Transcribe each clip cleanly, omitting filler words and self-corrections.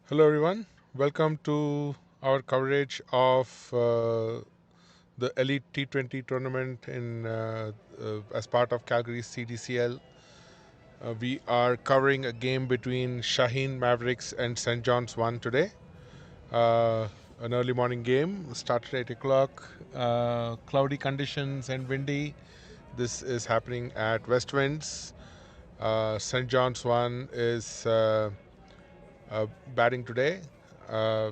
Hello, everyone. Welcome to our coverage of the Elite T20 tournament as part of Calgary's C&DCL. We are covering a game between Shaheen Mavericks and St. John's 1 today. An early morning game, started at 8 o'clock, cloudy conditions and windy. This is happening at West Winds. St. John's 1 is batting today. Uh,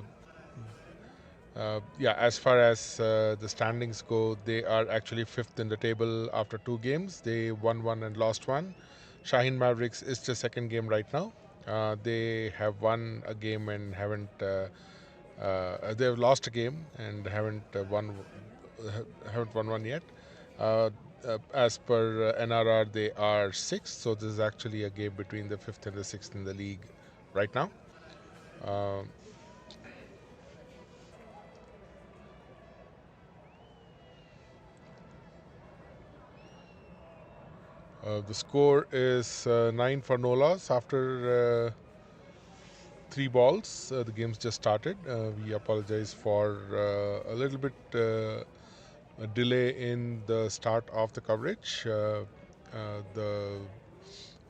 as far as the standings go, they are actually fifth in the table after two games. They won one and lost one. Shaheen Mavericks is the second game right now. They have won a game and they have lost a game and haven't won one yet. As per NRR, they are sixth. So this is actually a game between the fifth and the sixth in the league right now. Uh, the score is 9 for no loss after three balls. The game's just started. We apologize for a little bit a delay in the start of the coverage. The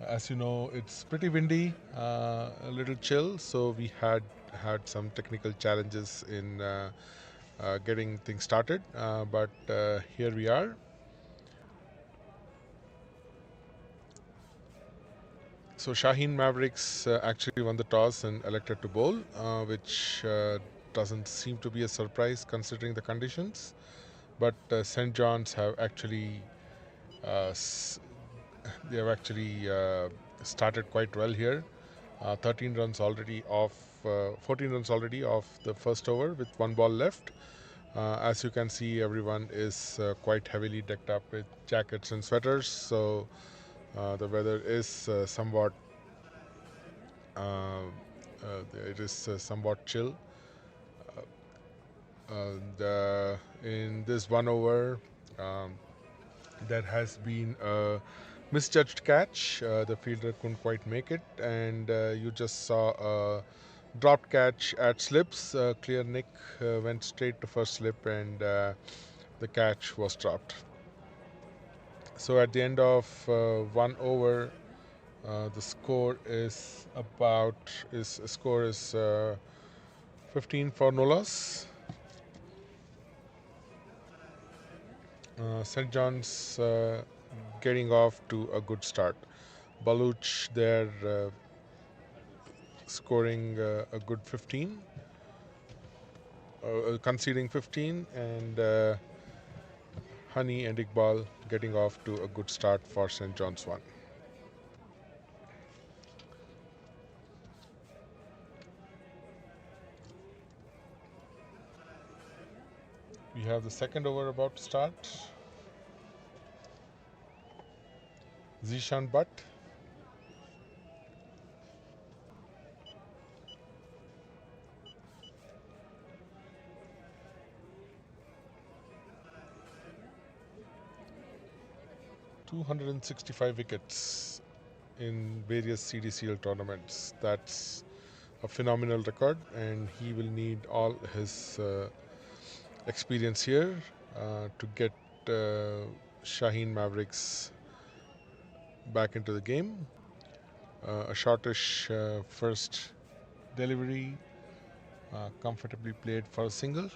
As you know, it's pretty windy, a little chill, so we had some technical challenges in getting things started. But here we are. So Shaheen Mavericks actually won the toss and elected to bowl, which doesn't seem to be a surprise considering the conditions. But St. John's have actually uh, s- they have actually started quite well here. 13 runs already off, 14 runs already off the first over with one ball left. As you can see, everyone is quite heavily decked up with jackets and sweaters. So the weather is somewhat chill. In this one over, um, there has been a misjudged catch. The fielder couldn't quite make it, and you just saw a dropped catch at slips. Clear Nick went straight to first slip, and the catch was dropped. So at the end of one over, the score is 15 for no loss. St. John's getting off to a good start. Baluch there scoring a good 15, conceding 15, and Honey and Iqbal getting off to a good start for St. John's 1. We have the second over about to start. Zishan Butt. "265 wickets in various C&DCL tournaments. That's a phenomenal record, and he will need all his experience here to get Shaheen Mavericks back into the game. A shortish first delivery, comfortably played for a single.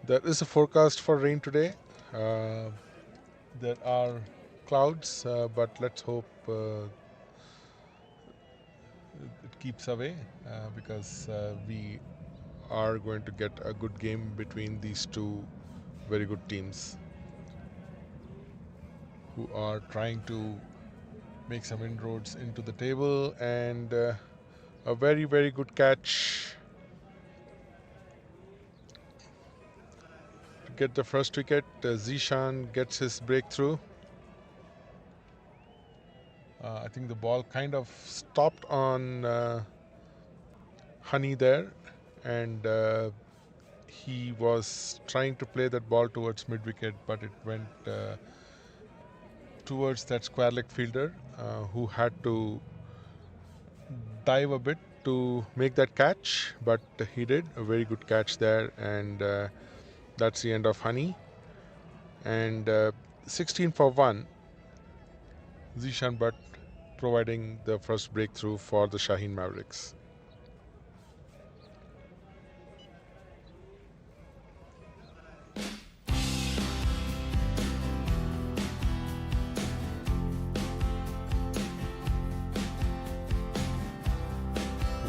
There is a forecast for rain today. Uh, there are clouds, but let's hope it keeps away because we are going to get a good game between these two very good teams who are trying to make some inroads into the table, and a very, very good catch to get the first wicket. Zishan gets his breakthrough. I think the ball kind of stopped on Honey there, and he was trying to play that ball towards mid wicket, but it went towards that square leg fielder who had to dive a bit to make that catch, but he did a very good catch there, and that's the end of Honey. And 16 for 1, Zishan Butt providing the first breakthrough for the Shaheen Mavericks.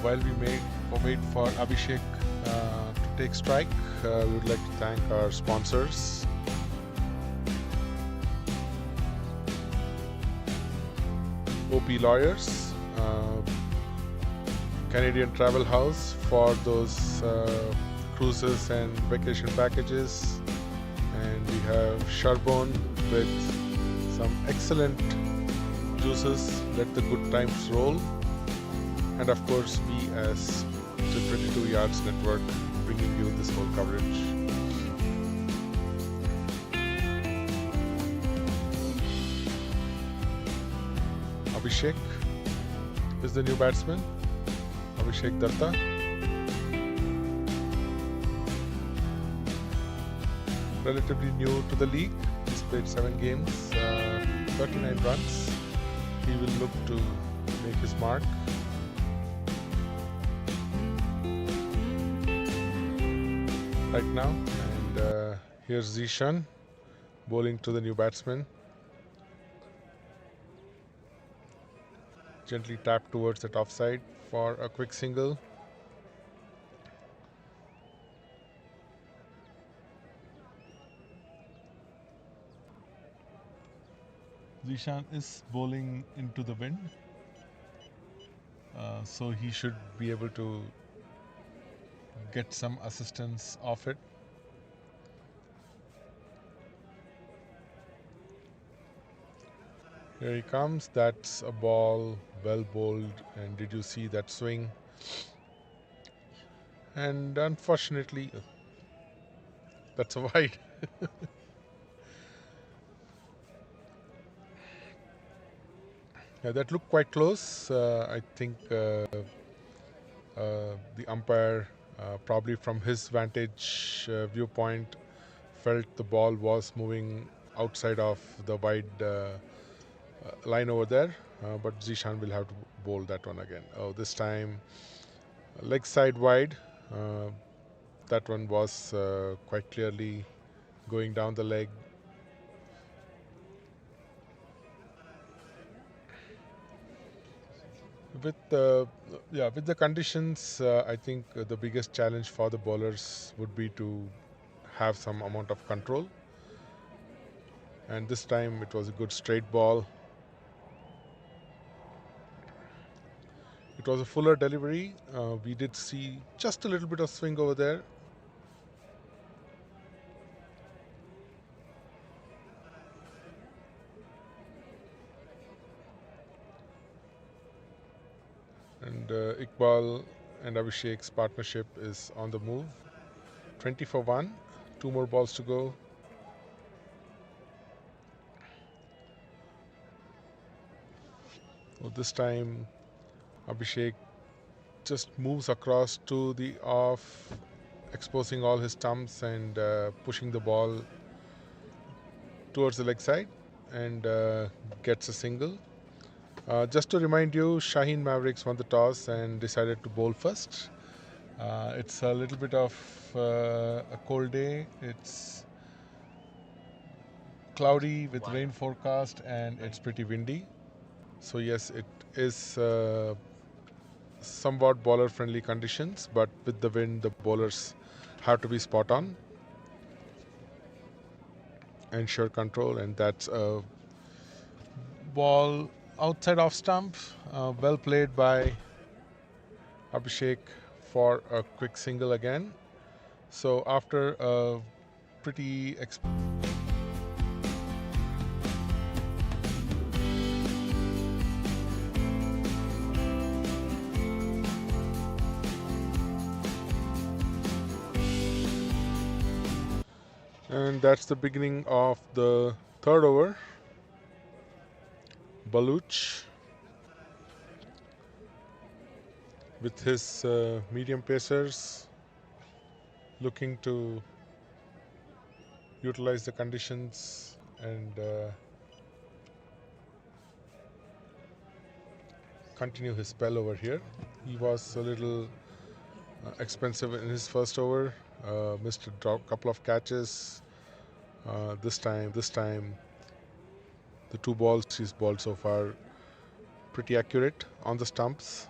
While we wait for Abhishek to take strike, we would like to thank our sponsors. OP Lawyers, Canadian Travel House for those cruises and vacation packages, and we have Charbonne with some excellent juices. Let the good times roll. And of course, we as the 22 Yards Network bringing you this whole coverage. Abhishek is the new batsman, Abhishek Datta. Relatively new to the league. He's played 7 games, 39 runs. He will look to make his mark. Right now, and here's Zishan bowling to the new batsman. Gently tapped towards that offside for a quick single. Zishan is bowling into the wind, so he should be able to get some assistance off it. Here he comes. That's a ball, well bowled, and did you see that swing? And unfortunately, that's a wide. Yeah, that looked quite close. I think the umpire, probably from his vantage viewpoint, felt the ball was moving outside of the wide line over there. But Zishan will have to bowl that one again. Oh, this time leg side wide. That one was quite clearly going down the leg. With the conditions, I think the biggest challenge for the bowlers would be to have some amount of control. And this time it was a good straight ball. It was a fuller delivery. We did see just a little bit of swing over there. And Iqbal and Abhishek's partnership is on the move. 20 for 1. 2 more balls to go. So this time Abhishek just moves across to the off, exposing all his stumps and pushing the ball towards the leg side, and gets a single. Just to remind you, Shaheen Mavericks won the toss and decided to bowl first. It's a little bit of a cold day. It's cloudy with rain forecast and it's pretty windy. So yes, it is somewhat bowler friendly conditions, but with the wind the bowlers have to be spot on, ensure control, and that's a ball outside off stump, well played by Abhishek for a quick single again. So after a pretty and that's the beginning of the third over. Baluch with his medium pacers looking to utilize the conditions and continue his spell over here. He was a little expensive in his first over, missed a couple of catches. This time, the two balls he's bowled so far pretty accurate on the stumps.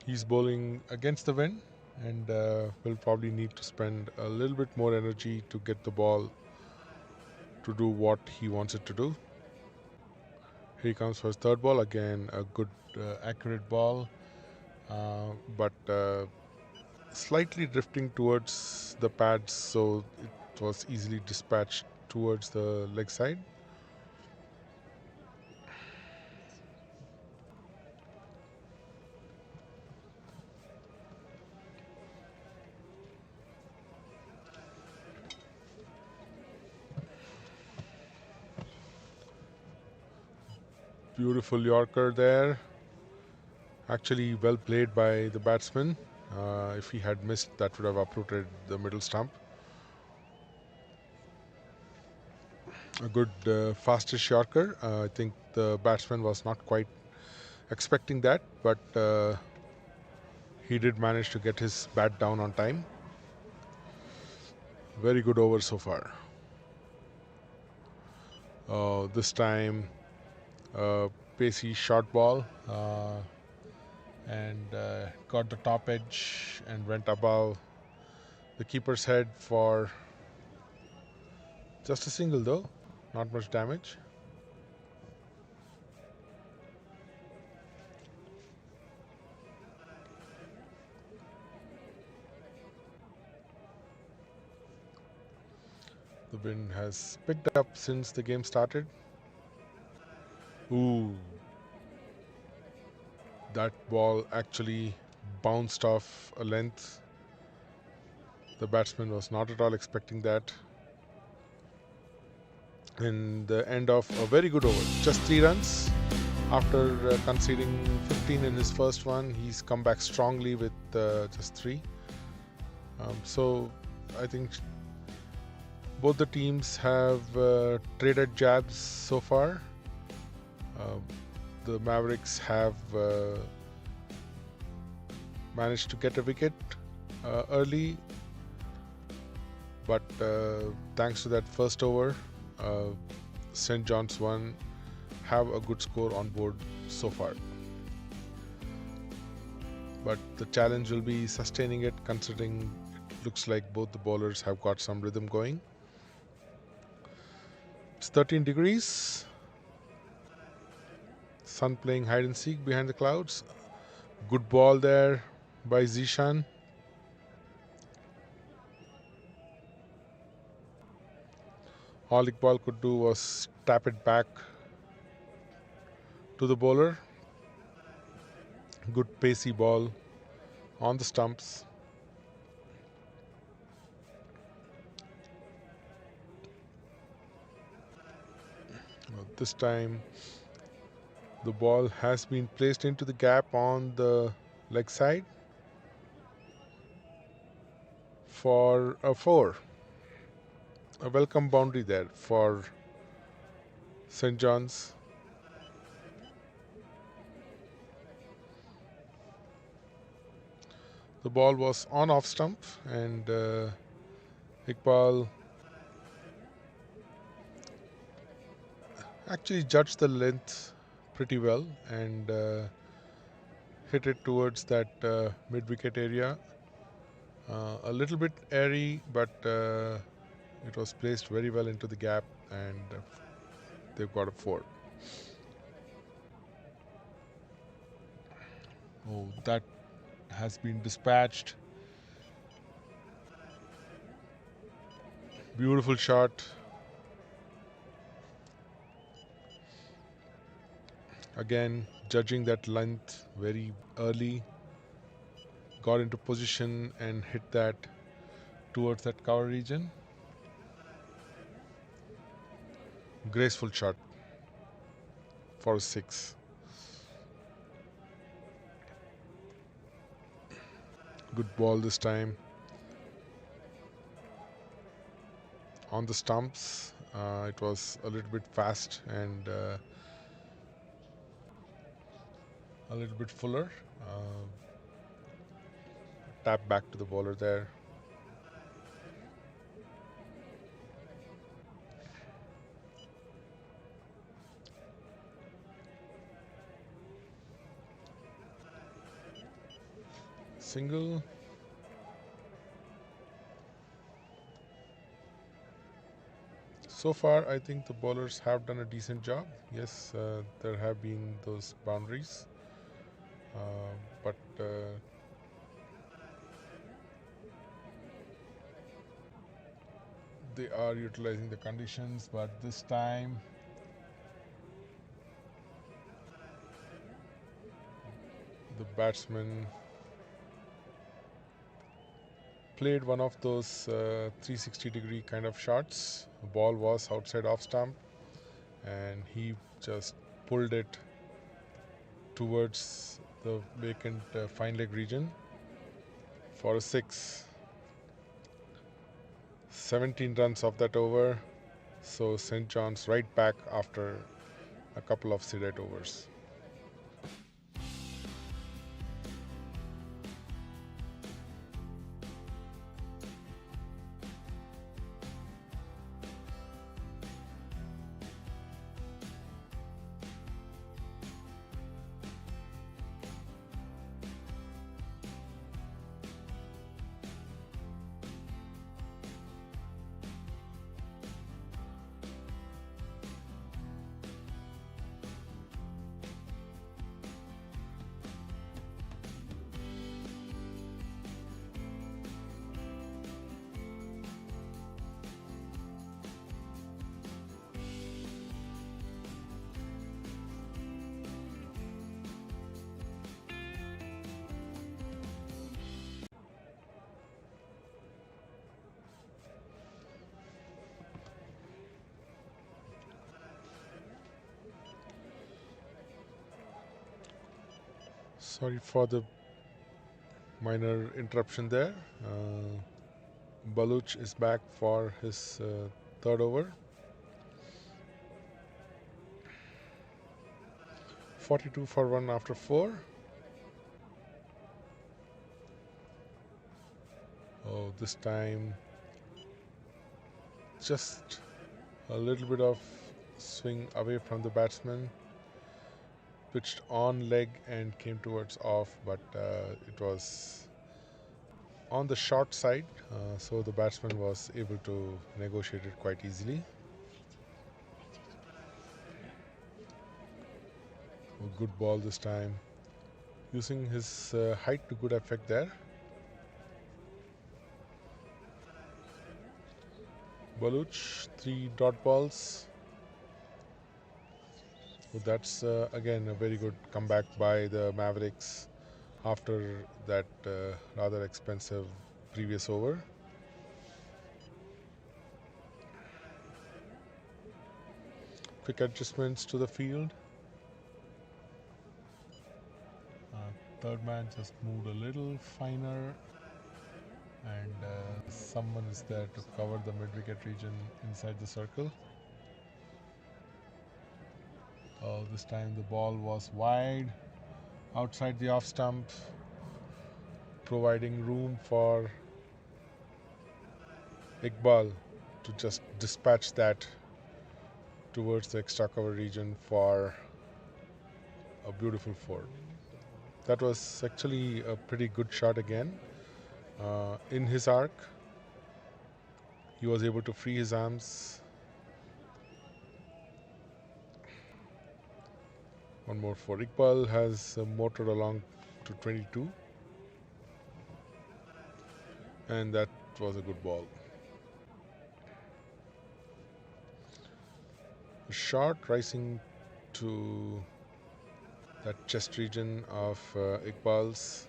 He's bowling against the wind and will probably need to spend a little bit more energy to get the ball to do what he wants it to do. Here he comes for his third ball. Again, a good accurate ball, but slightly drifting towards the pads, so it was easily dispatched towards the leg side. Beautiful Yorker there. Actually well played by the batsman. If he had missed, that would have uprooted the middle stump. A good fastish Yorker. I think the batsman was not quite expecting that, but he did manage to get his bat down on time. Very good over so far. This time pacey short ball and got the top edge and went above the keeper's head for just a single, though not much damage. The wind has picked up since the game started. Ooh, that ball actually bounced off a length. The batsman was not at all expecting that. In the end of a very good over, just 3 runs after conceding 15 in his first one. He's come back strongly with just 3. So I think both the teams have traded jabs so far. The Mavericks have managed to get a wicket early, but thanks to that first over, St. John's won, have a good score on board so far. But the challenge will be sustaining it, considering it looks like both the bowlers have got some rhythm going. It's 13 degrees. Sun playing hide and seek behind the clouds. Good ball there by Zishan. All Iqbal could do was tap it back to the bowler. Good pacey ball on the stumps. This time the ball has been placed into the gap on the leg side for a 4. A welcome boundary there for St. John's. The ball was on off stump and Iqbal actually judged the length pretty well and hit it towards that mid-wicket area. A little bit airy, but it was placed very well into the gap and they've got a 4. Oh, that has been dispatched. Beautiful shot. Again, judging that length very early. Got into position and hit that towards that cover region. Graceful shot for 6. Good ball this time. On the stumps, it was a little bit fast and a little bit fuller. Tap back to the bowler there. Single. So far, I think the bowlers have done a decent job. Yes, there have been those boundaries, but they are utilizing the conditions. But this time, the batsman played one of those 360-degree kind of shots. The ball was outside off stump, and he just pulled it towards the vacant fine leg region for a 6. 17 runs off that over, so St. John's right back after a couple of sedate overs. Sorry for the minor interruption there. Baluch is back for his third over. 42 for 1 after 4. Oh, this time just a little bit of swing away from the batsman. Pitched on leg and came towards off, but it was on the short side, so the batsman was able to negotiate it quite easily. A good ball this time, using his height to good effect there. Baluch, 3 dot balls. So that's again a very good comeback by the Mavericks after that rather expensive previous over. Quick adjustments to the field. Third man just moved a little finer, and someone is there to cover the mid-wicket region inside the circle. Oh, this time the ball was wide outside the off stump, providing room for Iqbal to just dispatch that towards the extra cover region for a beautiful 4. That was actually a pretty good shot again. In his arc, he was able to free his arms. One more for Iqbal, has motored along to 22, and that was a good ball. A shot rising to that chest region of Iqbal's.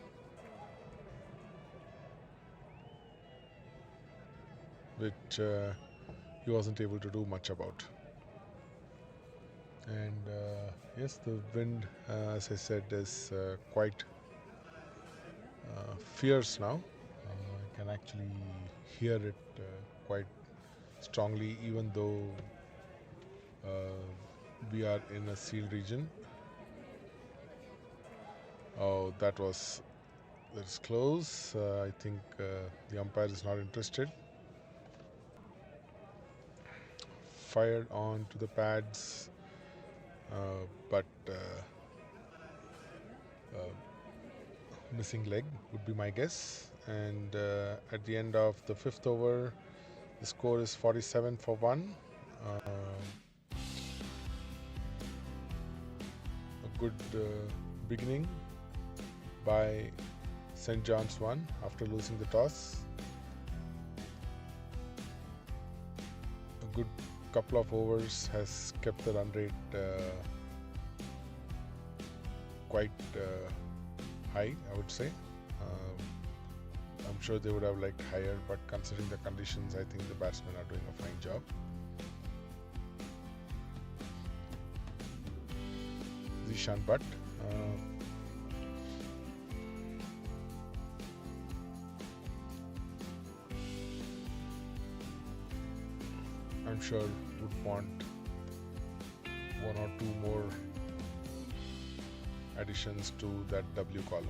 which he wasn't able to do much about. And yes, the wind, as I said, is quite fierce now. I can actually hear it quite strongly, even though we are in a sealed region. Oh, that's close. I think the umpire is not interested. Fired on to the pads, but uh, missing leg would be my guess. And at the end of the fifth over, the score is 47 for 1. A good beginning by St. John's 1 after losing the toss. A good couple of overs has kept the run rate quite high, I would say. I'm sure they would have liked higher, but considering the conditions, I think the batsmen are doing a fine job. Zishan Butt. I'm sure would want one or two more additions to that W column.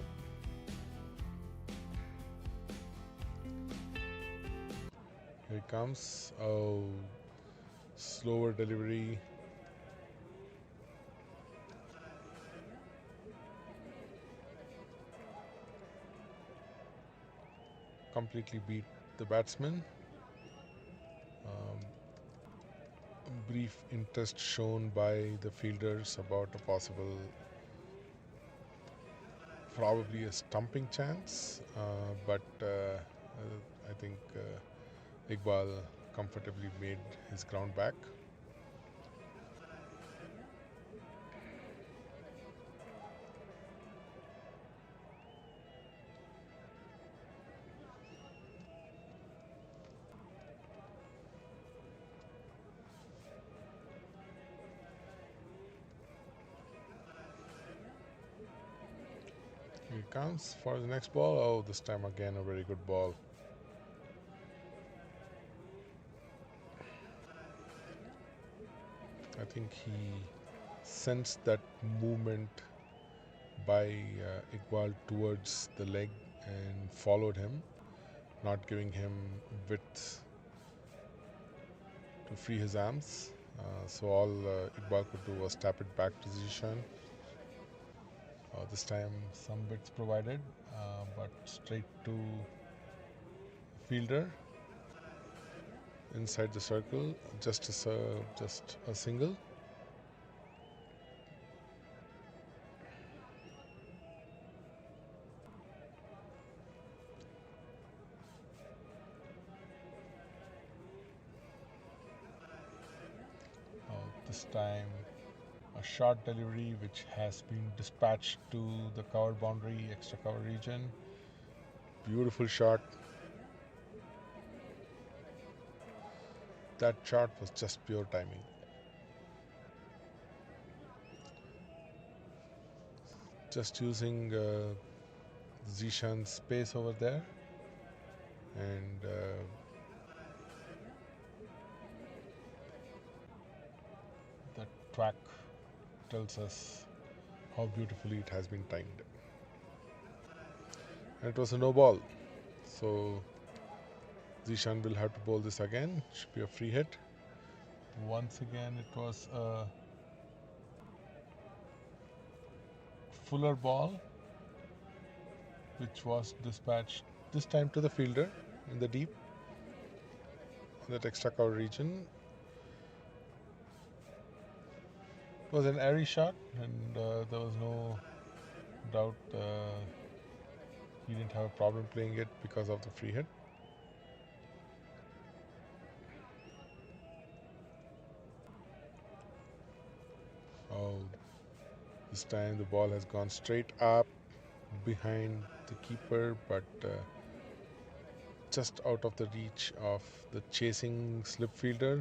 Here it comes. Oh, slower delivery. Completely beat the batsman. Brief interest shown by the fielders about a possible, probably a stumping chance, but I think Iqbal comfortably made his ground back. Here it comes for the next ball. Oh, this time again a very good ball. I think he sensed that movement by Iqbal towards the leg and followed him, not giving him width to free his arms. So all Iqbal could do was tap it back to Zishan. This time some bits provided, but straight to fielder inside the circle, just a single. This time a short delivery which has been dispatched to the cover boundary, extra cover region. Beautiful shot. That shot was just pure timing. Just using Zishan's space over there, and the track tells us how beautifully it has been timed. And it was a no ball, so Zishan will have to bowl this again. Should be a free hit. Once again, it was a fuller ball which was dispatched this time to the fielder in the deep, on that extra cover region. It was an airy shot, and there was no doubt he didn't have a problem playing it because of the free hit. Oh, this time the ball has gone straight up behind the keeper, but just out of the reach of the chasing slip fielder.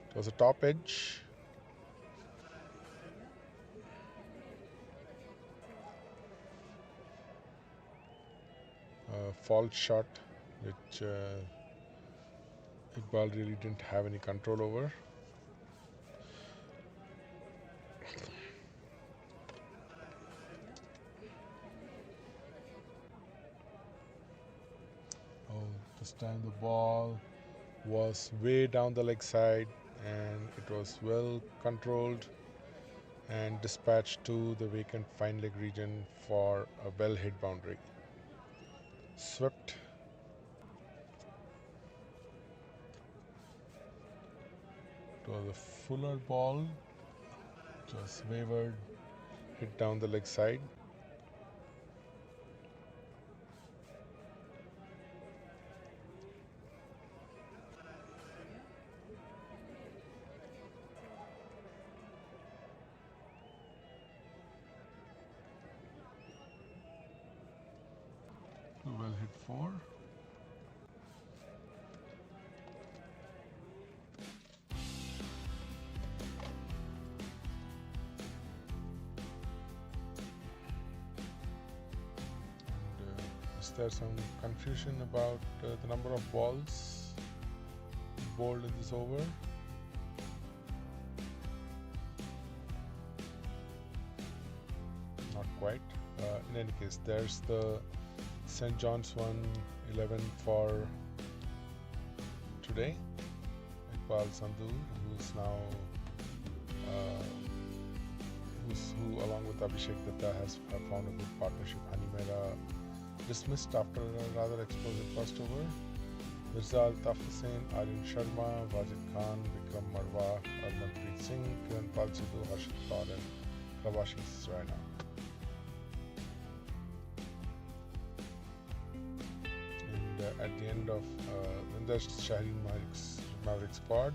It was a top edge. Fault shot, which Iqbal really didn't have any control over. Oh, this time the ball was way down the leg side and it was well controlled and dispatched to the vacant fine leg region for a well hit boundary. Swept. It was a fuller ball, just wavered, hit down the leg side. Well hit 4. Is there some confusion about the number of balls bowled in this over? Not quite. In any case, there's the St. John's 11 for today. Iqbal Sandhu, who's now who along with Abhishek Datta has found a good partnership. Hani Mehra dismissed after a rather explosive first over. Mirza Altaf Hussain, Aryan Sharma, Wajid Khan, Vikram Marwa, Armanpreet Singh, Kiranpal Sidhu, Harshit Kaur and Prabhashish Raina. And at the end of there's Shaheen Mavericks squad.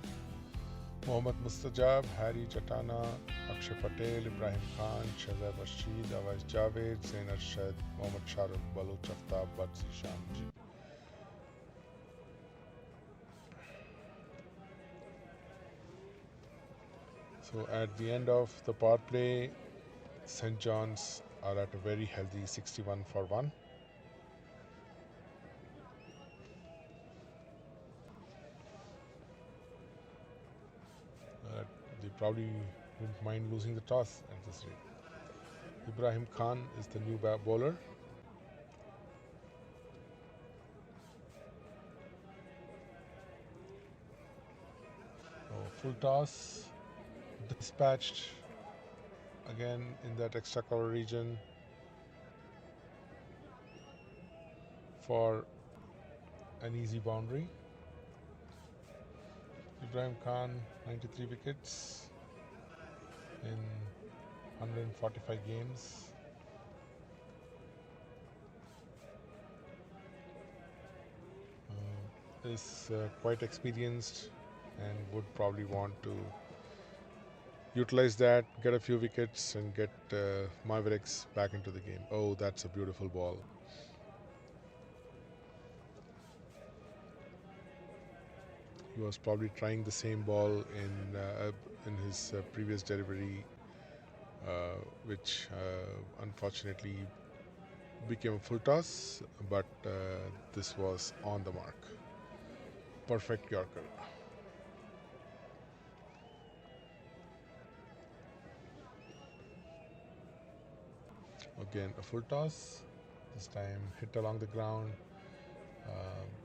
Mohammad Mustajab, Harry Chatana, Akshay Patel, Ibrahim Khan, Shazab Rashid, Awais Javed, Zain Arshad, Mohammad Sharul, Baloch Aftab, Badzi Shamji. So at the end of the power play, St. John's are at a very healthy 61 for 1. They probably wouldn't mind losing the toss at this rate. Ibrahim Khan is the new bowler. Full toss, dispatched again in that extra cover region for an easy boundary. Ibrahim Khan, 93 wickets in 145 games. Is quite experienced and would probably want to utilize that, get a few wickets and get Mavericks back into the game. Oh, that's a beautiful ball. He was probably trying the same ball in his previous delivery, which unfortunately became a full toss, but this was on the mark. Perfect Yorker. Again, a full toss. This time hit along the ground.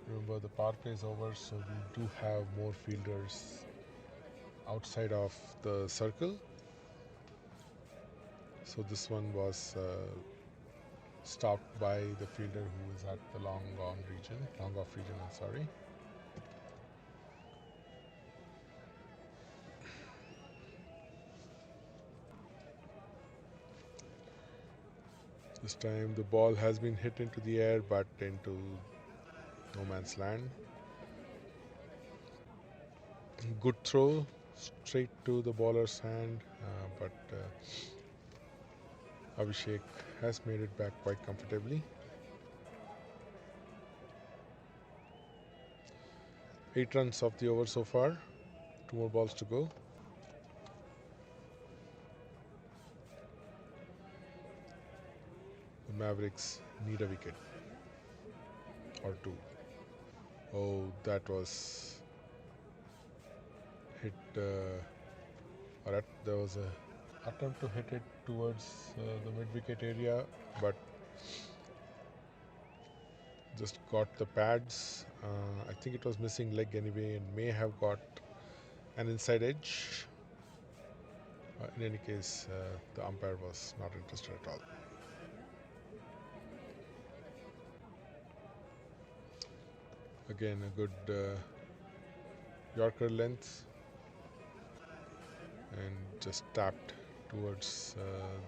Remember, the power play is over, so we do have more fielders outside of the circle. So this one was stopped by the fielder who is at the long off region. I'm sorry. This time the ball has been hit into the air, but into no man's land. Good throw, straight to the bowler's hand, but Abhishek has made it back quite comfortably. 8 runs of the over so far. 2 more balls to go. The Mavericks need a wicket or two. Oh, that was hit. There was a attempt to hit it towards the mid-wicket area, but just got the pads. I think it was missing leg anyway and may have got an inside edge. In any case, the umpire was not interested at all. Again, a good Yorker length and just tapped towards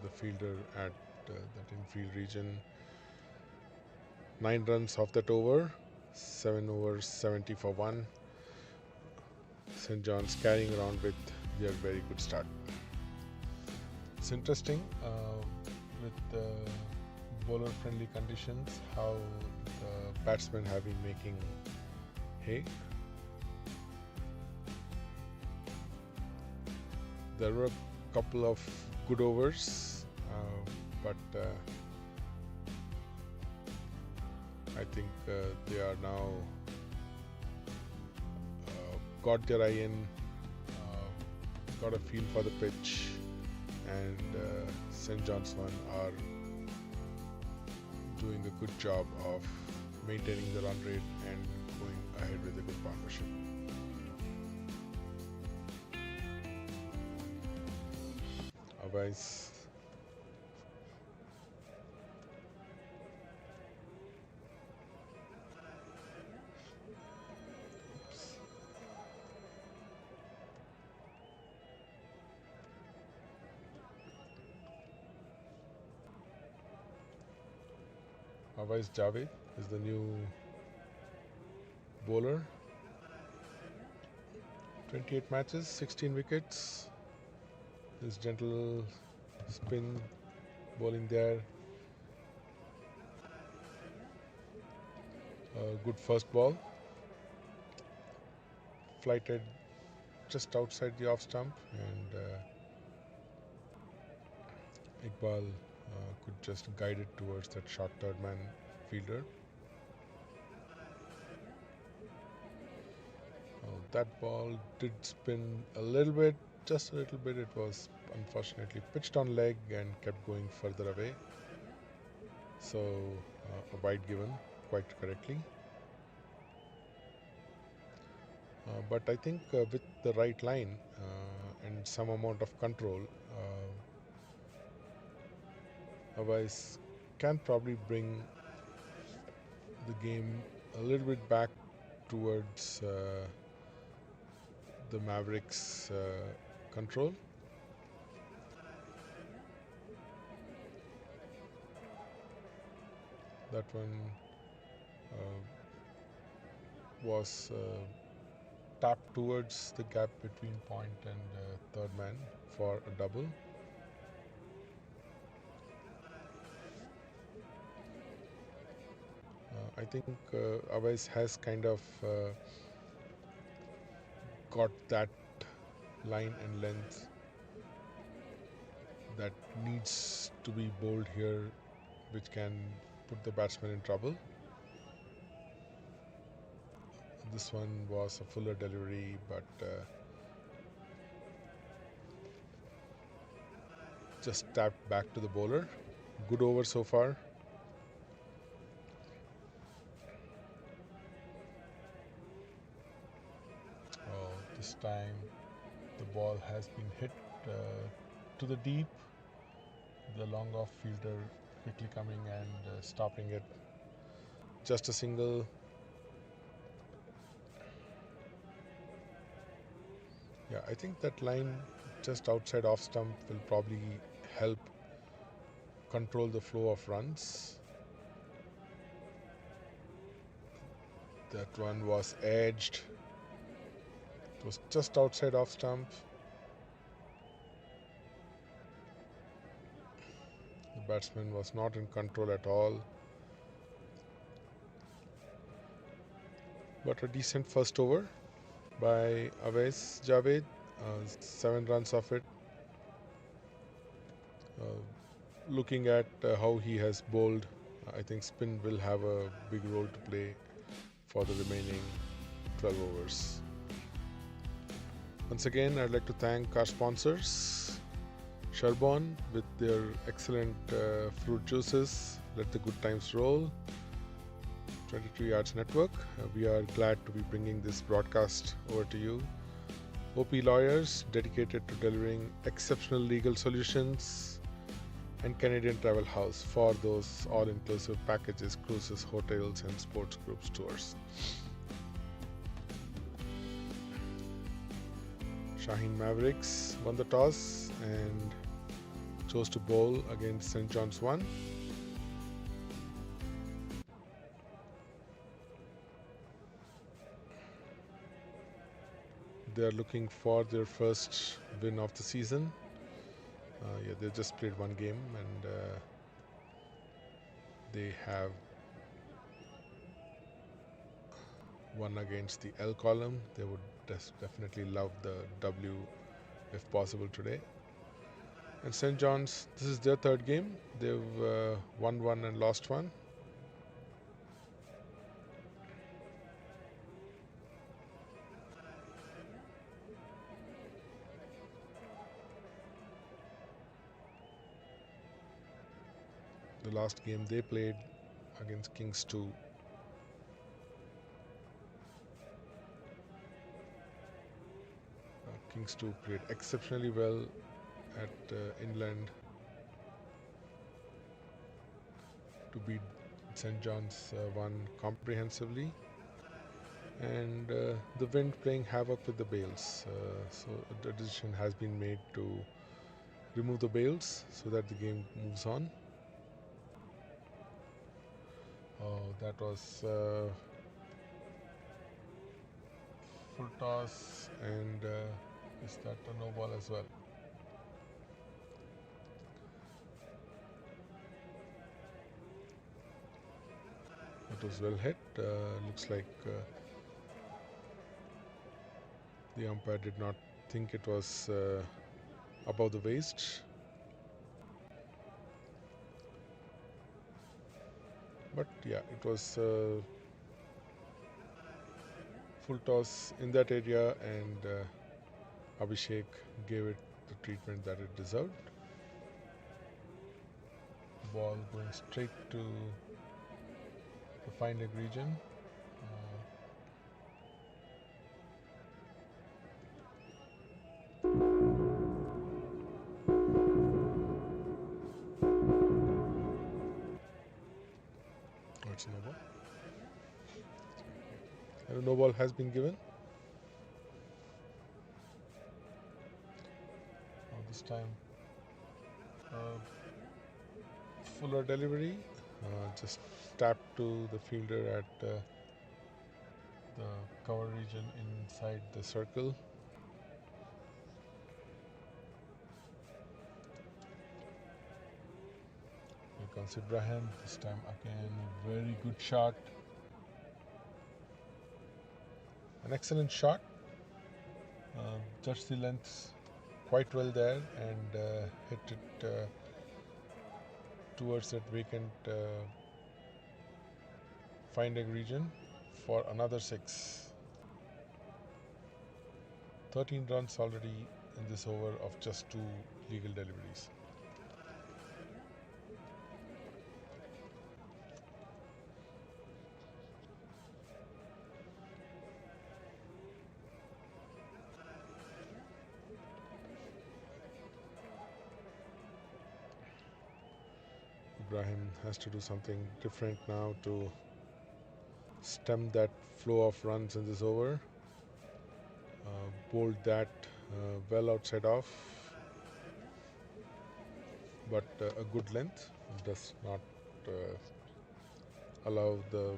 the fielder at that infield region. 9 runs off that over, 7 overs, 70 for 1. St. John's carrying around with their very good start. It's interesting with the bowler friendly conditions how the batsmen have been making hay. There were a couple of good overs, but I think they are now got their eye in, got a feel for the pitch, and St. John's one are doing a good job of maintaining the run rate and going ahead with a good partnership. Otherwise, Javed is the new bowler. 28 matches, 16 wickets. This gentle spin bowling there. Good first ball. Flighted just outside the off stump, and Iqbal could just guide it towards that short third man fielder. That ball did spin a little bit, just a little bit. It was unfortunately pitched on leg and kept going further away. So a wide given quite correctly. But I think with the right line and some amount of control, Awais can probably bring the game a little bit back towards the Mavericks' control. That one was tapped towards the gap between point and third man for a double. I think Awais has kind of got that line and length that needs to be bowled here, which can put the batsman in trouble. This one was a fuller delivery, but just tapped back to the bowler. Good over so far. Oh, this time the ball has been hit to the deep. The long off fielder quickly coming and stopping it. Just a single. Yeah, I think that line just outside off stump will probably help control the flow of runs. That one was edged. It was just outside off stump. The batsman was not in control at all. But a decent first over. by Awais Javed. 7 runs off it. Uh, Looking at how he has bowled, I think spin will have a big role to play for the remaining 12 overs. Once again, I'd like to thank our sponsors, Sherbon with their excellent fruit juices. Let the good times roll. 22 Yards Network. We are glad to be bringing this broadcast over to you. OP Lawyers, dedicated to delivering exceptional legal solutions. And Canadian Travel House for those all-inclusive packages, cruises, hotels and sports groups tours. Shaheen Mavericks won the toss and chose to bowl against St. John's 1. They are looking for their first win of the season. They just played one game and they have won against the L column. They would definitely love the W if possible today. And St. John's, this is their third game. They've won one and lost one. The last game they played against Kings 2. Kings 2 played exceptionally well at Inland to beat St. John's 1 comprehensively. And the wind playing havoc with the bails. So the decision has been made to remove the bails so that the game moves on. Oh, that was full toss, and is that a no ball as well? It was well hit. Looks like the umpire did not think it was above the waist. But yeah, it was full toss in that area, and Abhishek gave it the treatment that it deserved. Ball going straight to the fine leg region. It's a no ball. And a no ball has been given. This time fuller delivery, just tapped to the fielder at the cover region inside the circle. Here comes Ibrahim. This time again a very good shot. An excellent shot. Judged the length quite well there and hit it towards that vacant fine leg region for another 6. 13 runs already in this over of just 2 legal deliveries. Ibrahim has to do something different now to stem that flow of runs in this over. Bowled that well outside off, but a good length does not allow the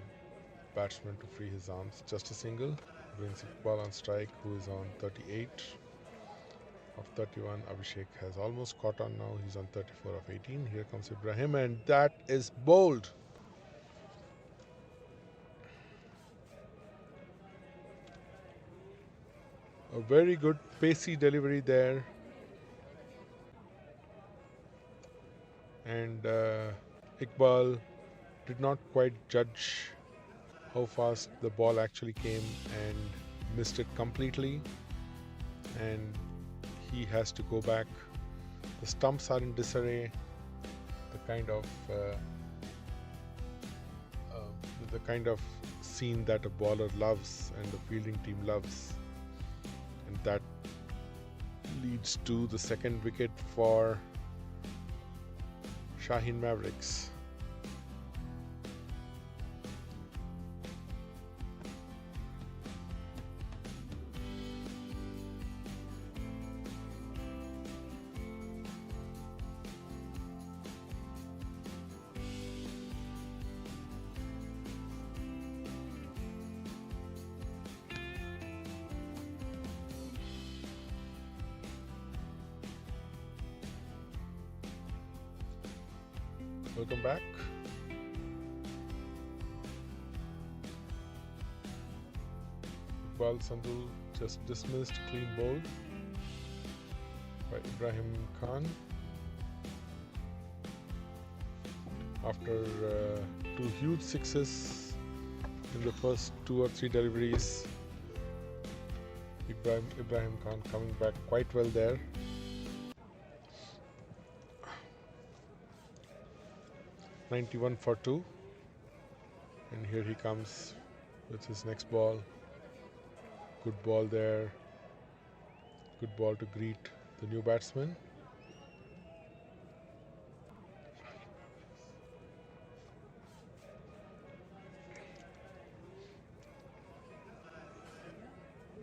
batsman to free his arms. Just a single brings Iqbal on strike, who is on 38 of 31. Abhishek has almost caught on now. He's on 34 of 18. Here comes Ibrahim, and that is bowled. A very good pacey delivery there, and Iqbal did not quite judge how fast the ball actually came and missed it completely, and he has to go back. The stumps are in disarray. The kind of uh, the kind of scene that a bowler loves and the fielding team loves, and that leads to the second wicket for Shaheen Mavericks. Welcome back. Iqbal Sandhu just dismissed, clean bowled by Ibrahim Khan. After two huge sixes in the first 2 or 3 deliveries, Ibrahim Khan coming back quite well there. "91 for 2", and here he comes with his next ball. Good ball there. Good ball to greet the new batsman.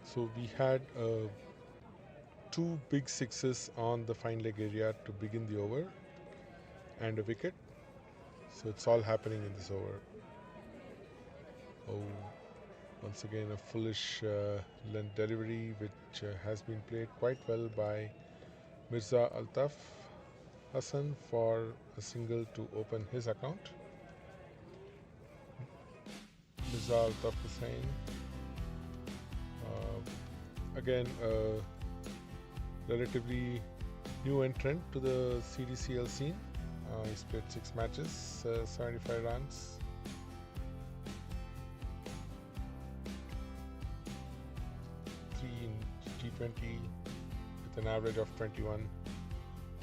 So we had 2 big sixes on the fine leg area to begin the over and a wicket. So it's all happening in this over. Oh, once again a foolish length delivery which has been played quite well by Mirza Altaf Hassan for a single to open his account. Mirza Altaf Hussain, again a relatively new entrant to the C&DCL scene. He's played 6 matches, 75 runs. In T20 with an average of 21,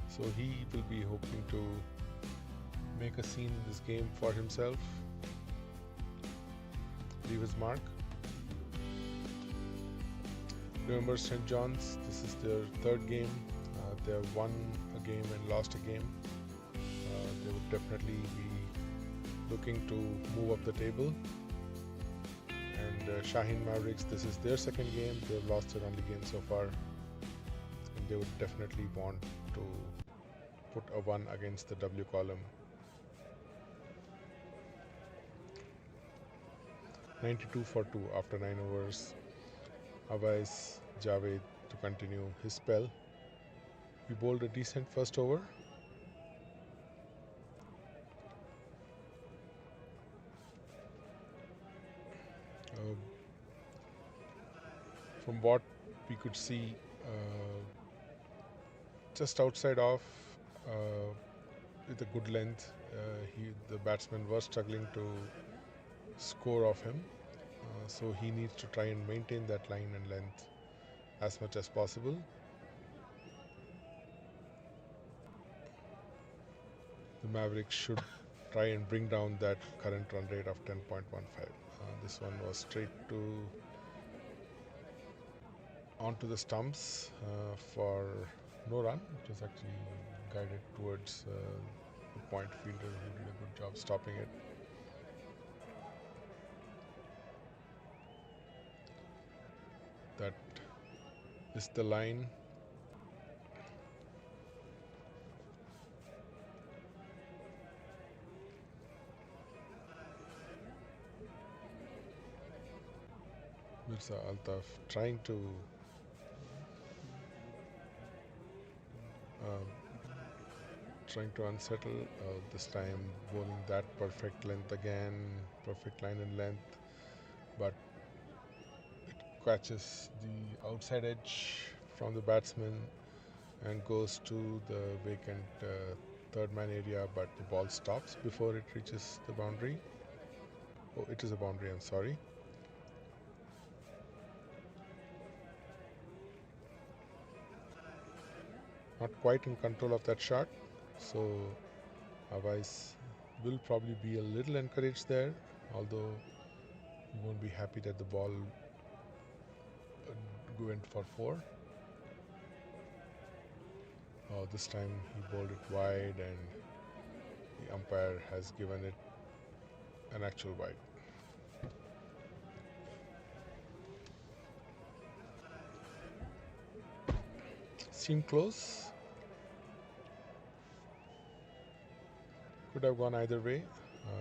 so he will be hoping to make a scene in this game for himself, leave his mark. Remember St. John's, this is their 3rd game. They have won a game and lost a game. They would definitely be looking to move up the table. And Shaheen Mavericks, this is their 2nd game. They've lost their only game so far, and they would definitely want to put a 1 against the W column. 92 for 2 after 9 overs. Awais Javed to continue his spell. We bowled a decent first over. From what we could see, just outside off, with a good length, the batsman was struggling to score off him, so he needs to try and maintain that line and length as much as possible. The Mavericks should try and bring down that current run rate of 10.15. This one was straight onto the stumps for no run. It was actually guided towards the point fielder who did a good job stopping it. That is the line. Mirza Altaf trying to unsettle, this time bowling that perfect length again, perfect line and length, but it catches the outside edge from the batsman and goes to the vacant third man area, but the ball stops before it reaches the boundary. Oh, it is a boundary, I'm sorry. Not quite in control of that shot, so Avais will probably be a little encouraged there, although he won't be happy that the ball went for four. This time he bowled it wide, and the umpire has given it an actual wide. Seemed close. Could have gone either way.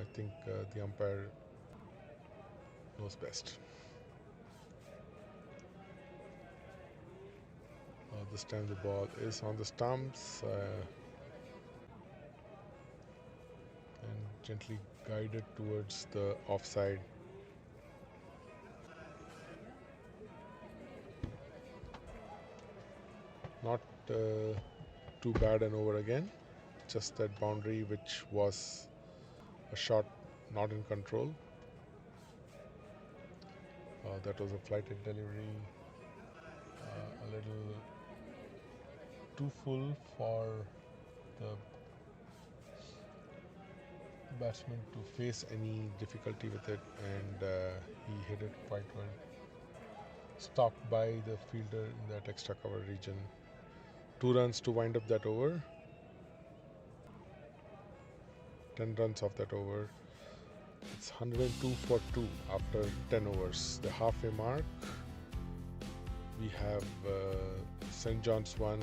I think the umpire knows best. This time the ball is on the stumps and gently guided towards the offside. Not too bad an over again. Just that boundary, which was a shot not in control. That was a flighted delivery, a little too full for the batsman to face any difficulty with it, and he hit it quite well. Stopped by the fielder in that extra cover region. 2 runs to wind up that over. 10 runs off that over. It's 102 for 2 after 10 overs. The halfway mark. We have St. John's 1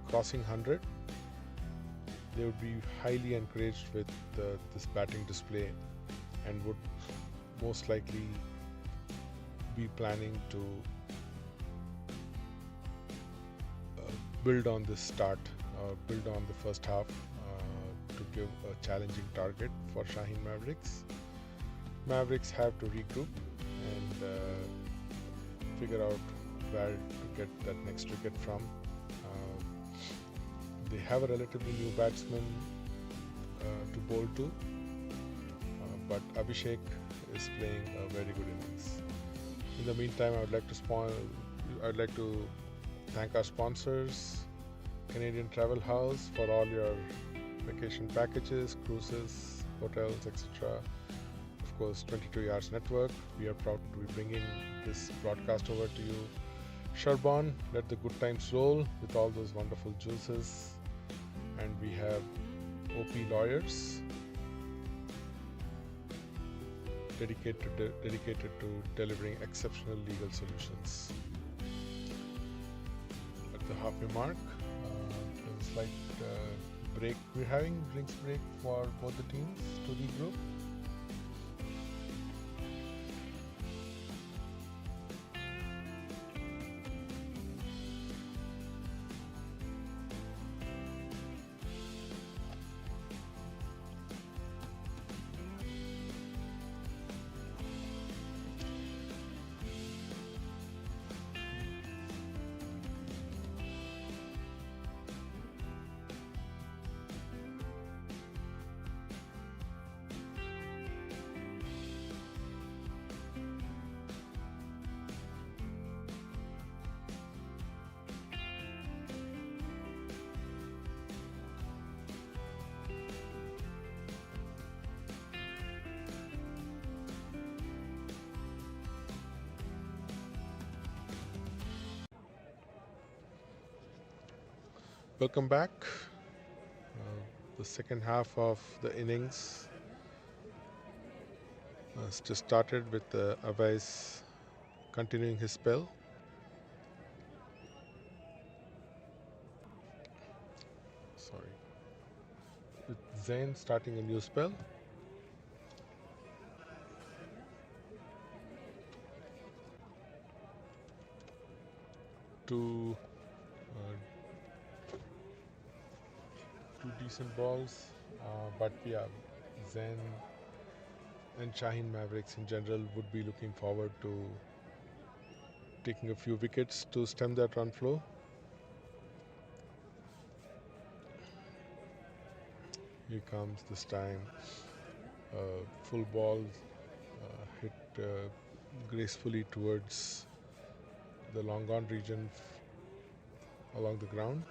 crossing 100. They would be highly encouraged with this batting display and would most likely be planning to build on this start, build on the first half to give a challenging target for Shaheen Mavericks. Mavericks have to regroup and figure out where to get that next wicket from. They have a relatively new batsman to bowl to, but Abhishek is playing a very good innings. In the meantime, I'd like to thank our sponsors, Canadian Travel House, for all your vacation packages, cruises, hotels, etc. Of course, 22 Yards Network. We are proud to be bringing this broadcast over to you. Sherborne, let the good times roll with all those wonderful juices. And we have OP Lawyers, dedicated to delivering exceptional legal solutions. At the halfway mark, there's a slight break. We're having drinks break for both the teams to regroup. Welcome back. The second half of the innings just started with Avais continuing his spell. Sorry. With Zain starting a new spell. Two decent balls, but yeah, Zain and Shaheen Mavericks in general would be looking forward to taking a few wickets to stem that run flow. Here comes this time full ball hit gracefully towards the long on region along the ground.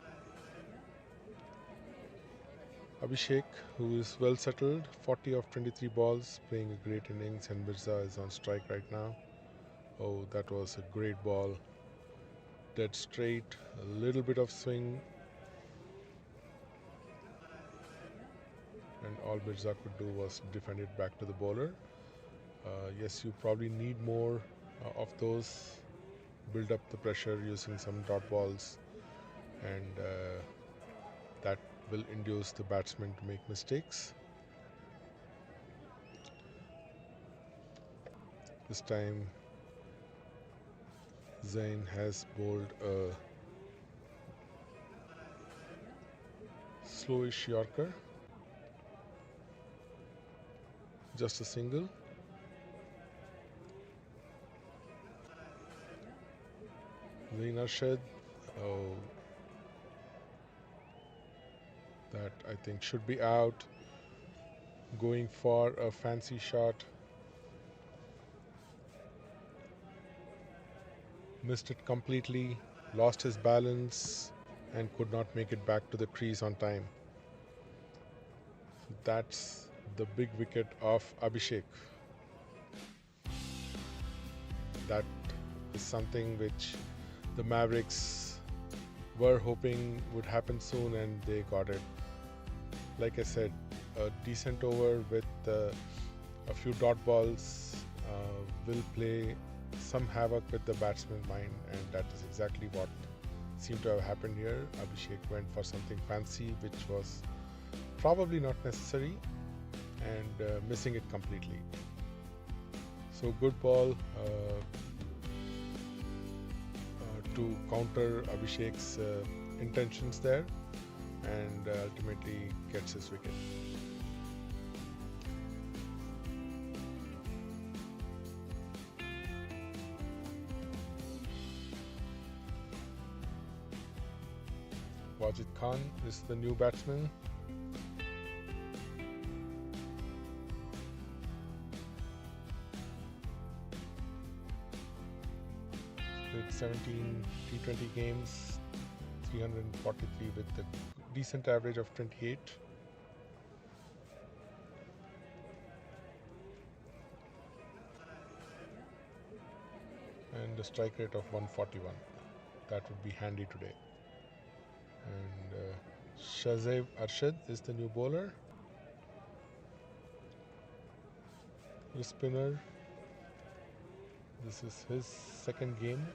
Abhishek, who is well settled, 40 of 23 balls, playing a great innings, and Mirza is on strike right now. Oh, that was a great ball. Dead straight, a little bit of swing, and all Mirza could do was defend it back to the bowler. Yes, you probably need more of those. Build up the pressure using some dot balls, and that will induce the batsman to make mistakes. This time, Zain has bowled a slowish Yorker, just a single. Zain Arshad, oh, that I think should be out. Going for a fancy shot, missed it completely, lost his balance, and could not make it back to the crease on time. So that's the big wicket of Abhishek. That is something which the Mavericks were hoping would happen soon, and they got it. Like I said, a decent over with a few dot balls will play some havoc with the batsman's mind, and that is exactly what seemed to have happened here. Abhishek went for something fancy, which was probably not necessary, and missing it completely. So good ball to counter Abhishek's intentions there, and ultimately gets his wicket. Wajid Khan is the new batsman. With 17 T20 games, 343 with a decent average of 28. And a strike rate of 141. That would be handy today. And Shaheen Arshad is the new bowler. The spinner. This is his second game.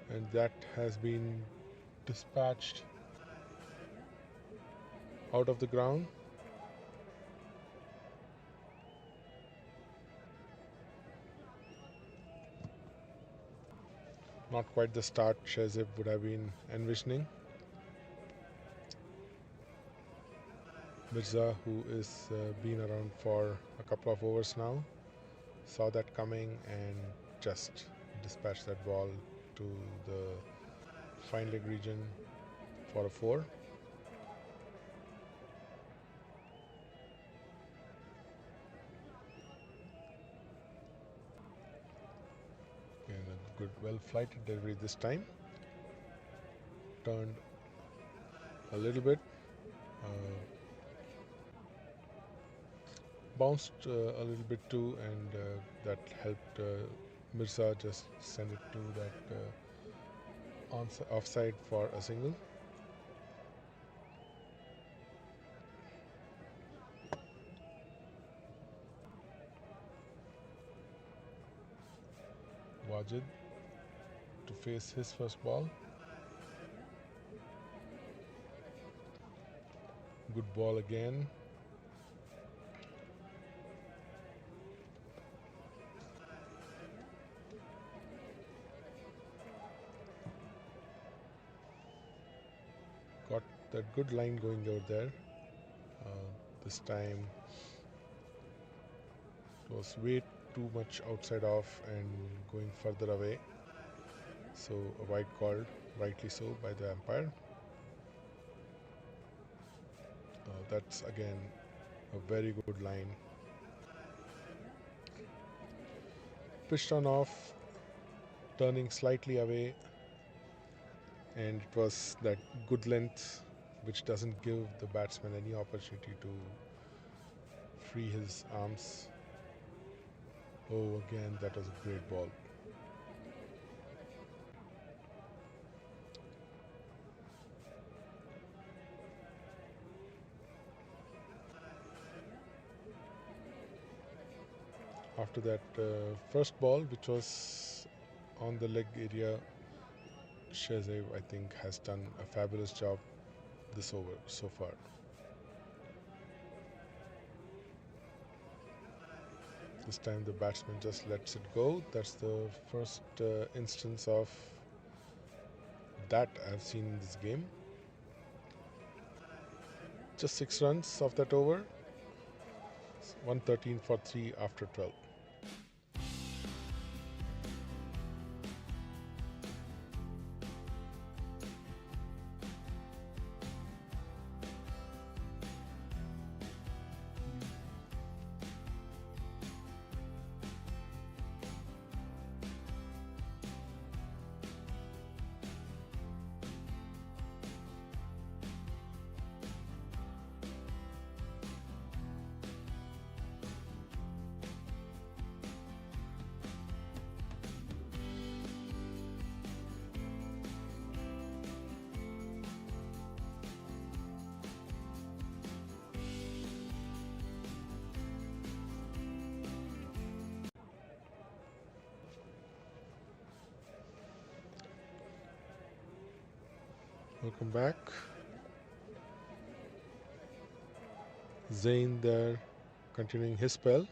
And that has been dispatched out of the ground. Not quite the start Shahzeb would have been envisioning. Mirza, who is been around for a couple of overs now, saw that coming and just dispatched that ball to the fine leg region for a 4. And a good, well flighted delivery this time. Turned a little bit. Bounced a little bit too, and that helped Mirza just send it to that offside for a single. Wajid to face his first ball. Good ball again. Got that good line going over there. This time was way too much outside off and going further away. So a wide called, rightly so, by the umpire. That's again a very good line. Pitched on off, turning slightly away, and it was that good length which doesn't give the batsman any opportunity to free his arms. Oh, again, that was a great ball. After that first ball, which was on the leg area, Shazev, I think, has done a fabulous job this over so far. This time the batsman just lets it go. That's the first instance of that I've seen in this game. Just 6 runs of that over. 113 for 3 after 12. Welcome back. Zain there continuing his spell.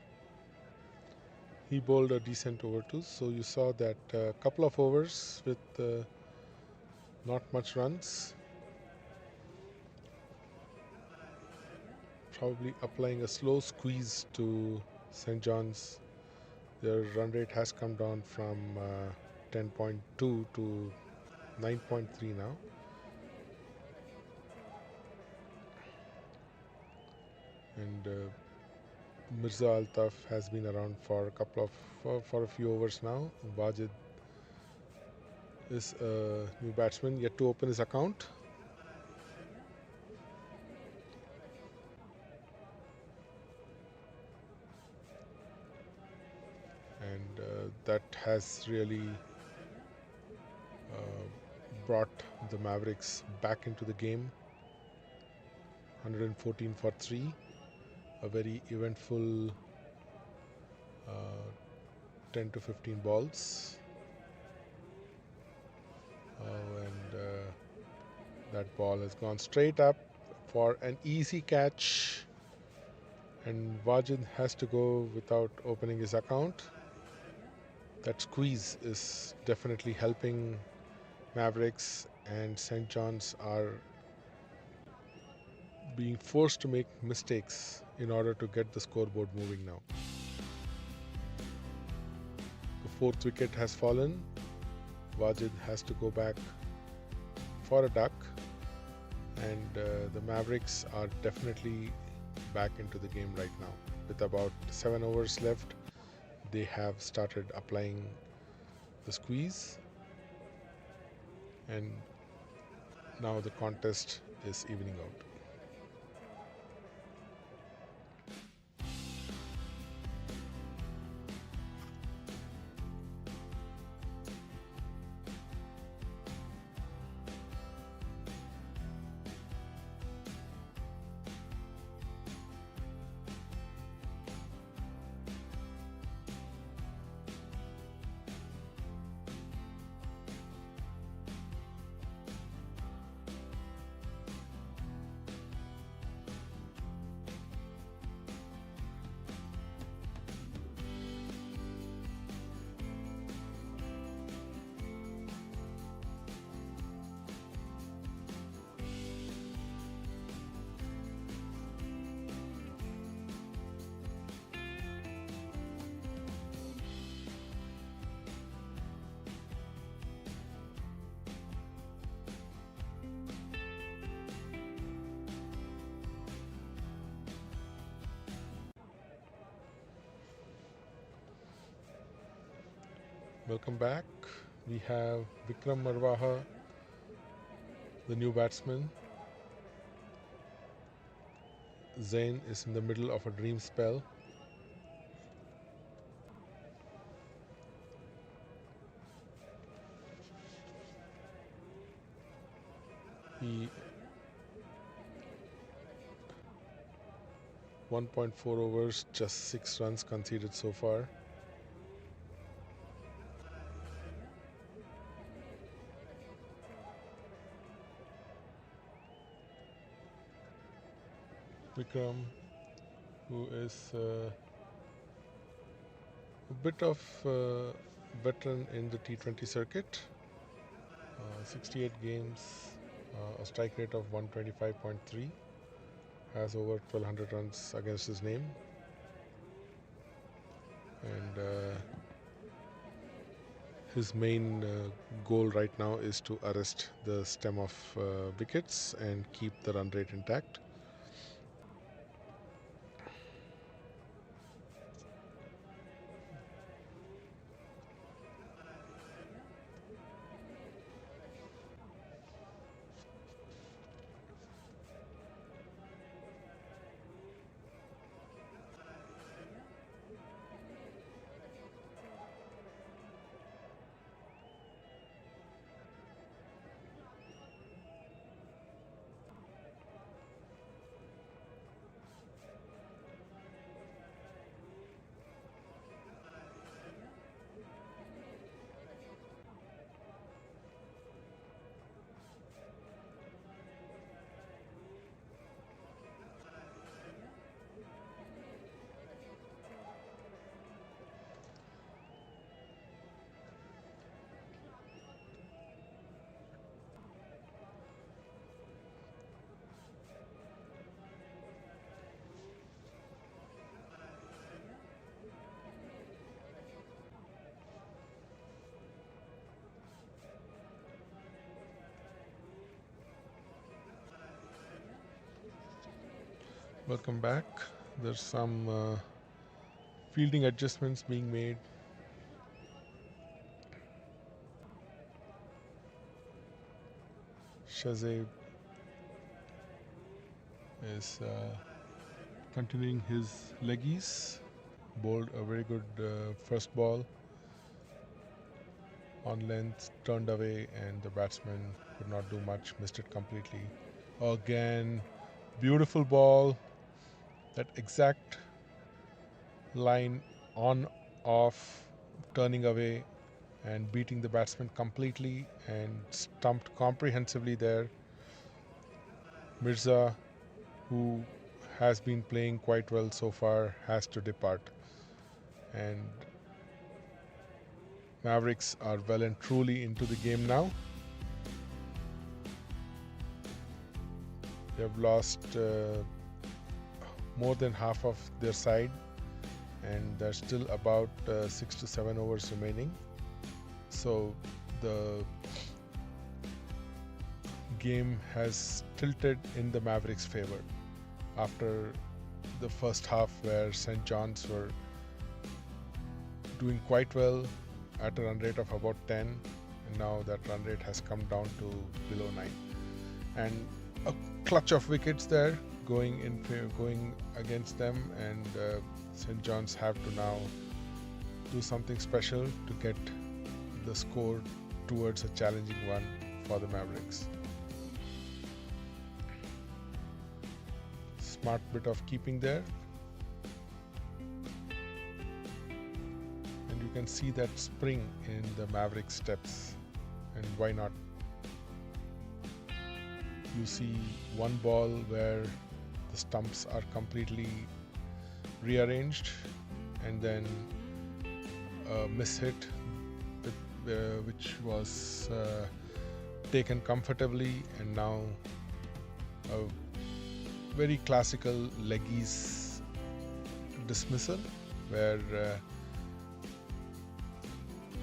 He bowled a decent over too, so you saw that a couple of overs with not much runs. Probably applying a slow squeeze to St. John's. Their run rate has come down from 10.2 to 9.3 now. And Mirza Altaf has been around for a few overs now. Wajid is a new batsman yet to open his account. And that has really brought the Mavericks back into the game. 114 for 3. A very eventful 10 to 15 balls. And that ball has gone straight up for an easy catch. And Wajid has to go without opening his account. That squeeze is definitely helping Mavericks, and St. John's are being forced to make mistakes in order to get the scoreboard moving now. The 4th wicket has fallen. Wajid has to go back for a duck, and the Mavericks are definitely back into the game right now. With about 7 overs left, they have started applying the squeeze, and now the contest is evening out. Welcome back. We have Vikram Marwaha, the new batsman. Zain is in the middle of a dream spell. He 1.4 overs, just 6 runs conceded so far. Vikram, who is a bit of veteran in the T20 circuit, 68 games, a strike rate of 125.3, has over 1200 runs against his name, and his main goal right now is to arrest the stem of wickets and keep the run rate intact. Welcome back. There's some fielding adjustments being made. Shahzaid is continuing his leggies, bowled a very good first ball on length, turned away, and the batsman could not do much, missed it completely. Again, beautiful ball, that exact line on, off, turning away and beating the batsman completely and stumped comprehensively there. Mirza, who has been playing quite well so far, has to depart, and Mavericks are well and truly into the game now. They have lost more than half of their side, and there's still about 6 to 7 overs remaining. So the game has tilted in the Mavericks' favor after the first half, where St. John's were doing quite well at a run rate of about 10, and now that run rate has come down to below 9, and a clutch of wickets there going against them, and St. John's have to now do something special to get the score towards a challenging one for the Mavericks. Smart bit of keeping there, and you can see that spring in the Maverick steps, and why not? You see one ball where the stumps are completely rearranged, and then a miss hit which was taken comfortably, and now a very classical leggies dismissal, where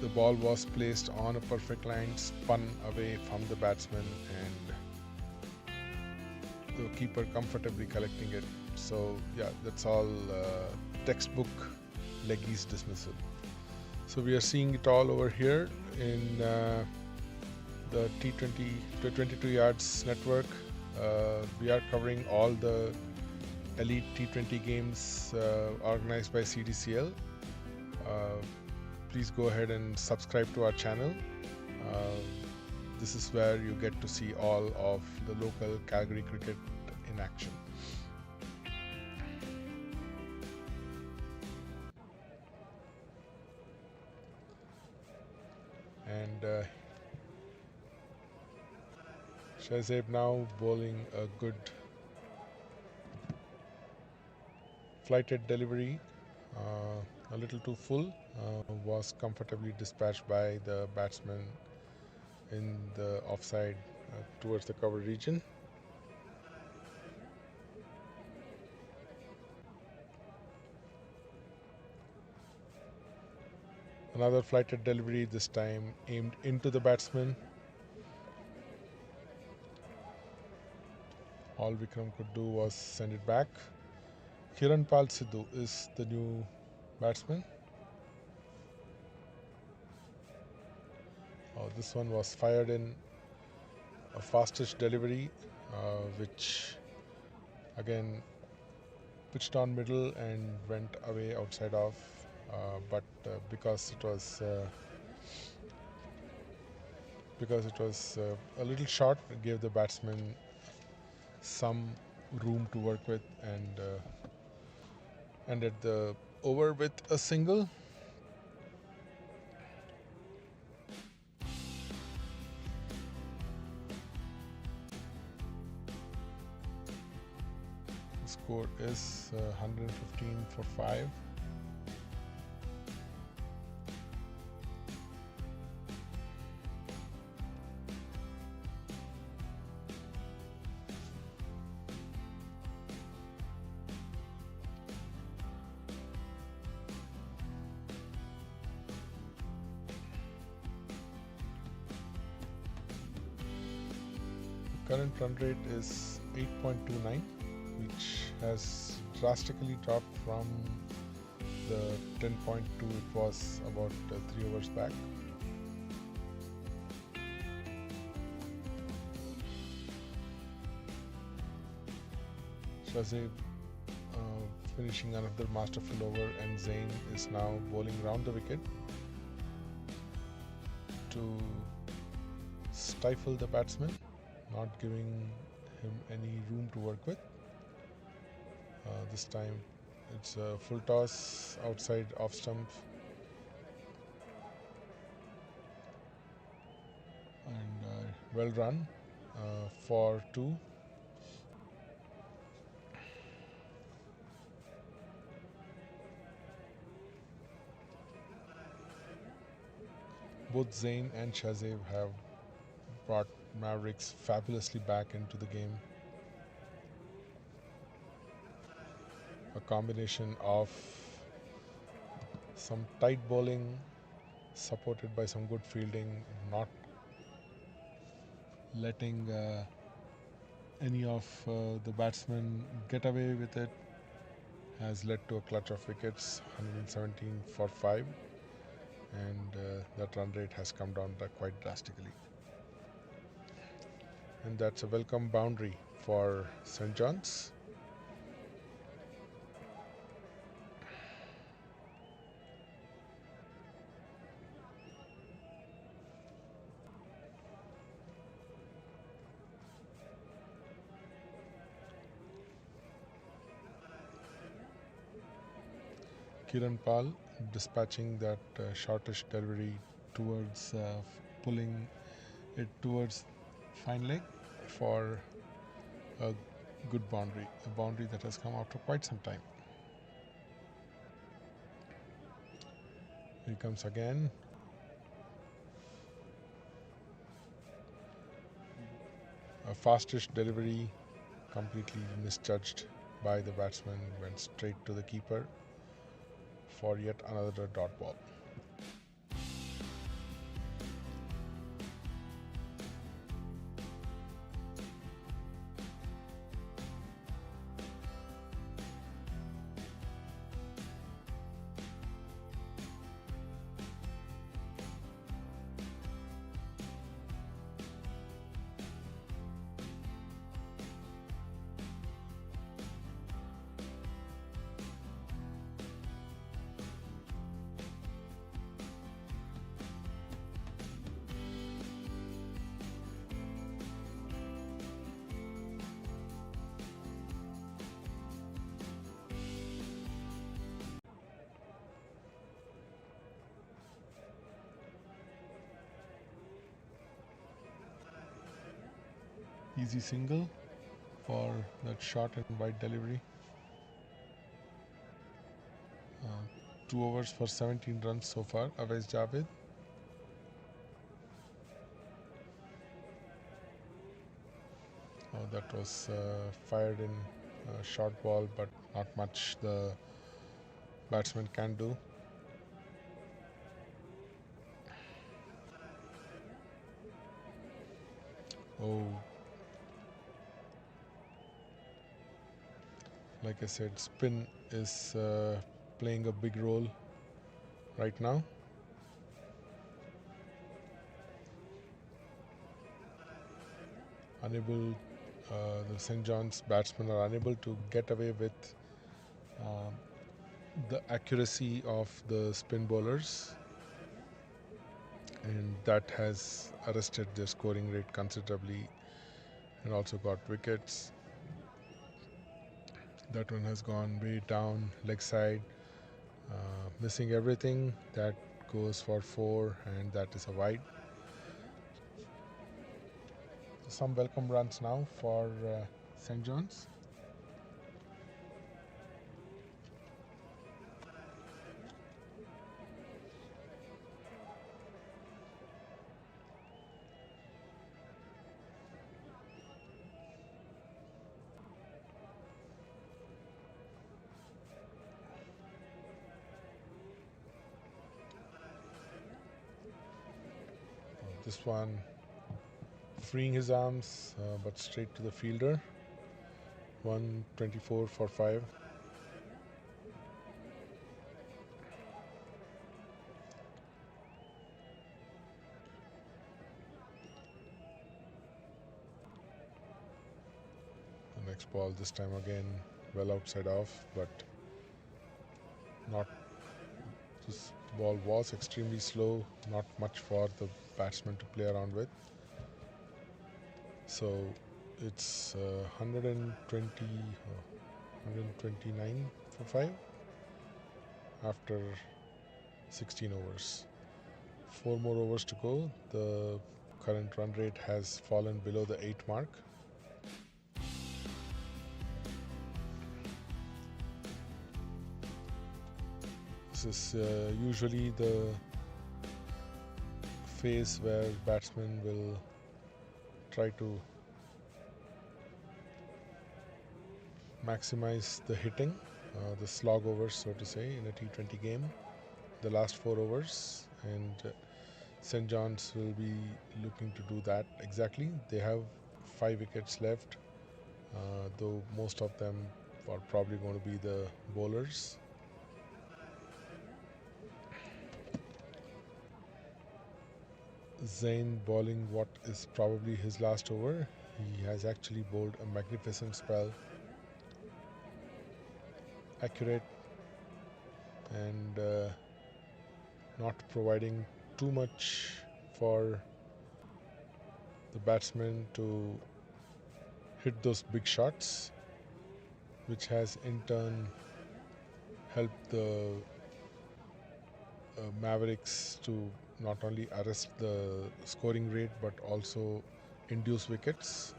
the ball was placed on a perfect line, spun away from the batsman, and the keeper comfortably collecting it. So yeah, that's all textbook leggies dismissal. So we are seeing it all over here in the T20 the 22 yards network. We are covering all the elite T20 games organized by C&DCL. Please go ahead and subscribe to our channel. This is where you get to see all of the local Calgary cricket in action. And Shahzaib now bowling a good flighted delivery, a little too full, was comfortably dispatched by the batsman in the offside towards the cover region. Another flighted delivery, this time aimed into the batsman. All Vikram could do was send it back. Kiranpal Sidhu is the new batsman. This one was fired in a fastest delivery, which again pitched on middle and went away outside off. But because it was a little short, it gave the batsman some room to work with and ended the over with a single. The score is 115 for 5. Current run rate is 8.29, which has drastically dropped from the 10.2 it was about 3 hours back. Shahzaib finishing another masterful over, and Zain is now bowling round the wicket to stifle the batsman, not giving him any room to work with. This time it's a full toss outside off stump, and well run for 2. Both Zain and Shahzaib have brought Mavericks fabulously back into the game. A combination of some tight bowling supported by some good fielding, not letting any of the batsmen get away with it, has led to a clutch of wickets, 117 for 5, and that run rate has come down quite drastically. And that's a welcome boundary for St. John's. Kiranpal dispatching that shortish delivery towards pulling it towards fine leg for a good boundary, a boundary that has come after quite some time. Here comes again. A fastish delivery, completely misjudged by the batsman, went straight to the keeper for yet another dot ball. Easy single for that short and wide delivery. 2 overs for 17 runs so far. Awais Javed. That was fired in a short ball, but not much the batsman can do. Oh, like I said, spin is playing a big role right now. Unable, the St. John's batsmen are unable to get away with um, the accuracy of the spin bowlers, and that has arrested their scoring rate considerably and also got wickets. That one has gone way down, leg side, missing everything. That goes for 4, and that is a wide. Some welcome runs now for St. John's. This one freeing his arms, but straight to the fielder. 124 for 5. The next ball, this time again, well outside off, but not. This ball was extremely slow, not much for the batsman to play around with. So it's 129 for 5 after 16 overs. 4 more overs to go. The current run rate has fallen below the 8 mark. This is usually the phase where batsmen will try to maximize the hitting, the slog overs, so to say, in a T20 game, the last 4 overs, and St. John's will be looking to do that exactly. They have 5 wickets left, though most of them are probably going to be the bowlers. Zain bowling what is probably his last over. He has actually bowled a magnificent spell. Accurate and not providing too much for the batsman to hit those big shots, which has in turn helped the Mavericks to not only arrest the scoring rate but also induce wickets.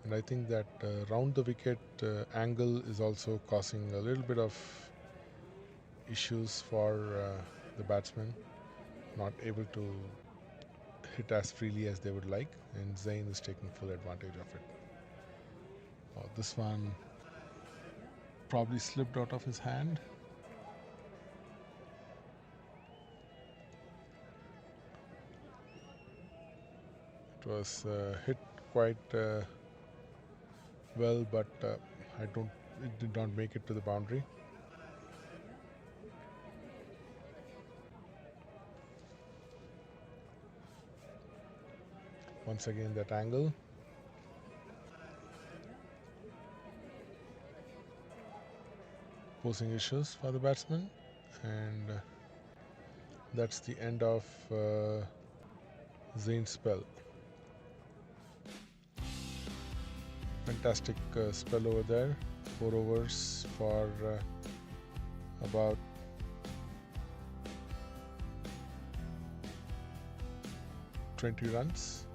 And I think that round the wicket angle is also causing a little bit of issues for the batsmen, not able to hit as freely as they would like, and Zain is taking full advantage of it. This one probably slipped out of his hand. It was hit quite well, but it did not make it to the boundary. Once again, that angle. Posing issues for the batsman, and that's the end of Zain's spell. Fantastic spell over there. 4 overs for about 20 runs.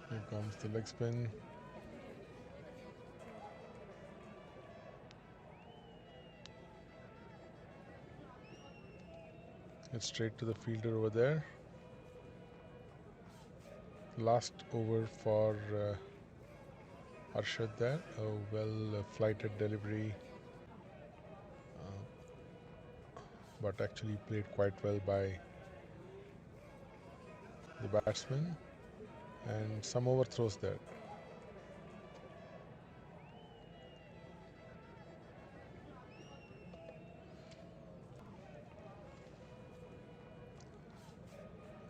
Here comes the leg spin. It's straight to the fielder over there. Last over for Arshad there. A well flighted delivery, but actually played quite well by the batsman, and some overthrows there.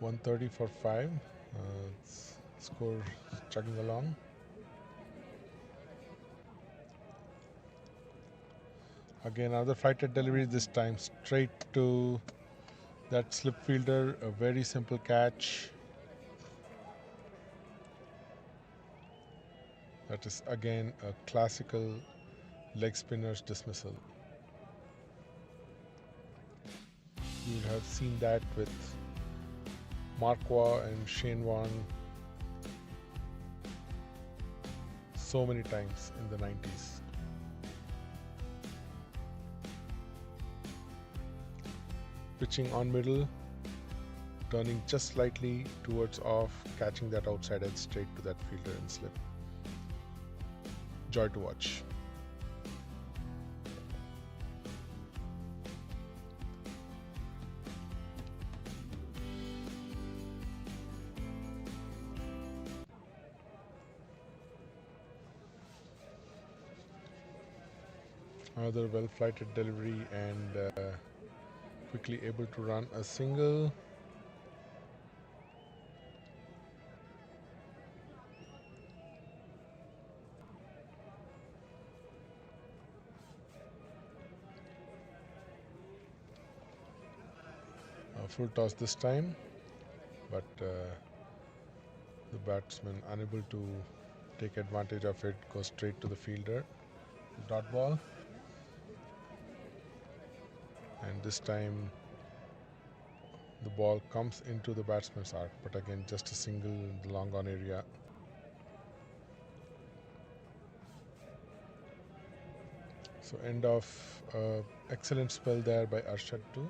.130 for 5. Score chugging along. Again, another flighted delivery, this time straight to that slip fielder. A very simple catch. That is again a classical leg spinner's dismissal. You'll have seen that with Marquardt and Shane Warne so many times in the 90s. Pitching on middle, turning just slightly towards off, catching that outside edge straight to that fielder and slip. Joy to watch. Another well flighted delivery and quickly able to run a single. Full toss this time, but the batsman unable to take advantage of it, goes straight to the fielder. Dot ball. And this time the ball comes into the batsman's arc, but again just a single in the long on area. So end of excellent spell there by Arshad too.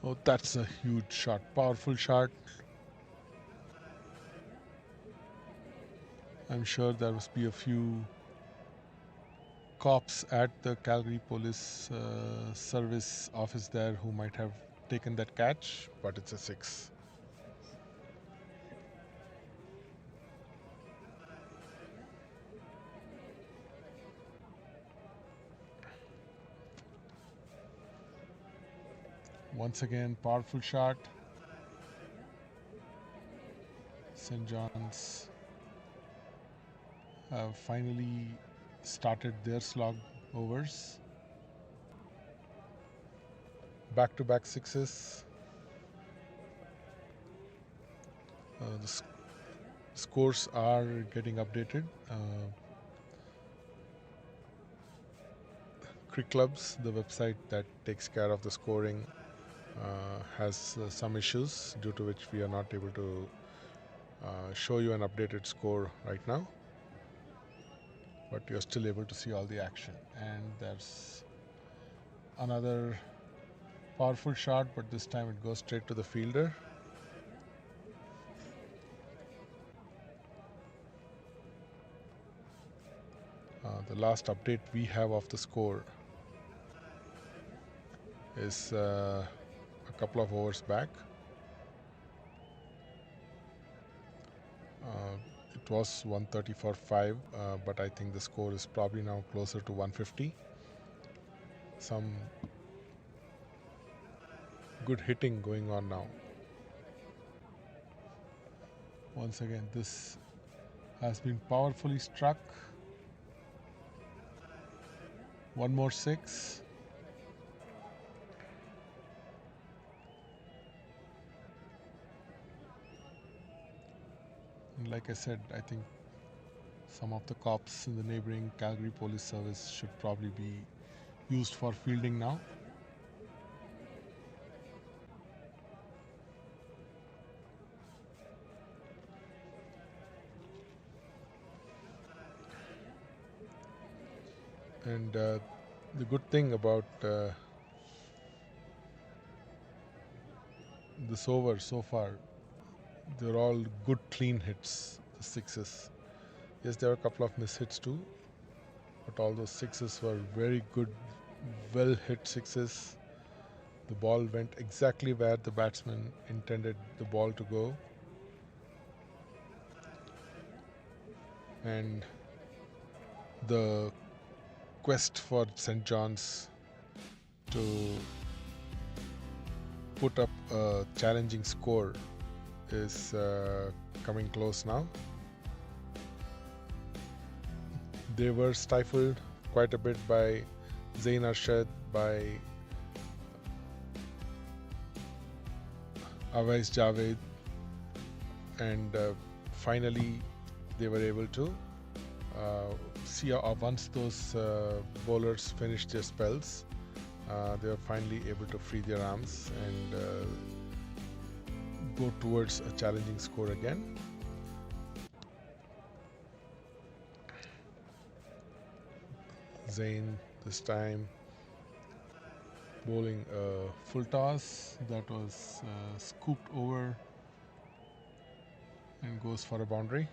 Oh, that's a huge shot, powerful shot. I'm sure there must be a few cops at the Calgary Police Service office there who might have taken that catch, but it's a 6. Once again, powerful shot. St. John's have finally started their slog overs. Back-to-back 6s. The scores are getting updated. Crick Clubs, the website that takes care of the scoring, has some issues due to which we are not able to show you an updated score right now, but you're still able to see all the action. And there's another powerful shot, but this time it goes straight to the fielder. The last update we have of the score is a couple of overs back. It was 130 for 5, but I think the score is probably now closer to 150. Some good hitting going on now. Once again, this has been powerfully struck. One more 6. And like I said, I think some of the cops in the neighboring Calgary Police Service should probably be used for fielding now. And the good thing about this over so far, they're all good clean hits, the 6s. Yes, there were a couple of miss hits too, but all those 6s were very good, well hit 6s. The ball went exactly where the batsman intended the ball to go. And the quest for St. John's to put up a challenging score is coming close now. They were stifled quite a bit by Zain Arshad, by Awais Javed, and finally they were able to see once those bowlers finished their spells, they were finally able to free their arms and go towards a challenging score again. Zain this time bowling a full toss that was scooped over and goes for a boundary.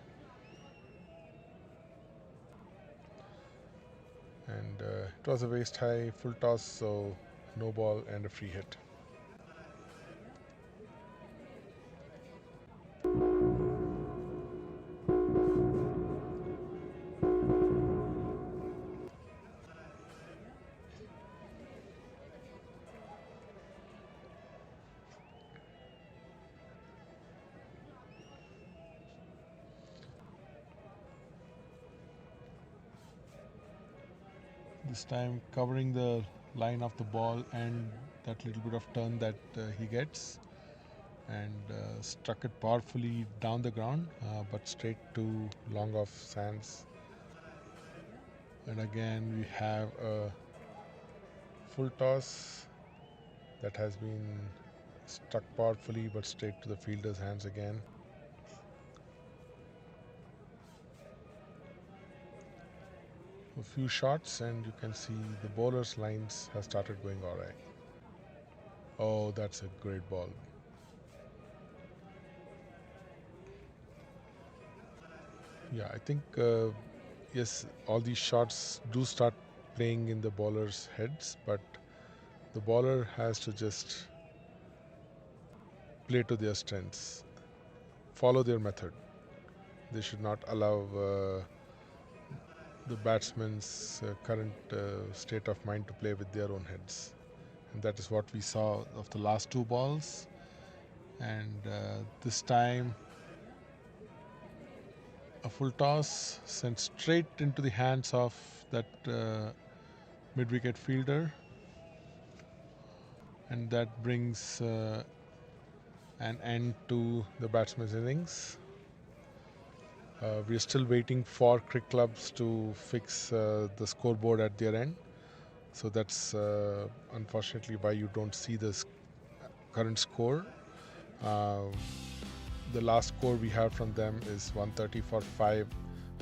And it was a waist high full toss, so no ball and a free hit. This time covering the line of the ball and that little bit of turn that he gets, and struck it powerfully down the ground, but straight to long off sands. And again we have a full toss that has been struck powerfully but straight to the fielder's hands again. A few shots and you can see the bowler's lines have started going alright. Oh, that's a great ball. Yeah, I think yes, all these shots do start playing in the bowler's heads, but the bowler has to just play to their strengths, follow their method. They should not allow the batsman's current state of mind to play with their own heads. And that is what we saw of the last 2 balls. And this time a full toss sent straight into the hands of that mid-wicket fielder, and that brings an end to the batsman's innings. We are still waiting for cricket clubs to fix the scoreboard at their end. So that's unfortunately why you don't see this current score. Uh, the last score we have from them is 130 for 5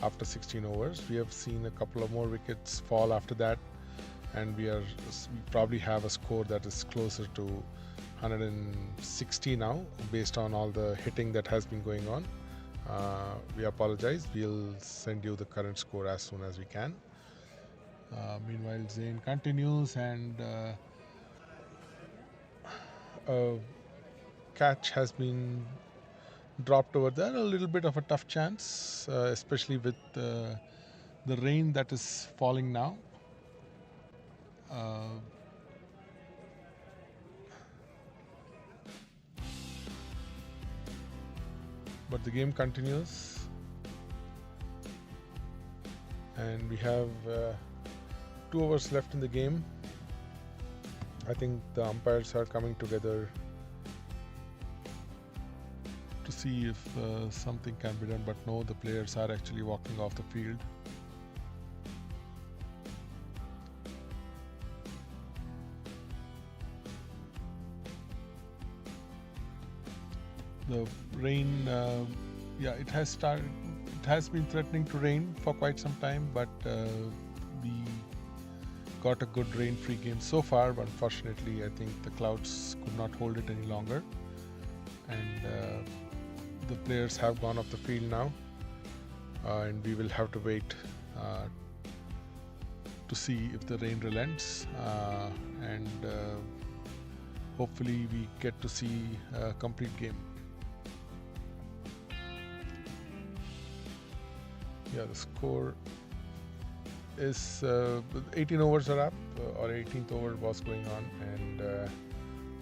after 16 overs. We have seen a couple of more wickets fall after that, and we probably have a score that is closer to 160 now, based on all the hitting that has been going on. We apologize. We'll send you the current score as soon as we can. Meanwhile, Zain continues, and a catch has been dropped over there. A little bit of a tough chance, especially with the rain that is falling now. But the game continues, and we have 2 overs left in the game. I think the umpires are coming together to see if something can be done, but no, the players are actually walking off the field. The rain, it has started. It has been threatening to rain for quite some time, but we got a good rain-free game so far. But unfortunately, I think the clouds could not hold it any longer, and the players have gone off the field now, and we will have to wait to see if the rain relents, and hopefully we get to see a complete game. Yeah, the score is 18 overs are up, or 18th over was going on, and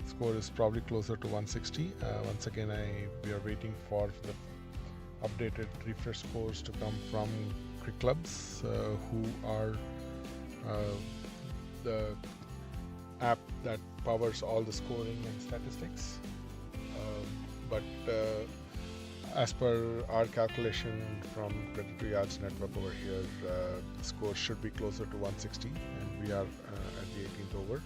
score is probably closer to 160. Once again, we are waiting for the updated refresh scores to come from Cricket Clubs, who are the app that powers all the scoring and statistics. But as per our calculation from Credit to Yards Network over here, the score should be closer to 160, and we are at the 18th over.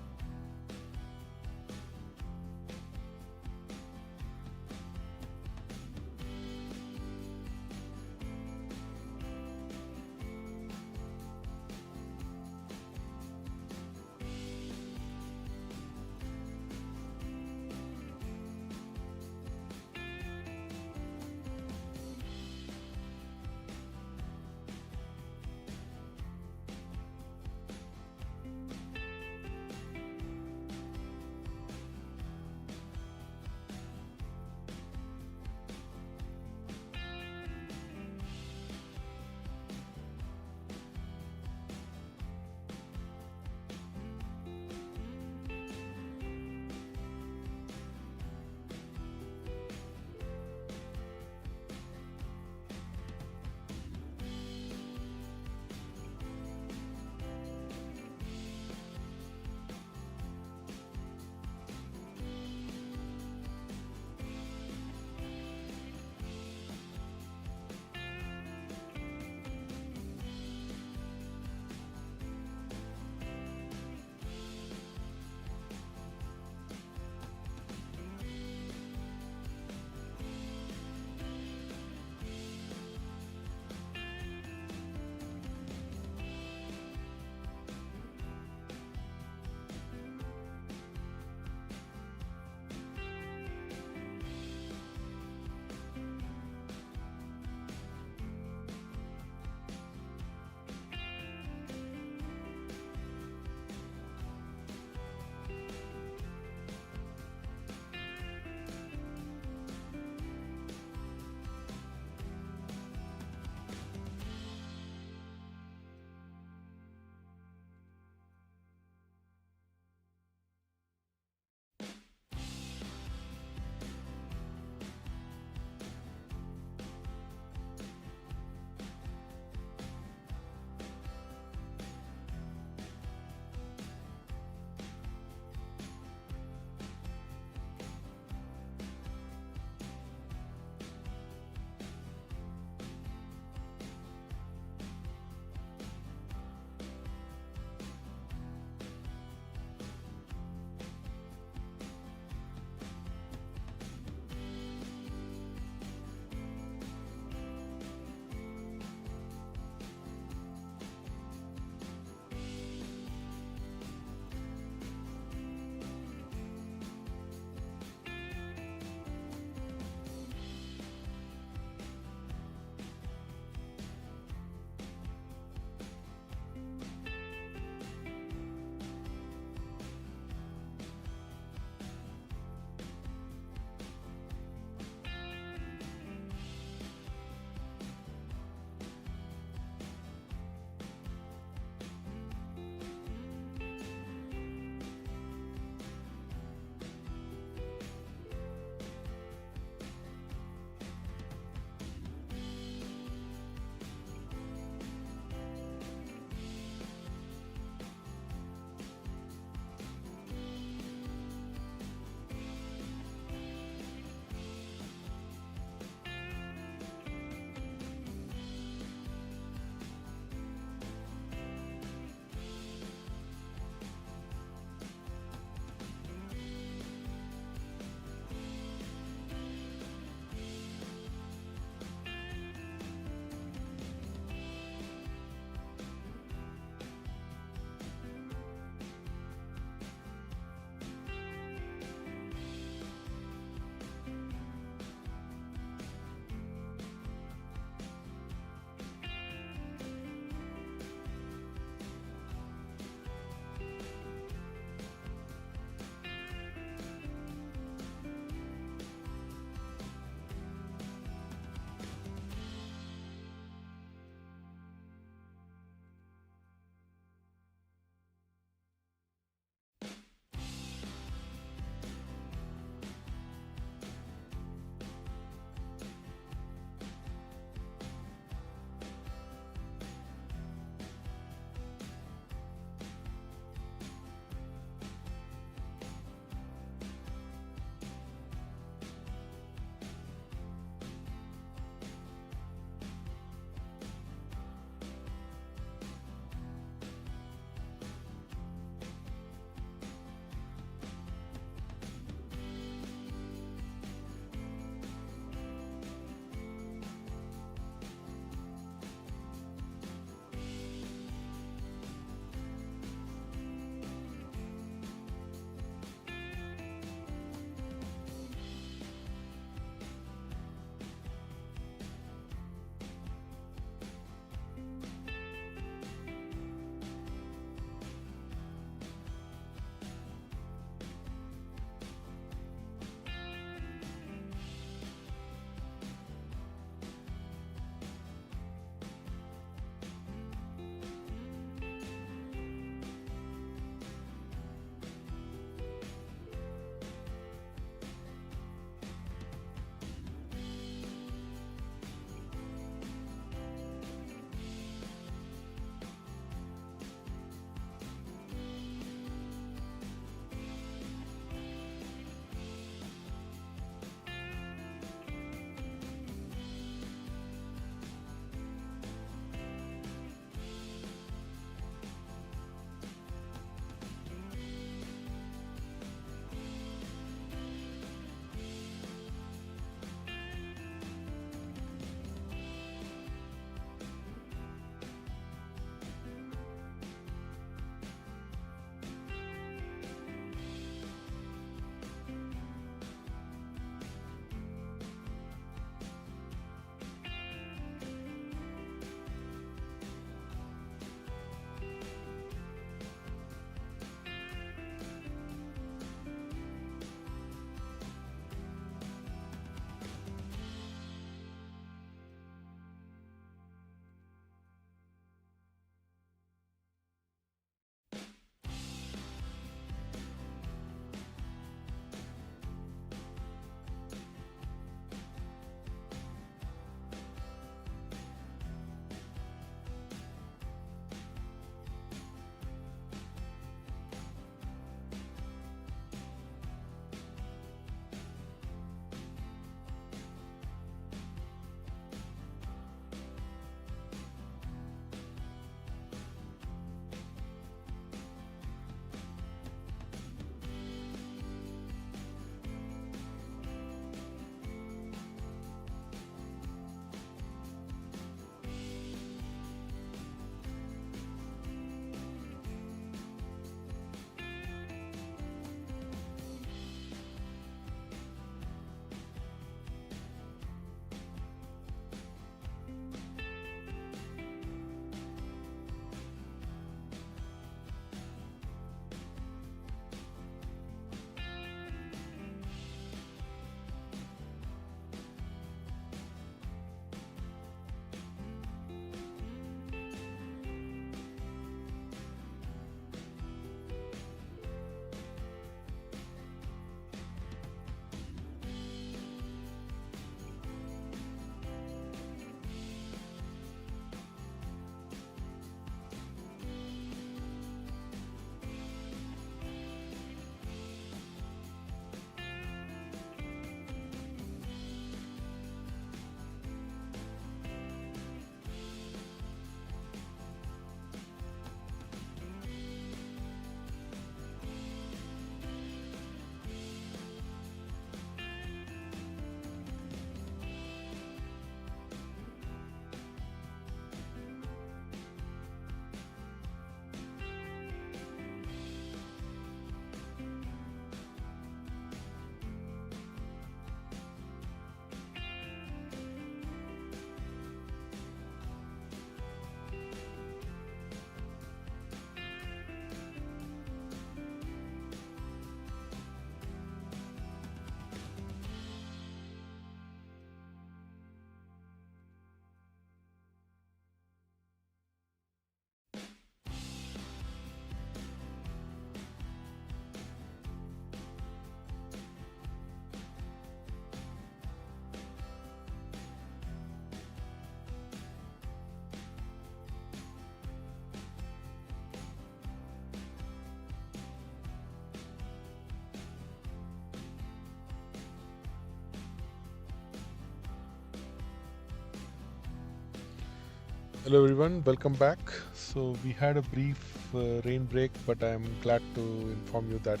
Hello everyone, welcome back. So we had a brief rain break, but I'm glad to inform you that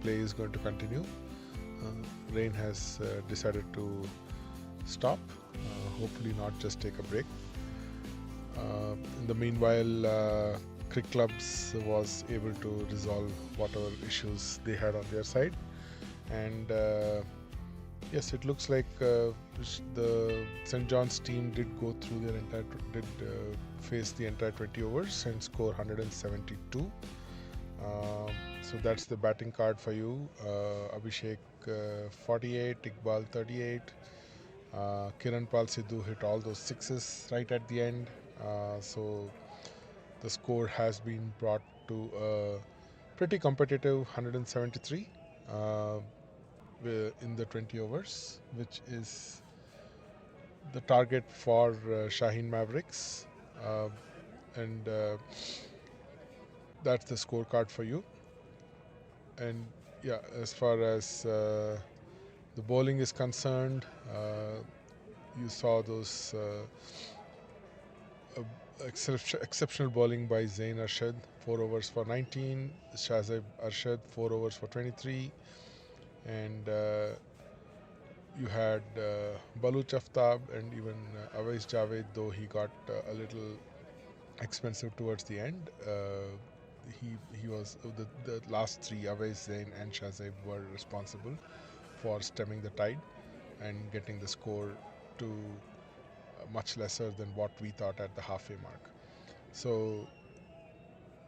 play is going to continue. Rain has decided to stop, hopefully not just take a break. In the meanwhile, Cricket Clubs was able to resolve whatever issues they had on their side, and yes, it looks like the St. John's team did go through their entire did face the entire 20 overs and score 172. So that's the batting card for you. Abhishek 48, Iqbal 38. Kiran Pal Sidhu hit all those sixes right at the end. So the score has been brought to a pretty competitive 173 in the 20 overs, which is the target for Shaheen Mavericks. Uh, and that's the scorecard for you. And yeah, as far as the bowling is concerned, you saw those exceptional bowling by Zain Arshad, 4 overs for 19, Shahzaib Arshad, 4 overs for 23, and you had Baluch Aftab and even Awais Javed, though he got a little expensive towards the end. He was the last three, Awais, Zain, and Shahzaib, were responsible for stemming the tide and getting the score to much lesser than what we thought at the halfway mark. So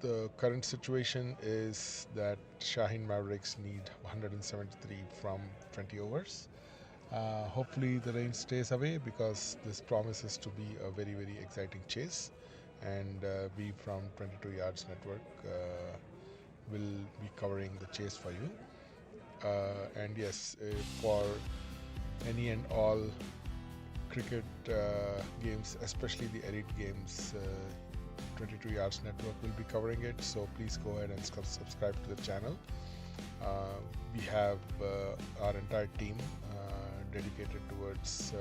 the current situation is that Shaheen Mavericks need 173 from 20 overs. Hopefully the rain stays away because this promises to be a very very exciting chase, and we from 22 Yards Network will be covering the chase for you. And yes, for any and all cricket games, especially the elite games, 22 Yards Network will be covering it. So please go ahead and subscribe to the channel. We have our entire team dedicated towards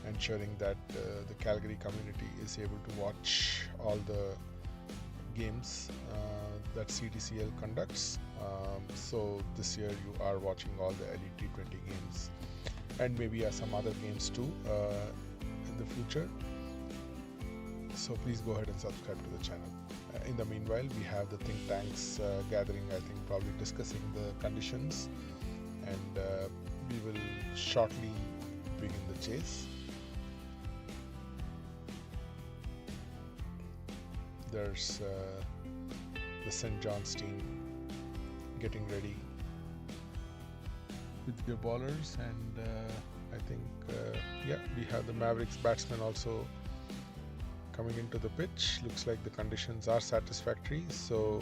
ensuring that the Calgary community is able to watch all the games that C&DCL conducts. So this year you are watching all the elite T20 games and maybe some other games too in the future. So please go ahead and subscribe to the channel. In the meanwhile, we have the think tanks gathering, I think probably discussing the conditions, and we will shortly begin the chase. There's the St. John's team getting ready with their bowlers, and I think yeah, we have the Mavericks batsmen also coming into the pitch. Looks like the conditions are satisfactory, so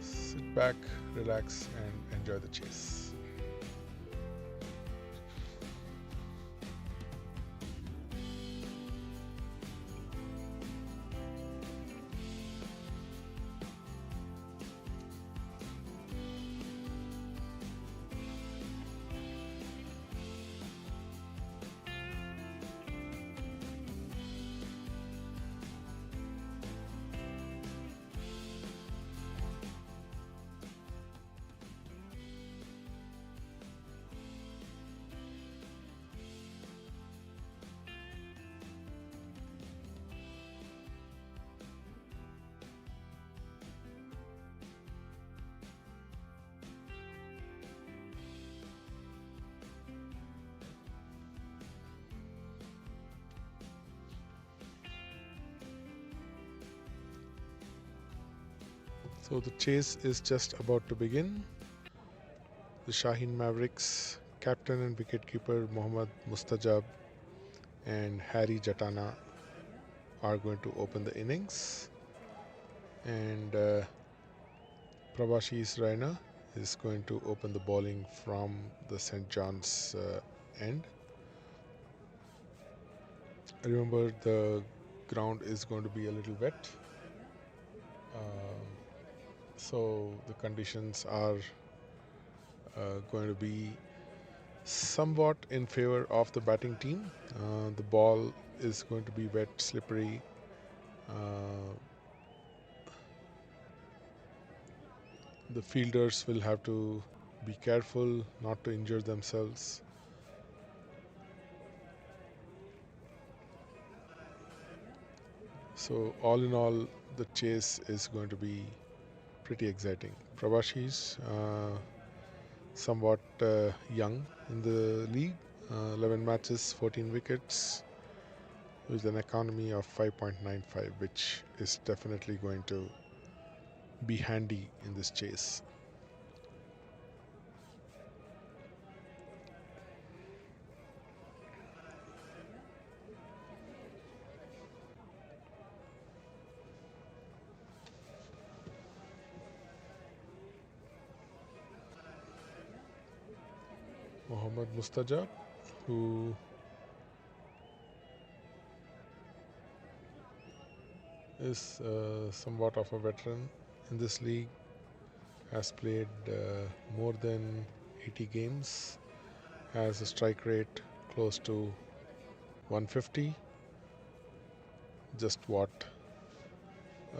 sit back, relax, and enjoy the chase. So the chase is just about to begin. The Shaheen Mavericks captain and wicketkeeper Mohammad Mustajab and Harry Jatana are going to open the innings, and Prabhashis Raina is going to open the bowling from the St. John's end. Remember, the ground is going to be a little wet, so the conditions are going to be somewhat in favor of the batting team. The ball is going to be wet, slippery. Uh, the fielders will have to be careful not to injure themselves. So all in all, the chase is going to be pretty exciting. Prabhashi's somewhat young in the league, 11 matches, 14 wickets, with an economy of 5.95, which is definitely going to be handy in this chase. Mohammad Mustajab, who is somewhat of a veteran in this league, has played more than 80 games, has a strike rate close to 150, just what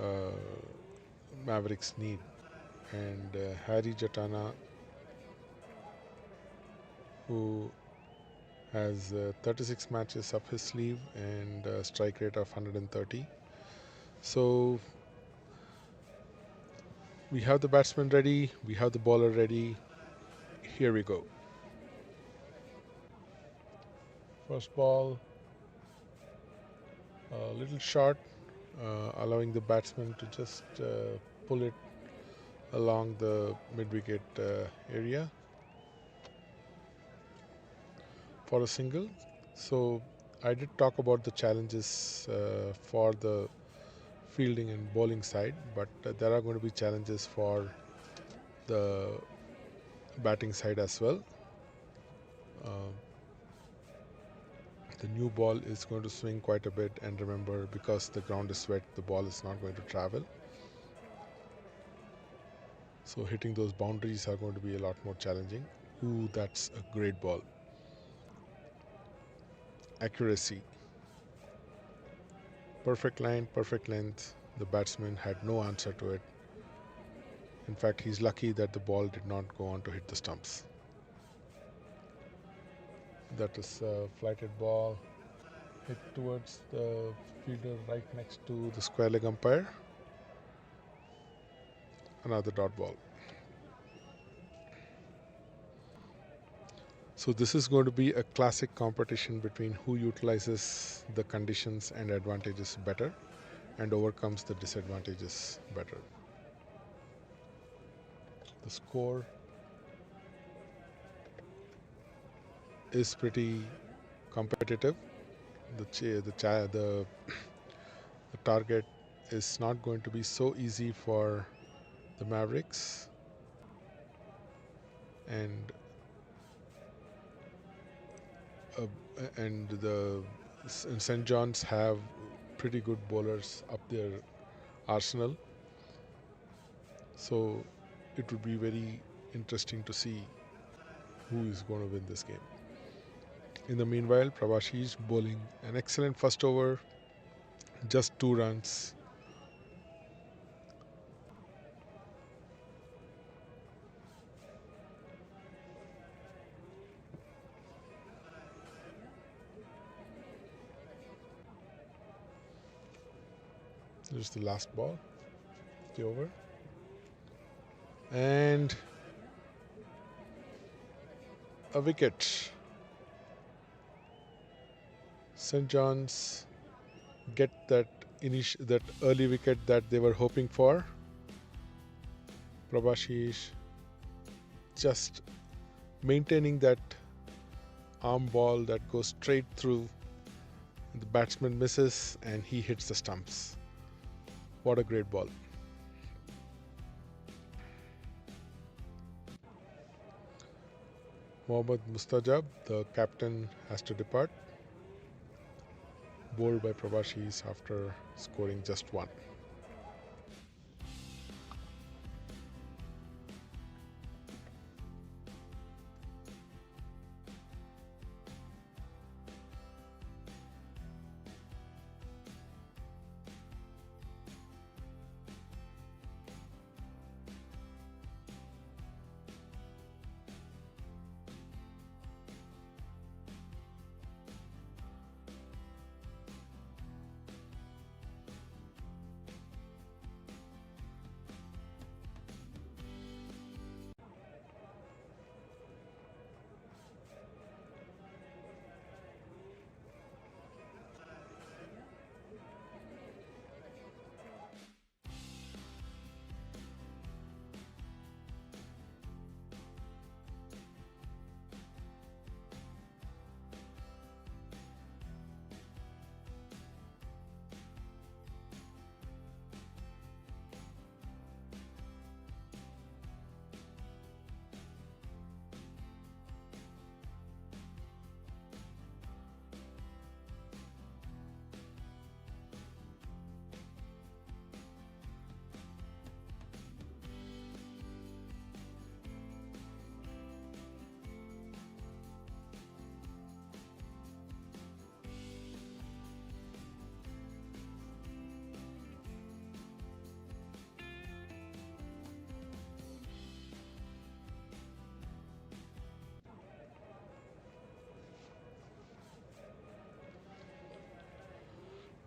uh, Mavericks need. And Harry Jatana, who has 36 matches up his sleeve and a strike rate of 130. So we have the batsman ready, we have the bowler ready. Here we go. First ball, a little short, allowing the batsman to just pull it along the mid-wicket area for a single. So I did talk about the challenges for the fielding and bowling side, but there are going to be challenges for the batting side as well. Uh, the new ball is going to swing quite a bit, and remember, because the ground is wet, the ball is not going to travel. So hitting those boundaries are going to be a lot more challenging. Ooh, that's a great ball. Accuracy. Perfect line, perfect length. The batsman had no answer to it. In fact, he's lucky that the ball did not go on to hit the stumps. That is a flighted ball hit towards the fielder right next to the square leg umpire. Another dot ball. So this is going to be a classic competition between who utilizes the conditions and advantages better and overcomes the disadvantages better. The score is pretty competitive. The target is not going to be so easy for the Mavericks, and uh, and St. John's have pretty good bowlers up their arsenal. So it would be very interesting to see who is going to win this game. In the meanwhile, Pravashi is bowling an excellent first over, just 2 runs. There's the last ball, the over. And a wicket. St. John's get that early wicket that they were hoping for. Prabhashish just maintaining that arm ball that goes straight through. The batsman misses and he hits the stumps. What a great ball. Mohammad Mustajab, the captain, has to depart. Bowled by Prabhashis after scoring just 1.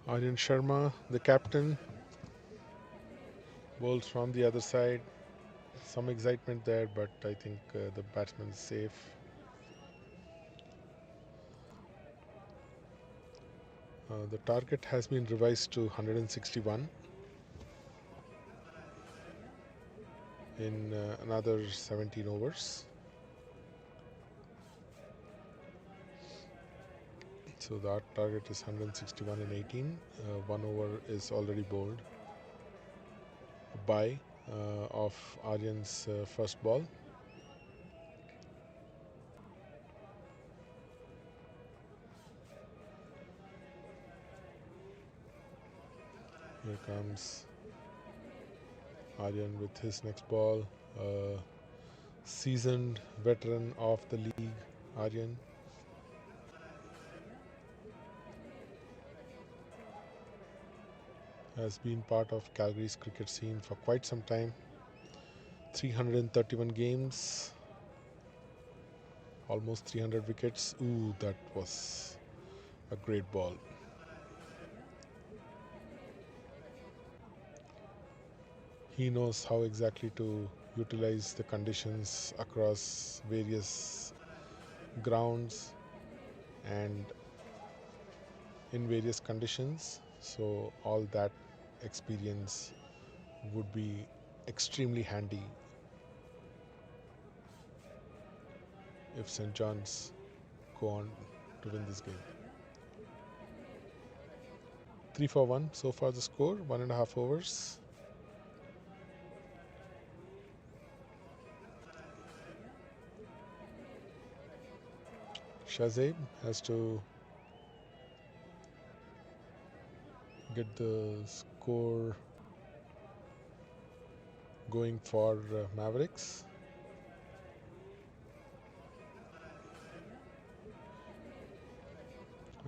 Aryan Sharma, the captain, bowls from the other side. Some excitement there, but I think the batsman is safe. The target has been revised to 161 in another 17 overs. So that target is 161 in 18. 1 over is already bowled. A bye of Aryan's first ball. Here comes Aryan with his next ball. Seasoned veteran of the league, Aryan. Has been part of Calgary's cricket scene for quite some time. 331 games, almost 300 wickets. Ooh, that was a great ball. He knows how exactly to utilize the conditions across various grounds and in various conditions. So all that experience would be extremely handy if St. John's go on to win this game. 3 for 1 so far the score, 1.5 overs. Shahzaib has to get the score going for Mavericks.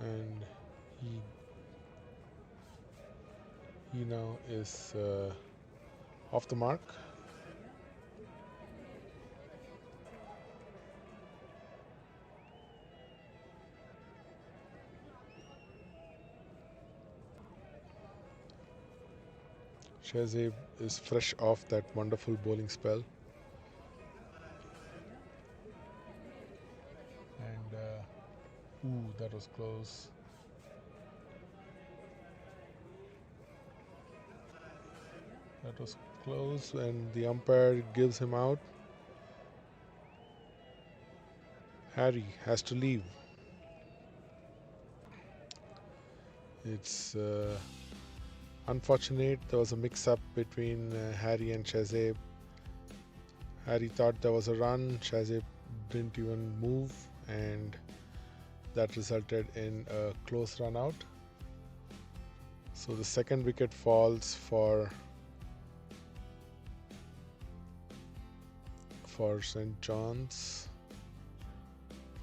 And he now is off the mark. Shahzaib is fresh off that wonderful bowling spell. And ooh, that was close. That was close, and the umpire gives him out. Harry has to leave. It's unfortunate. There was a mix-up between Harry and Shahzaib. Harry thought there was a run. Shahzaib didn't even move, and that resulted in a close run out. So the second wicket falls for St. John's,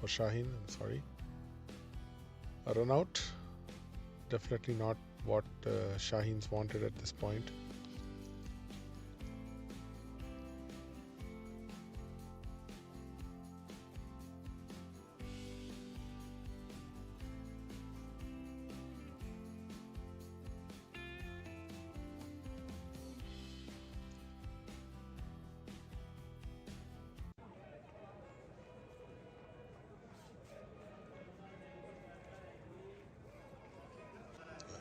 for Shaheen, I'm sorry. A run out, definitely not what Shaheen's wanted at this point.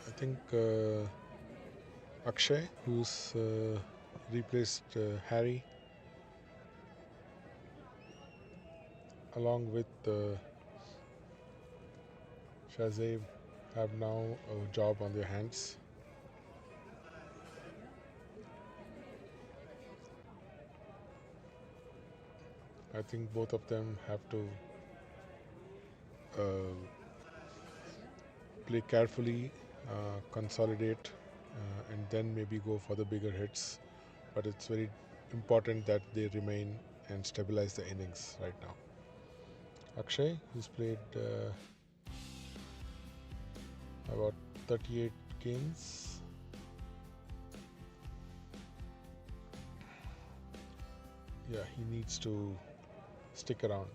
I think Akshay, who's replaced Harry, along with Shahzaib, have now a job on their hands. I think both of them have to play carefully, consolidate, and then maybe go for the bigger hits. But it's very important that they remain and stabilize the innings right now. Akshay, who's played about 38 games. Yeah, he needs to stick around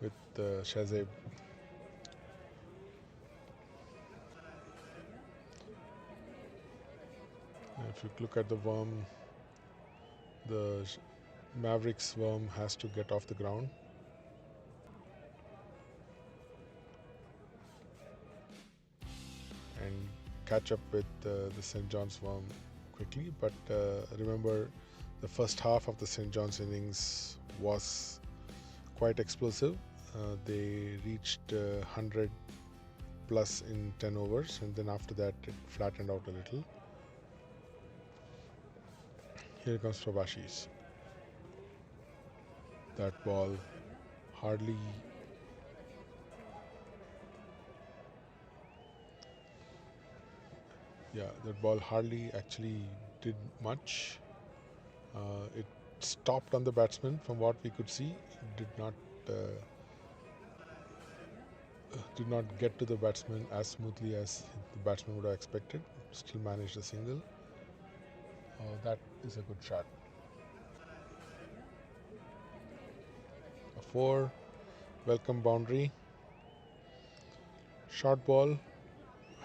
with Shahzaib. If you look at the worm, the Mavericks worm has to get off the ground. And catch up with the St. John's worm quickly. But remember, the first half of the St. John's innings was quite explosive. They reached 100 plus in 10 overs, and then after that it flattened out a little. Here comes Prabhashis. That ball hardly that ball hardly actually did much. It stopped on the batsman from what we could see. It did not get to the batsman as smoothly as the batsman would have expected. Still managed a single. That is a good shot. A 4, welcome boundary. Short ball,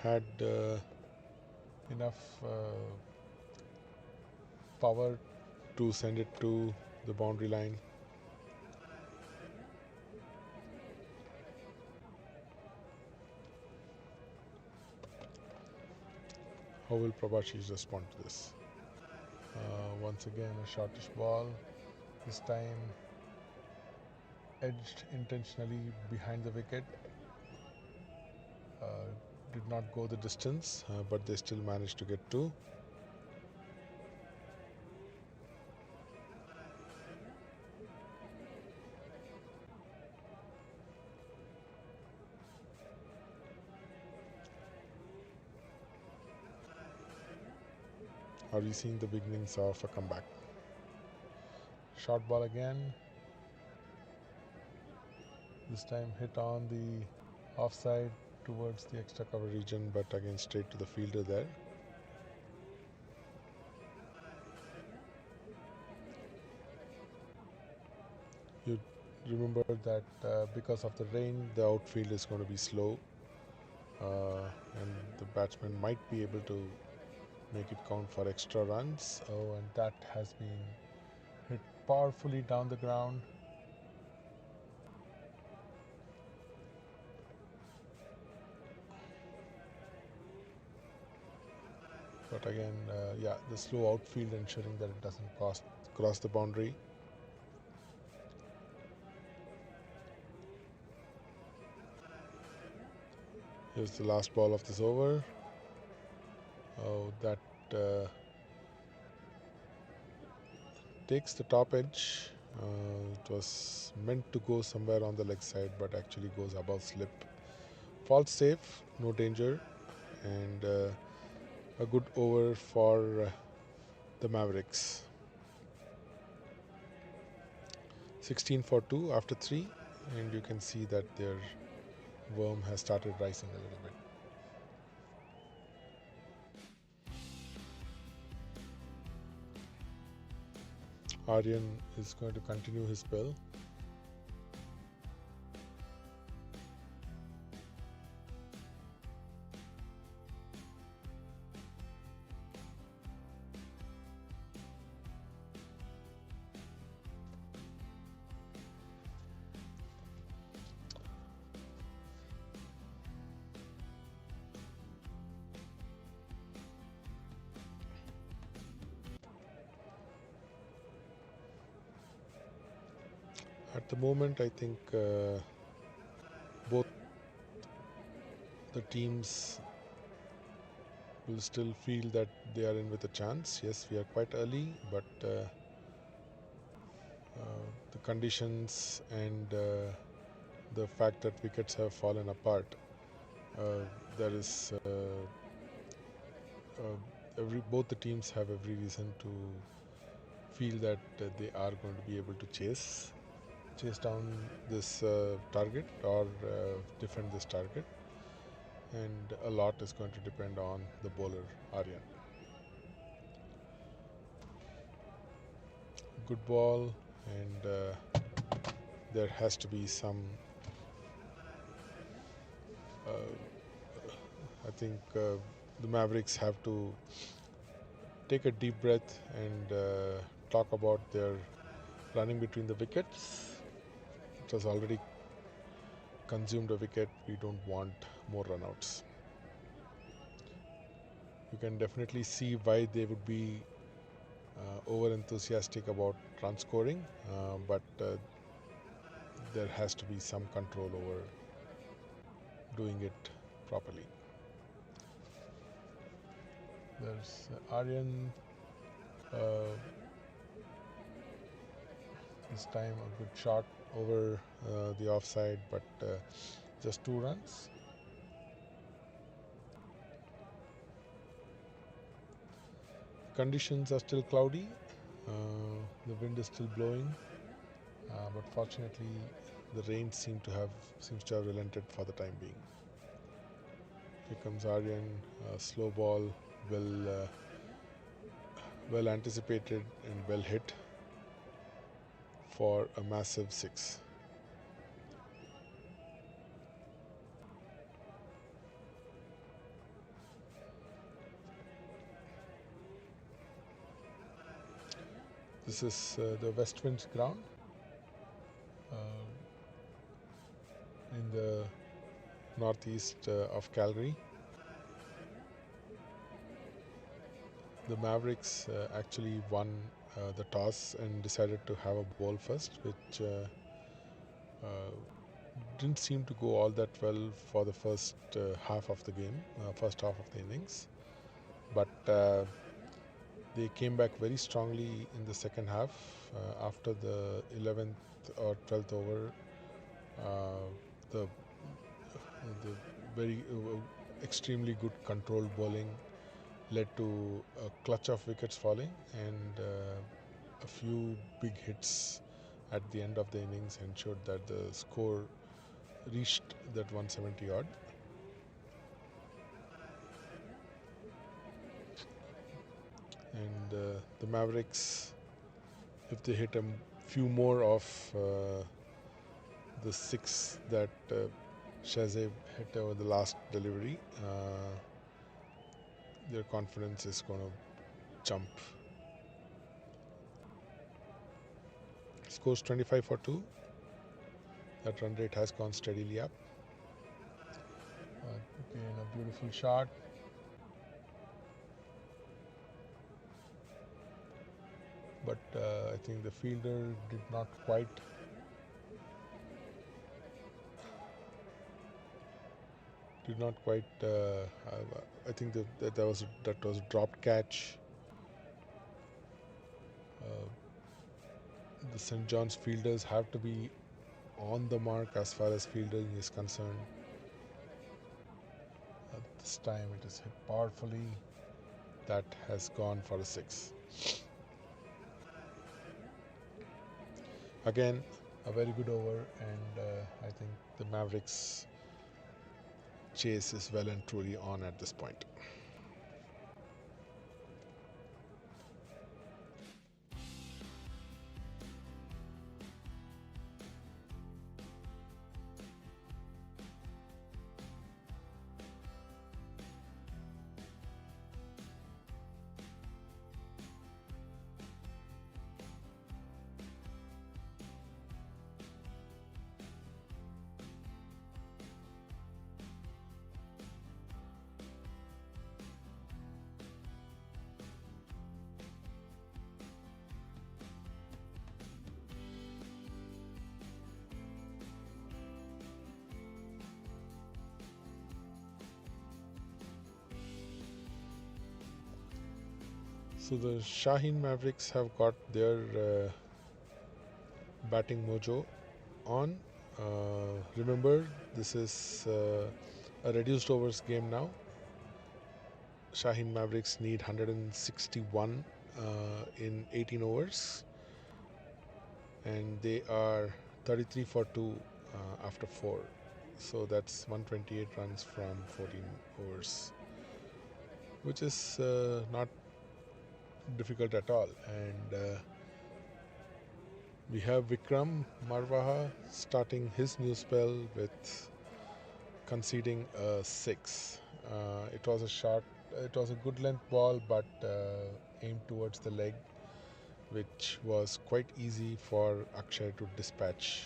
had enough power to send it to the boundary line. How will Prabhashis respond to this? Once again a shortish ball, this time edged intentionally behind the wicket. Did not go the distance, but they still managed to get 2. Are we seeing the beginnings of a comeback? Short ball again. This time hit on the offside towards the extra cover region, but again straight to the fielder there. You remember that because of the rain, the outfield is going to be slow, and the batsman might be able to make it count for extra runs. Oh, and that has been hit powerfully down the ground. But again, the slow outfield ensuring that it doesn't cross the boundary. Here's the last ball of this over. Oh, that takes the top edge. It was meant to go somewhere on the leg side, but actually goes above slip. Falls safe, no danger, and a good over for the Mavericks. 16 for 2 after 3, and you can see that their worm has started rising a little bit. Aryan is going to continue his spell. At the moment, I think both the teams will still feel that they are in with a chance. Yes, we are quite early, but the conditions and the fact that wickets have fallen apart, there is both the teams have every reason to feel that they are going to be able to chase down this target or defend this target, and a lot is going to depend on the bowler Aryan. Good ball, and there has to be some I think the Mavericks have to take a deep breath and talk about their running between the wickets. It has already consumed a wicket. We don't want more runouts. You can definitely see why they would be over enthusiastic about run scoring, but there has to be some control over doing it properly. There's Aryan, uh, this time a good shot over the offside, but just 2 runs. Conditions are still cloudy, the wind is still blowing, but fortunately the rain seems to have relented for the time being. Here comes Aryan, slow ball, well anticipated and well hit for a massive 6. This is the Westwinds ground uh, in the northeast of Calgary. The Mavericks actually won the toss and decided to have a ball first, which uh, didn't seem to go all that well for the first half of the game, first half of the innings. But they came back very strongly in the second half. After the 11th or 12th over, uh, the the very extremely good controlled bowling led to a clutch of wickets falling and a few big hits at the end of the innings ensured that the score reached that 170 odd. And the Mavericks, if they hit a few more of the 6 that Shazib hit over the last delivery, their confidence is going to jump. Scores 25 for 2. That run rate has gone steadily up. Again, a beautiful shot. But I think the fielder did not quite I think that was a dropped catch. Uh, the St. John's fielders have to be on the mark as far as fielding is concerned. This time it is hit powerfully. That has gone for a 6. Again, a very good over, and I think the Mavericks chase is well and truly on at this point. So the Shaheen Mavericks have got their batting mojo on. Remember, this is a reduced overs game now. Shaheen Mavericks need 161 in 18 overs, and they are 33 for 2 after 4. So that's 128 runs from 14 overs, which is not difficult at all. And we have Vikram Marwaha starting his new spell with conceding a 6. It was a shot. It was a good length ball, but aimed towards the leg, which was quite easy for Akshay to dispatch.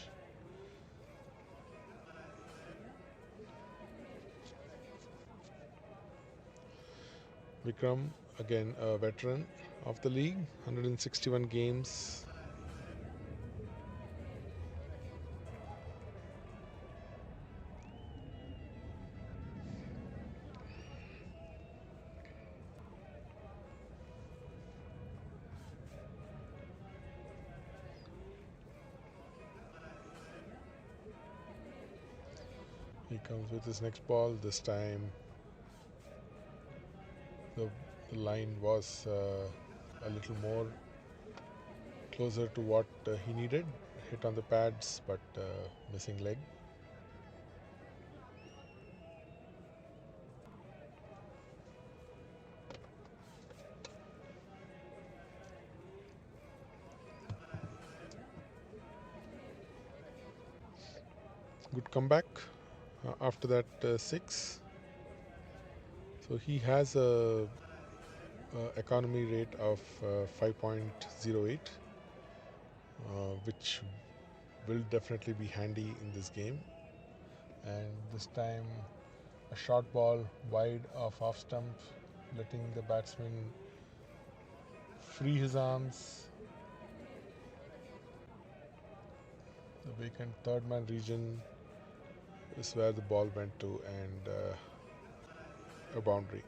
Vikram, again a veteran of the league, 161 games. He comes with his next ball. This time the, the line was a little more closer to what he needed. Hit on the pads, but missing leg. Good comeback after that six. So he has a economy rate of 5.08, which will definitely be handy in this game. And this time a short ball wide of off stump, letting the batsman free his arms. The vacant third man region is where the ball went to, and a boundary.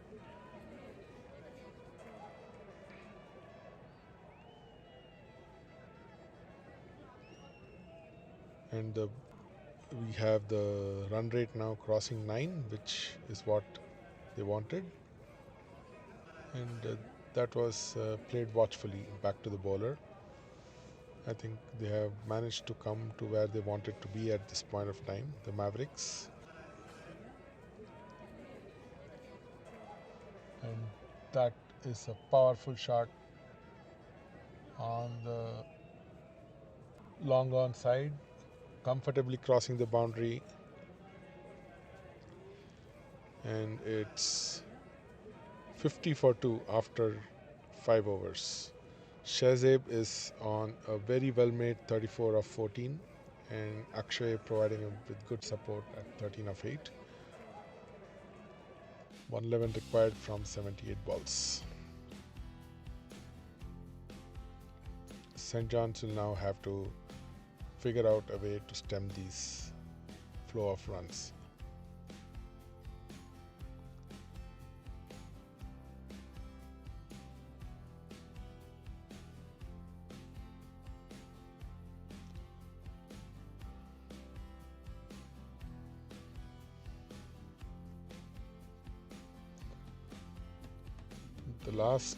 And we have the run rate now crossing 9, which is what they wanted. And that was played watchfully back to the bowler. I think they have managed to come to where they wanted to be at this point of time, the Mavericks. And that is a powerful shot on the long on side, comfortably crossing the boundary. And it's 50 for 2 after 5 overs. Shahzeb is on a very well made 34 of 14, and Akshay providing him with good support at 13 of 8. 111 required from 78 balls. St. John's will now have to figure out a way to stem these flow of runs. The last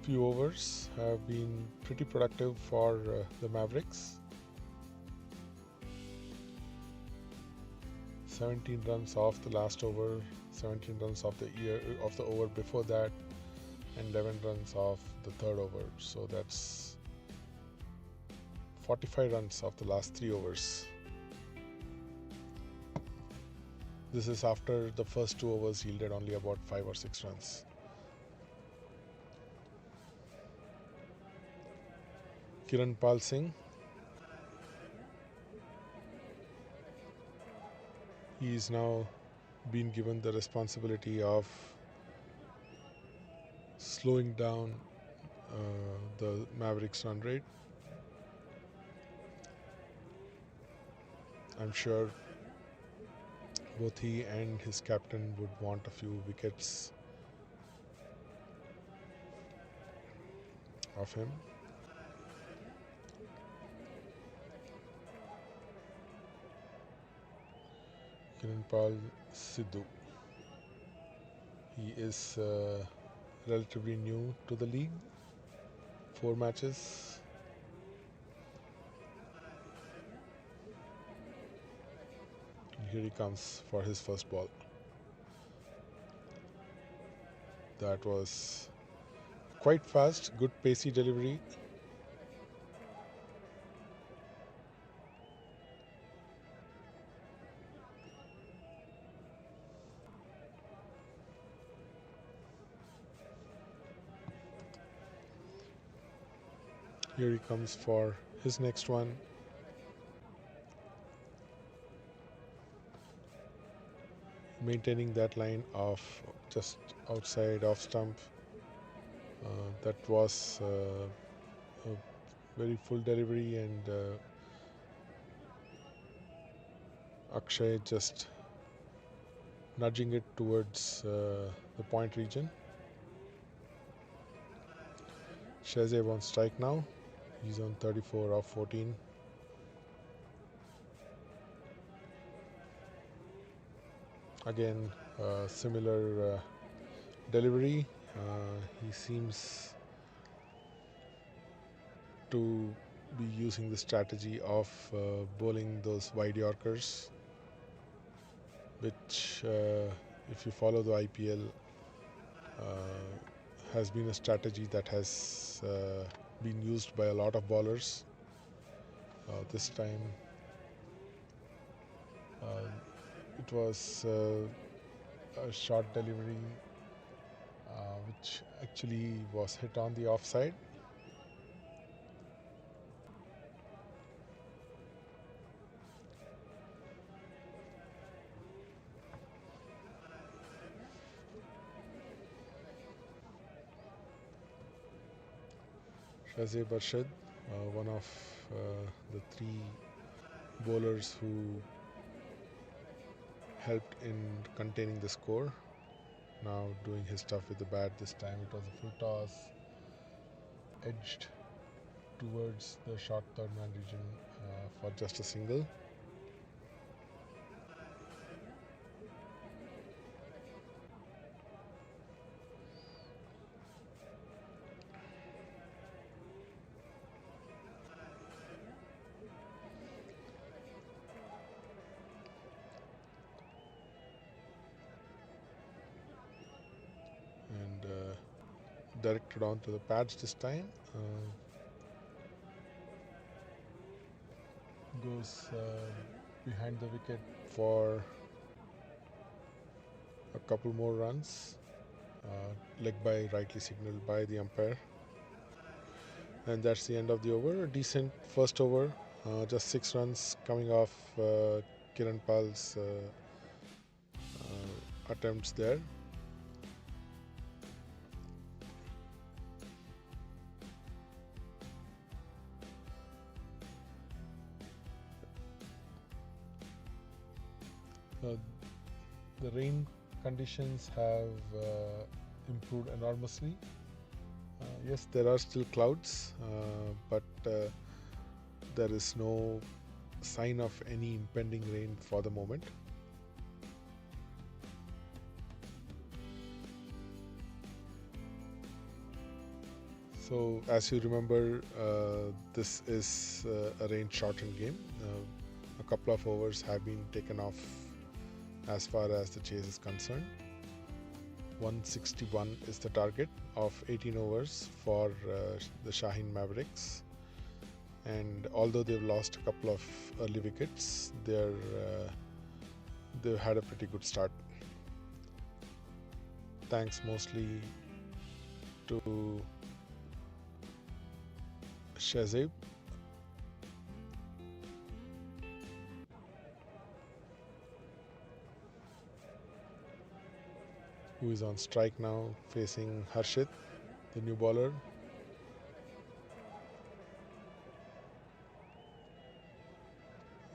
few overs have been pretty productive for the Mavericks. 17 runs off the last over, 17 runs off the over before that, and 11 runs off the third over. So that's 45 runs off the last 3 overs. This is after the first 2 overs yielded only about 5 or 6 runs. Kiranpal Singh. He is now been given the responsibility of slowing down the Mavericks run rate. I'm sure both he and his captain would want a few wickets of him. Kiranpal Sidhu. He is relatively new to the league. 4 matches. And here he comes for his first ball. That was quite fast, good pacey delivery. Here he comes for his next one. Maintaining that line of just outside off stump. That was a very full delivery, and Akshay just nudging it towards the point region. Shahzeeb on strike now. He's on 34 off 14. Again, similar delivery. He seems to be using the strategy of bowling those wide Yorkers, which, if you follow the IPL, has been a strategy that has been used by a lot of bowlers. This time, it was a short delivery which actually was hit on the offside. Shahzeeb Arshad, one of the three bowlers who helped in containing the score. Now doing his stuff with the bat. This time it was a full toss, edged towards the short third man region for just a single. And directed onto the pads this time. Goes behind the wicket for a couple more runs. Leg by rightly signaled by the umpire. And that's the end of the over. A decent first over. Just 6 runs coming off Kiran Pal's attempts there. The rain conditions have improved enormously. Yes, there are still clouds, but there is no sign of any impending rain for the moment. So, as you remember, this is a rain shortened game. A couple of overs have been taken off as far as the chase is concerned. 161 is the target of 18 overs for the Shaheen Mavericks. And although they've lost a couple of early wickets, they've had a pretty good start. Thanks mostly to Shahzeeb, who is on strike now, facing Harshit, the new bowler.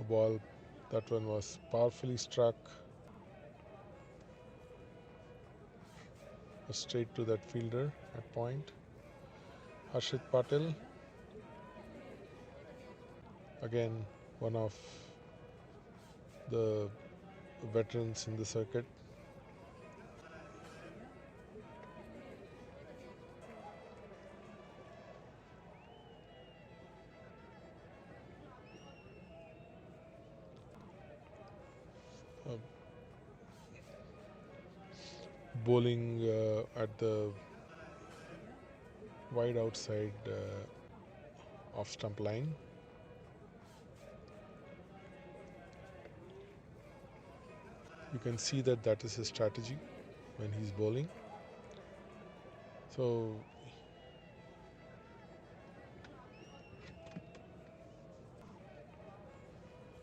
A ball, that one was powerfully struck straight to that fielder at point. Harshit Patel, again one of the veterans in the circuit. Bowling at the wide outside off stump line. You can see that is his strategy when he's bowling. So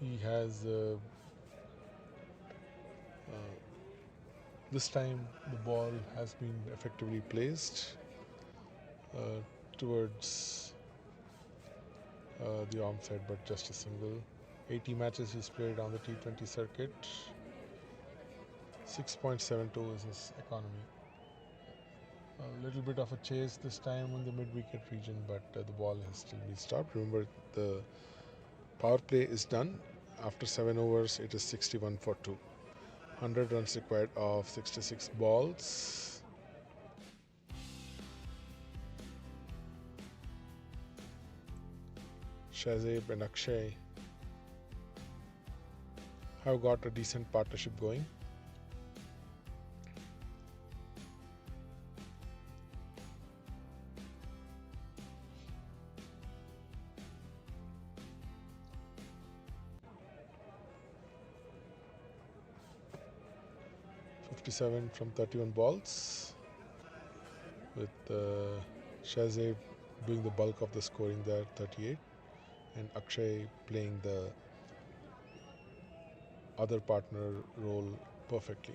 He has this time the ball has been effectively placed uh, towards the arm side, but just a single. 80 matches he's played on the T20 circuit. 6.72 is his economy. A little bit of a chase this time on the mid-wicket region, but the ball has still been stopped. Remember, the power play is done. After 7 overs, it is 61 for 2. 100 runs required of 66 balls. Shahzeb and Akshay have got a decent partnership going. .57 from 31 balls, with Shahzeb doing the bulk of the scoring there, 38, and Akshay playing the other partner role perfectly.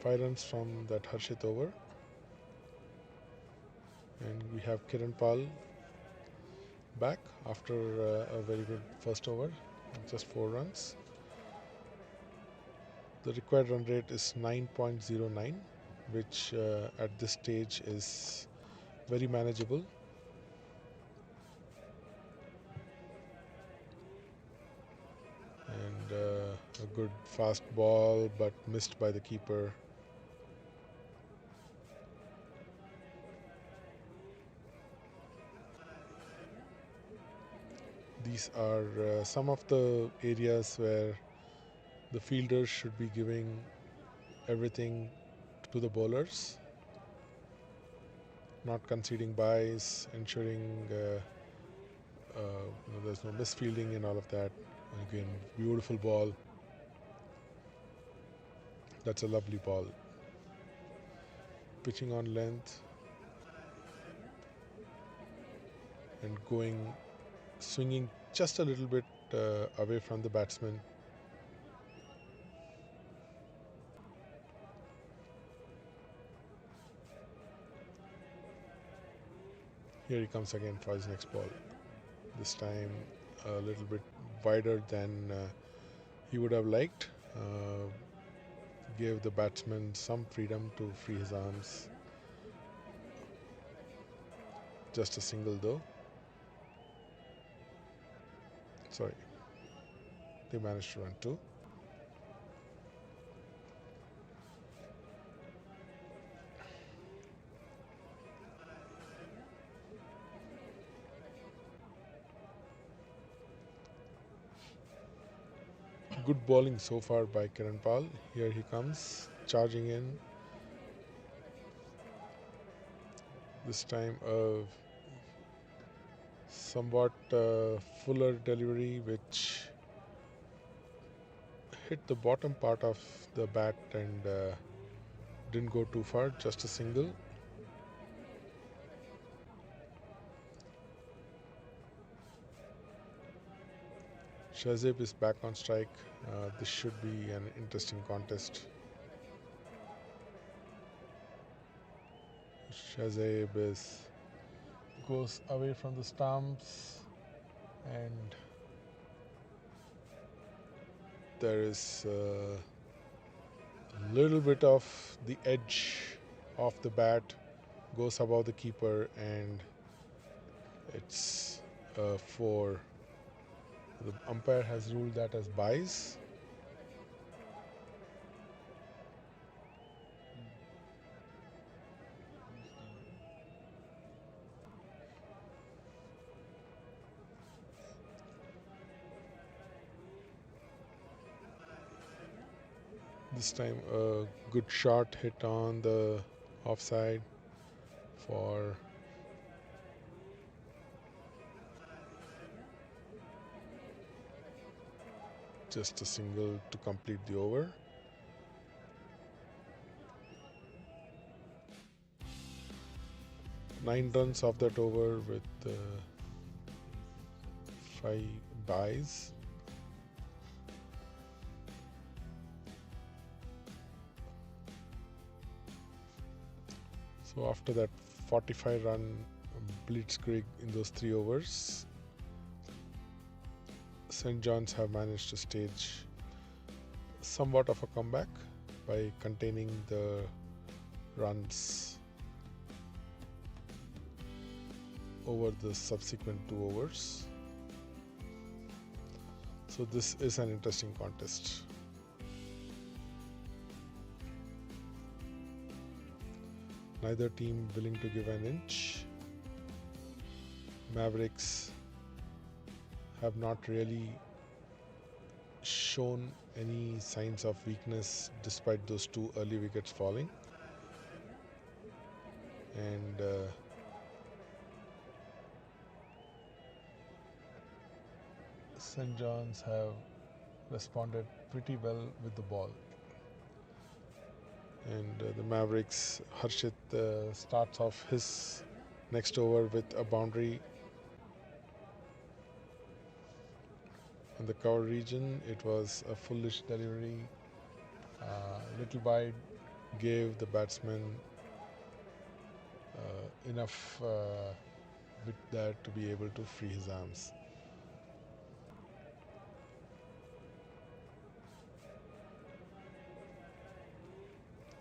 Five runs from that Harshit over, and we have Kiran Pal back after a very good first over, just 4 runs. The required run rate is 9.09, which at this stage is very manageable. And a good fast ball, but missed by the keeper. These are some of the areas where the fielders should be giving everything to the bowlers, not conceding byes, ensuring there's no misfielding and all of that. Again, beautiful ball. That's a lovely ball. Pitching on length and swinging just a little bit away from the batsman. Here he comes again for his next ball. This time a little bit wider than he would have liked. Gave the batsman some freedom to free his arms. Just a single though. Sorry. They managed to run 2. Good bowling so far by Kiran Pal. Here he comes, charging in. This time a somewhat fuller delivery, which hit the bottom part of the bat and didn't go too far, just a single. Shahzeb is back on strike. This should be an interesting contest. Shahzeb goes away from the stumps, and there is a little bit of the edge of the bat goes above the keeper, and it's 4. The umpire has ruled that as byes. This time a good shot hit on the offside for just a single to complete the over. 9 runs of that over with 5 byes. So after that 45 run blitzkrieg in those 3 overs, St. John's have managed to stage somewhat of a comeback by containing the runs over the subsequent 2 overs. So this is an interesting contest. Neither team willing to give an inch. Mavericks have not really shown any signs of weakness despite those 2 early wickets falling. And St. John's have responded pretty well with the ball. And the Mavericks, Harshit starts off his next over with a boundary in the cover region. It was a foolish delivery. Little wide gave the batsman enough with that to be able to free his arms.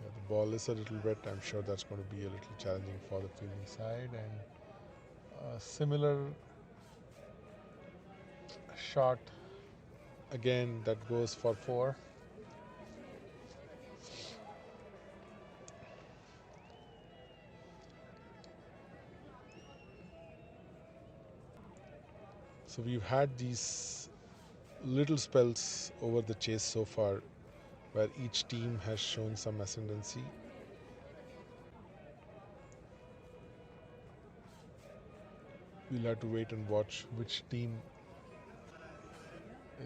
The ball is a little wet. I'm sure that's going to be a little challenging for the fielding side. And a similar shot again that goes for 4. So we've had these little spells over the chase so far where each team has shown some ascendancy. We'll have to wait and watch which team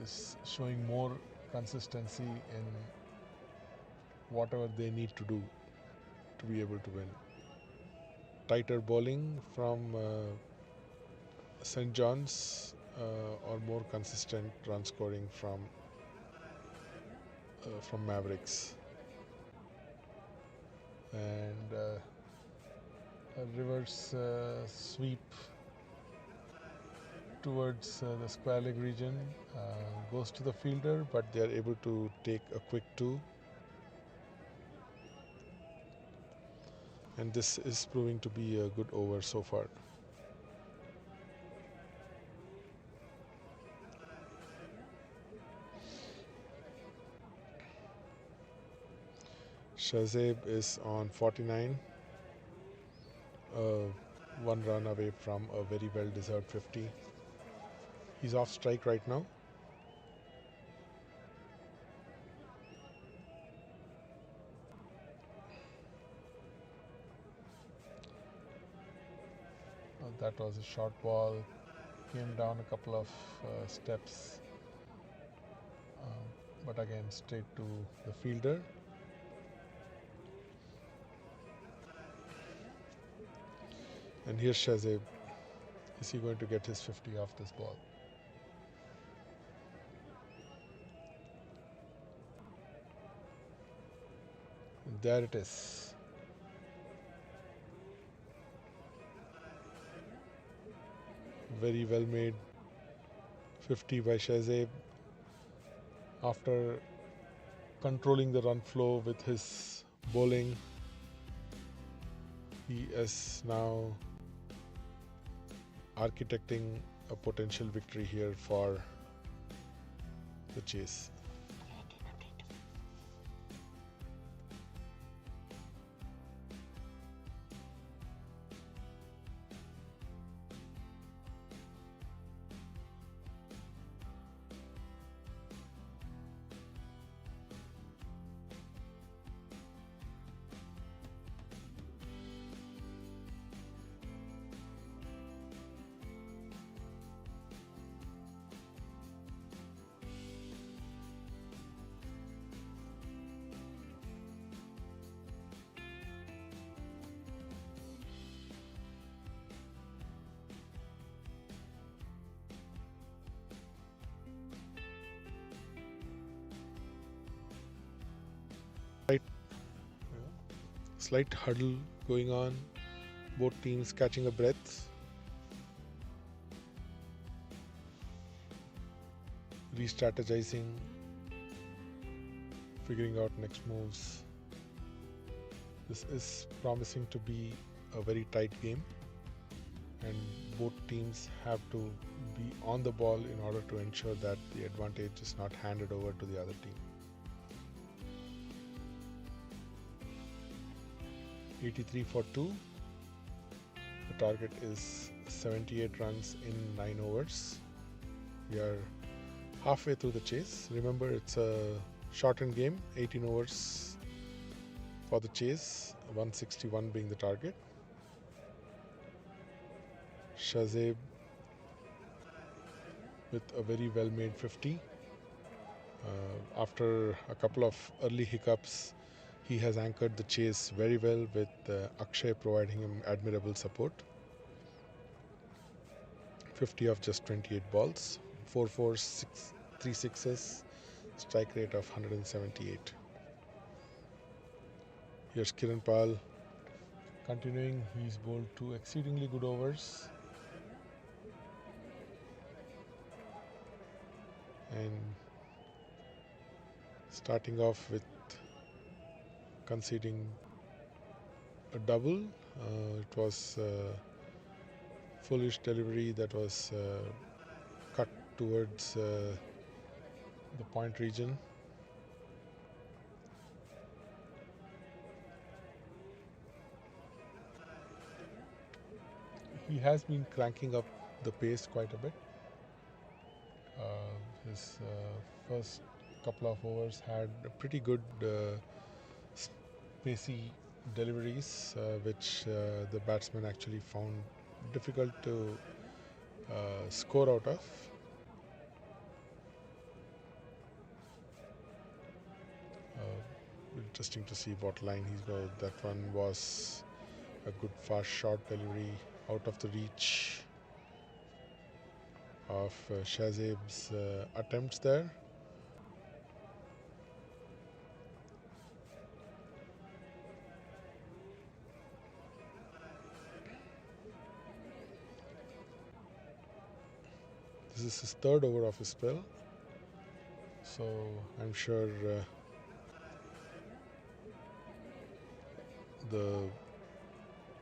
is showing more consistency in whatever they need to do to be able to win. Tighter bowling from St. John's or more consistent run scoring from Mavericks. And a reverse sweep towards the square leg region goes to the fielder, but they are able to take a quick 2. And this is proving to be a good over so far. Shahzeb is on 49, 1 run away from a very well deserved 50. He's off strike right now. That was a short ball, came down a couple of steps, but again straight to the fielder. And here's Shahzeb. Is he going to get his 50 off this ball? And there it is. Very well made 50 by Shahzeb. After controlling the run flow with his bowling, he is now architecting a potential victory here for the chase. slight huddle going on, both teams catching a breath, re-strategizing, figuring out next moves. This is promising to be a very tight game, and both teams have to be on the ball in order to ensure that the advantage is not handed over to the other team. 83 for 2. The target is 78 runs in 9 overs. We are halfway through the chase. Remember, it's a shortened game, 18 overs for the chase, 161 being the target. Shahzeb with a very well made 50. After a couple of early hiccups, he has anchored the chase very well, with Akshay providing him admirable support. 50 of just 28 balls, 4 fours, 3 sixes, strike rate of 178. Here's Kiran Pal continuing. He's bowled 2 exceedingly good overs, and starting off with conceding a double. It was foolish delivery that was cut towards the point region. He has been cranking up the pace quite a bit. His first couple of overs had a pretty good pacey deliveries, which the batsman actually found difficult to score out of. Interesting to see what line he's got. That one was a good fast short delivery out of the reach of Shahzeb's attempts there. This is his third over of his spell, so I'm sure the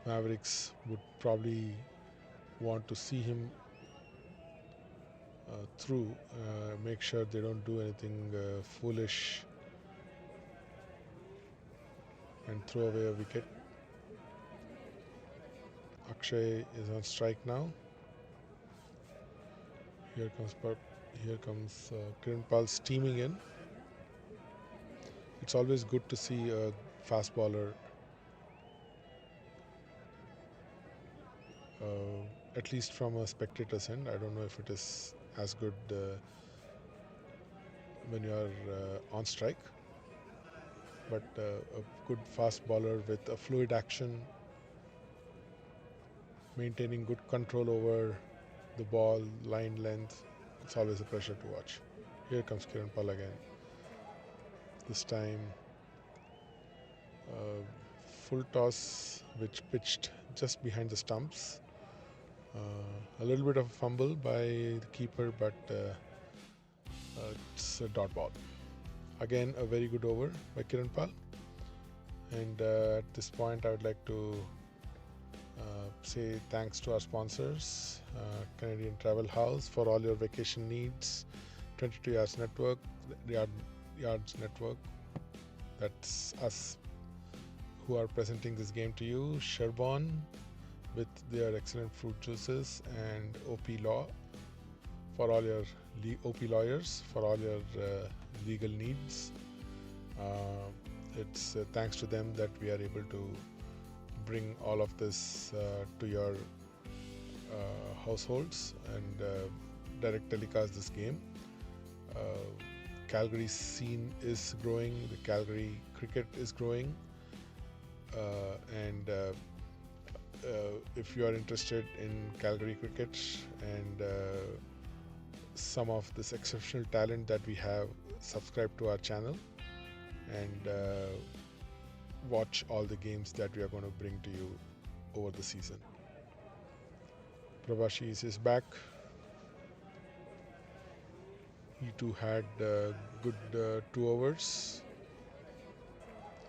Mavericks would probably want to see him through, make sure they don't do anything foolish and throw away a wicket. Akshay is on strike now. Here comes Kiran Pal steaming in. It's always good to see a fast bowler at least from a spectator's end. I don't know if it is as good when you are on strike, but a good fast bowler with a fluid action, maintaining good control over the ball, line length, it's always a pleasure to watch. Here comes Kiran Pal again. This time full toss, which pitched just behind the stumps. A little bit of a fumble by the keeper, but it's a dot ball. Again, a very good over by Kiran Pal. And at this point, I would like to say thanks to our sponsors, Canadian Travel House, for all your vacation needs, 22 Yards Network, Yards Network, that's us who are presenting this game to you, Sherborne with their excellent fruit juices, and OP Law for all your OP lawyers for all your legal needs. It's thanks to them that we are able to bring all of this to your households and direct telecast this game. Calgary's scene is growing, the Calgary cricket is growing, and if you are interested in Calgary cricket and some of this exceptional talent that we have, subscribe to our channel, and watch all the games that we are going to bring to you over the season. Prabashis is back. He too had good 2 overs.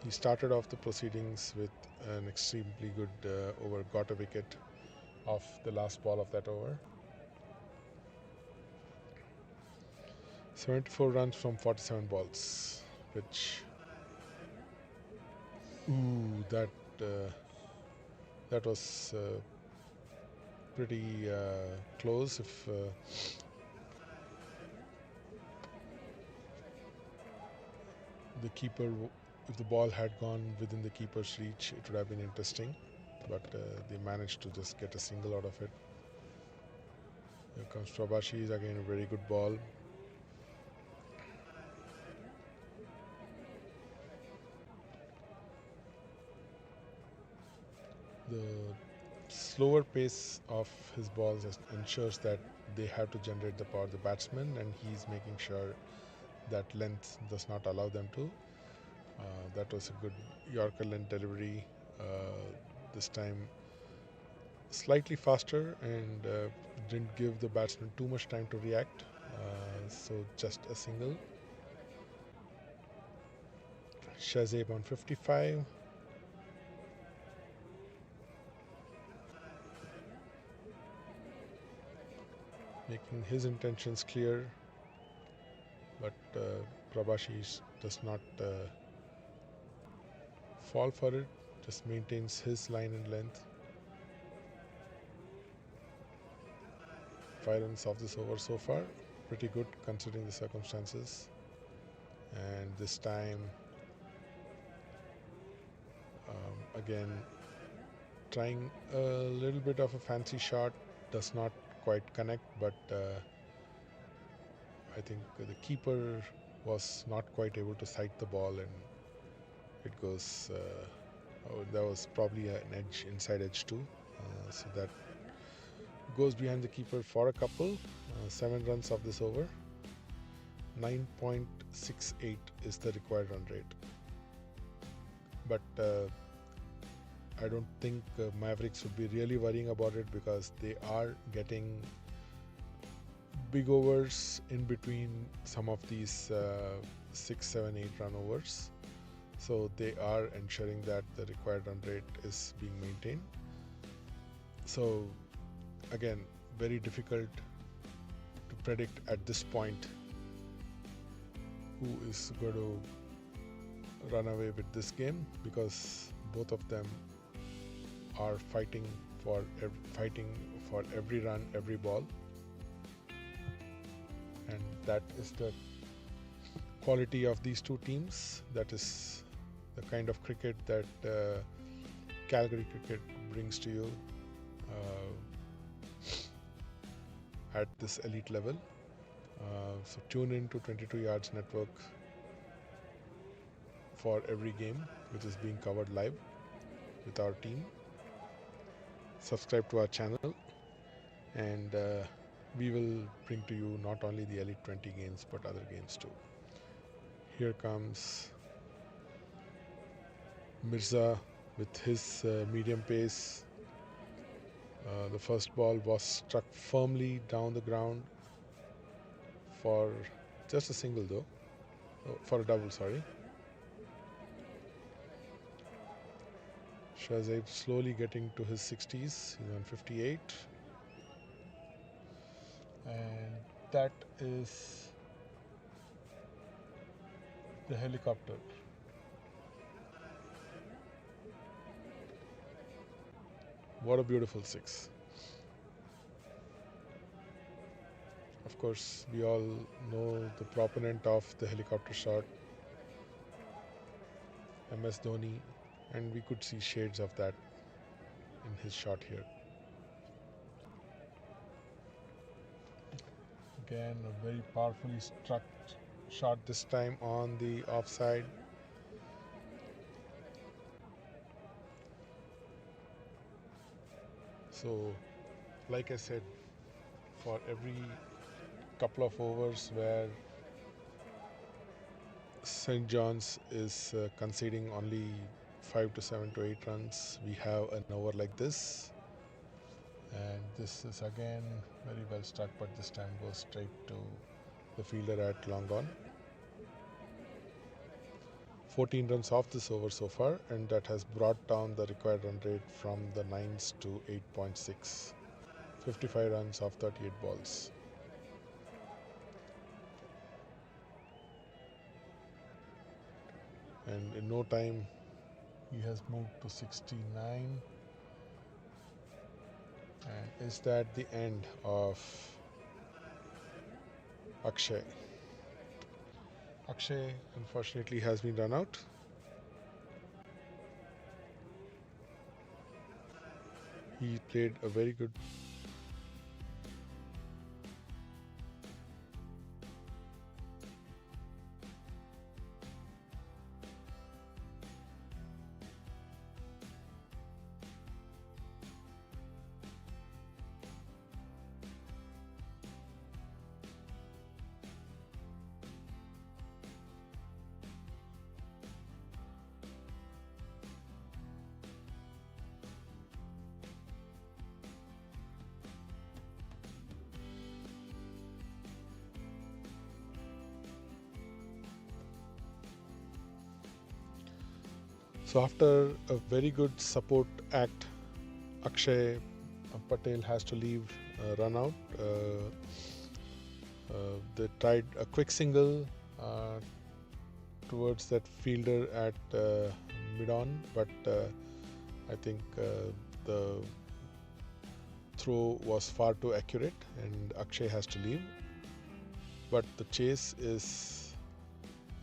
He started off the proceedings with an extremely good over, got a wicket off the last ball of that over. 74 runs from 47 balls, which, that was pretty close. If the ball had gone within the keeper's reach, it would have been interesting, but they managed to just get a single out of it. Here comes Prabashis, again a very good ball. The slower pace of his balls ensures that they have to generate the power, the batsman, and he's making sure that length does not allow them to. That was a good Yorker length delivery. This time slightly faster and didn't give the batsman too much time to react. So just a single. Shahzaib on 55. Making his intentions clear, but Prabashis does not fall for it, just maintains his line and length. 5 runs off this over so far, pretty good considering the circumstances. And this time, again, trying a little bit of a fancy shot, does not quite connect, but I think the keeper was not quite able to sight the ball, and it goes. That was probably an edge, inside edge too. So that goes behind the keeper for a couple. 7 runs off this over. 9.68 is the required run rate. But I don't think Mavericks would be really worrying about it, because they are getting big overs in between some of these 6, 7, 8 run overs. So they are ensuring that the required run rate is being maintained. So again, very difficult to predict at this point who is going to run away with this game, because both of them are fighting for every run, every ball, and that is the quality of these two teams. That is the kind of cricket that Calgary cricket brings to you at this elite level. So tune in to 22 Yards Network for every game which is being covered live with our team. Subscribe to our channel, and we will bring to you not only the Elite 20 games but other games too. Here comes Mirza with his medium pace. The first ball was struck firmly down the ground for just a single though. Oh, for a double, sorry. Shahzaib slowly getting to his 60s. He's on 58. And that is the helicopter. What a beautiful 6. Of course, we all know the proponent of the helicopter shot, MS Dhoni, and we could see shades of that in his shot here. Again, a very powerfully struck shot, this time on the offside. So, like I said, for every couple of overs where St. John's is conceding only 5 to 7 to 8 runs, we have an over like this. And this is again very well struck, but this time goes straight to the fielder at long on. 14 runs off this over so far, and that has brought down the required run rate from the 9s to 8.6. 55 runs off 38 balls. And in no time, he has moved to 69. And is that the end of Akshay? Akshay unfortunately has been run out. He played a very good So after a very good support act, Akshay Patel has to leave run out. They tried a quick single towards that fielder at mid-on, but I think the throw was far too accurate and Akshay has to leave. But the chase is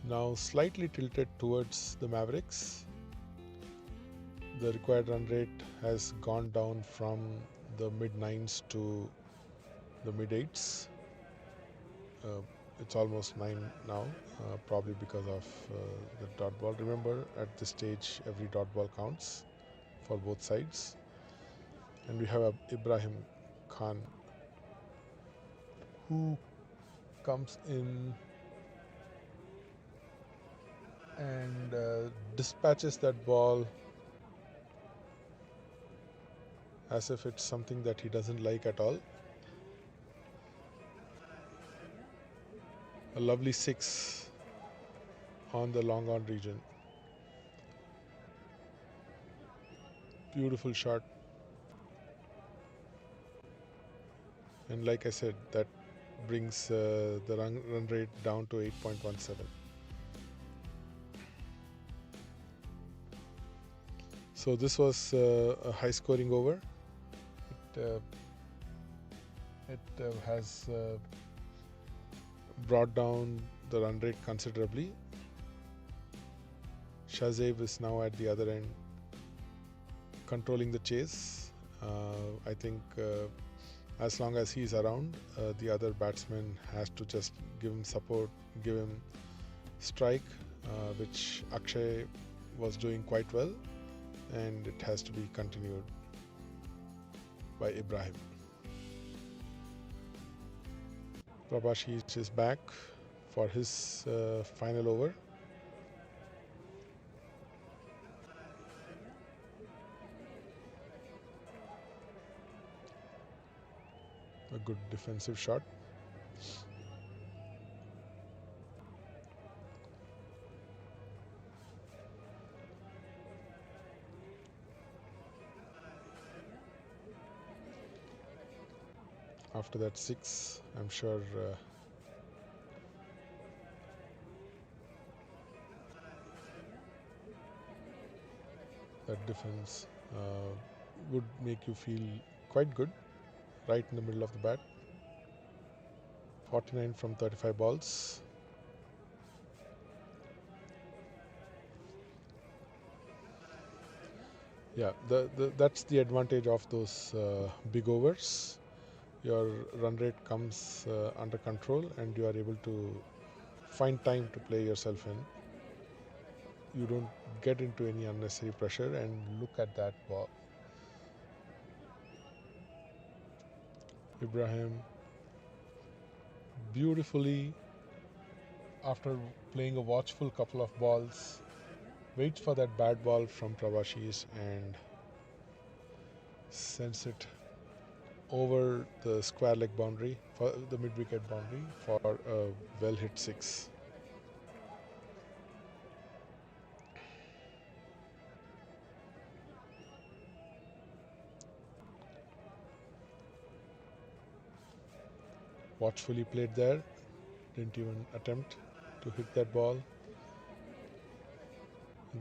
now slightly tilted towards the Mavericks. The required run rate has gone down from the mid-9s to the mid-8s. It's almost 9 now, probably because of the dot ball. Remember, at this stage, every dot ball counts for both sides. And we have Ibrahim Khan, who comes in and dispatches that ball as if it's something that he doesn't like at all. A lovely 6 on the long on region. Beautiful shot. And like I said, that brings the run rate down to 8.17. So this was a high scoring over. It has brought down the run rate considerably. Shazev is now at the other end, controlling the chase. I think as long as he's around, the other batsman has to just give him support, give him strike, which Akshay was doing quite well, and it has to be continued by Ibrahim. Prabhashish is back for his final over. A good defensive shot. After that 6, I'm sure that defense would make you feel quite good right in the middle of the bat. 49 from 35 balls. Yeah, that's the advantage of those big overs. Your run rate comes under control and you are able to find time to play yourself in. You don't get into any unnecessary pressure, and look at that ball. Ibrahim beautifully, after playing a watchful couple of balls, Waits for that bad ball from Pravashis and sends it over the square leg boundary for the mid wicket boundary for a well hit six. Watchfully played there, didn't even attempt to hit that ball.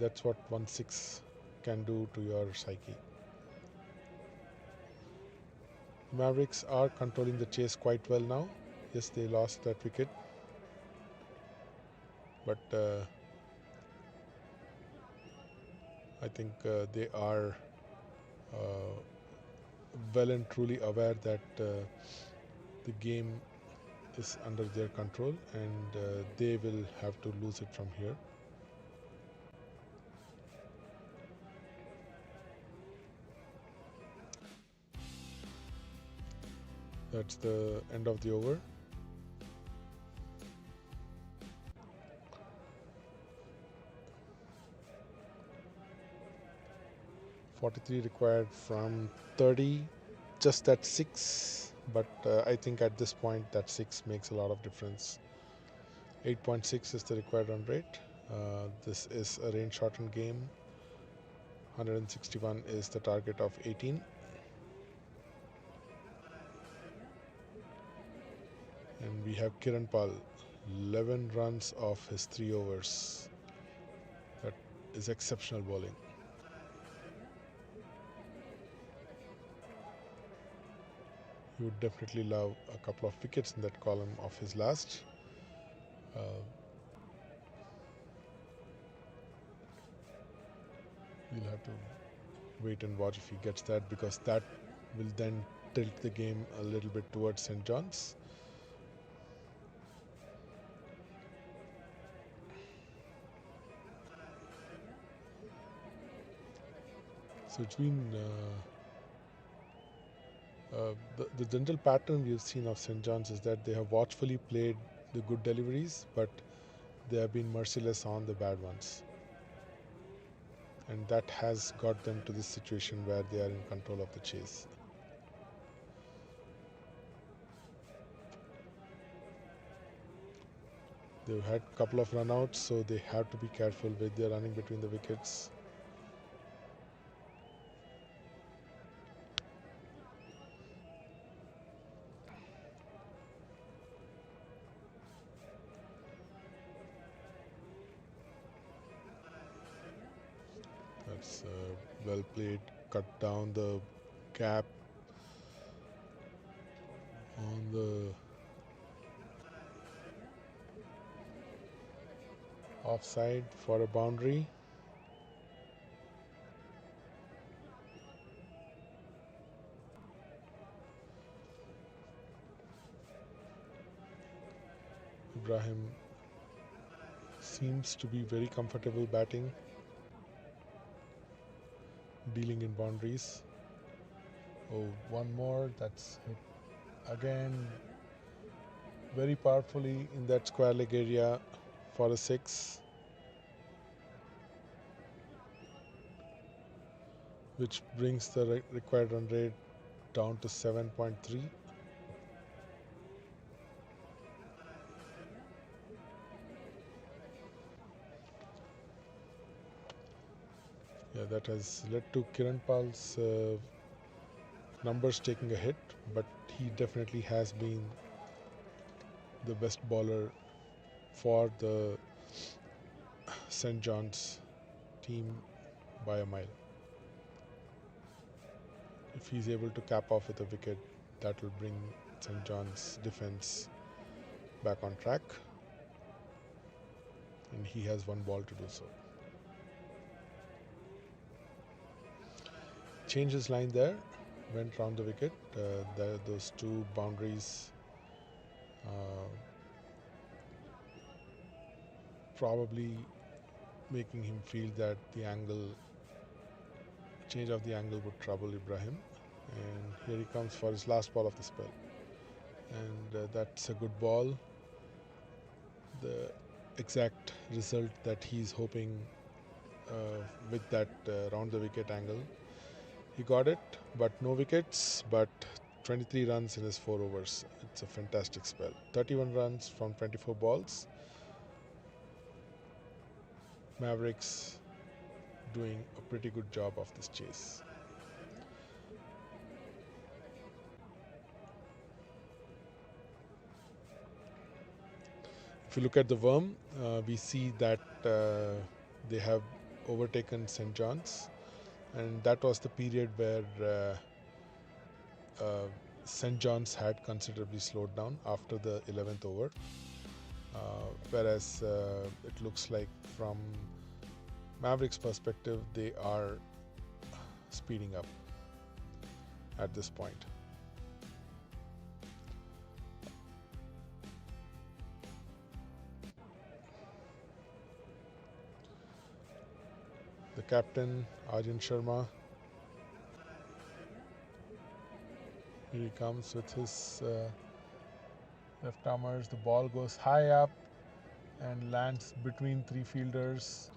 That's what 1-6 can do to your psyche. Mavericks are controlling the chase quite well now. Yes, they lost that wicket, but I think they are uh, well and truly aware that the game is under their control and they will have to lose it from here. That's the end of the over. .43 required from 30, just that 6, but I think at this point that 6 makes a lot of difference. 8.6 is the required run rate. This is a range shortened game. 161 is the target of 18. And we have Kiran Pal, 11 runs off his 3 overs. That is exceptional bowling. He would definitely love a couple of wickets in that column of his last. We'll have to wait and watch if he gets that, because that will then tilt the game a little bit towards St. John's. So it's been the general pattern we've seen of St. John's is that they have watchfully played the good deliveries, but they have been merciless on the bad ones. And that has got them to this situation where they are in control of the chase. They've had a couple of runouts, so they have to be careful with their running between the wickets. That's well played. Cut down the gap on the offside for a boundary. Ibrahim seems to be very comfortable batting, dealing in boundaries. Oh, one more. That's hit again very powerfully in that square leg area for a 6, which brings the required run rate down to 7.3. Yeah, that has led to Kiran Pal's numbers taking a hit, but he definitely has been the best bowler for the St. John's team by a mile. If he's able to cap off with a wicket, that will bring St. John's defense back on track, and he has one ball to do so. Changed his line there, went round the wicket. Those two boundaries probably making him feel that the change of the angle would trouble Ibrahim. And here he comes for his last ball of the spell. And that's a good ball. The exact result that he's hoping with that round the wicket angle. He got it, but no wickets, but 23 runs in his 4 overs. It's a fantastic spell. 31 runs from 24 balls. Mavericks doing a pretty good job of this chase. If you look at the worm, we see that they have overtaken St. John's, and that was the period where St. John's had considerably slowed down after the 11th over, whereas it looks like from Mavericks' perspective they are speeding up at this point. The captain, Aryan Sharma, here he comes with his left armers. The ball goes high up and lands between 3 fielders.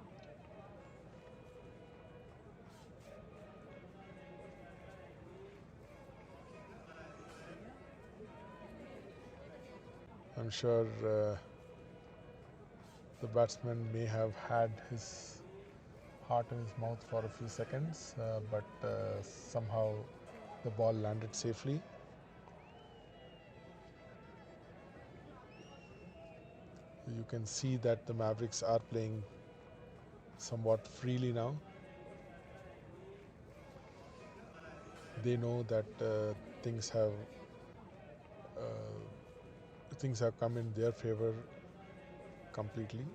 I'm sure the batsman may have had his heart in his mouth for a few seconds, but somehow the ball landed safely. You can see that the Mavericks are playing somewhat freely now. They know that things have come in their favor completely.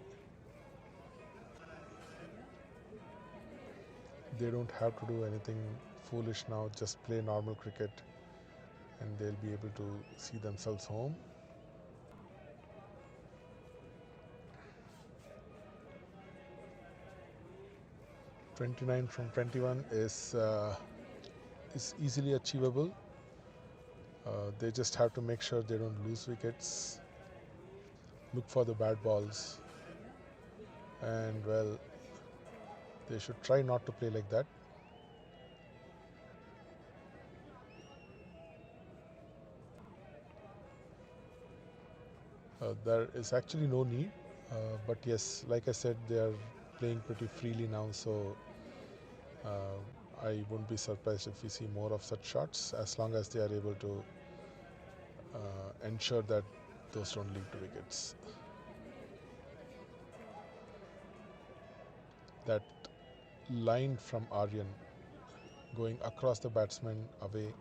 They don't have to do anything foolish now, just play normal cricket and they'll be able to see themselves home. "29 from 21 is easily achievable. They just have to make sure they don't lose wickets, look for the bad balls, and well, they should try not to play like that. There is actually no need, but yes, like I said, they are playing pretty freely now, so I wouldn't be surprised if we see more of such shots as long as they are able to ensure that those don't lead to wickets. That line from Aryan going across the batsman away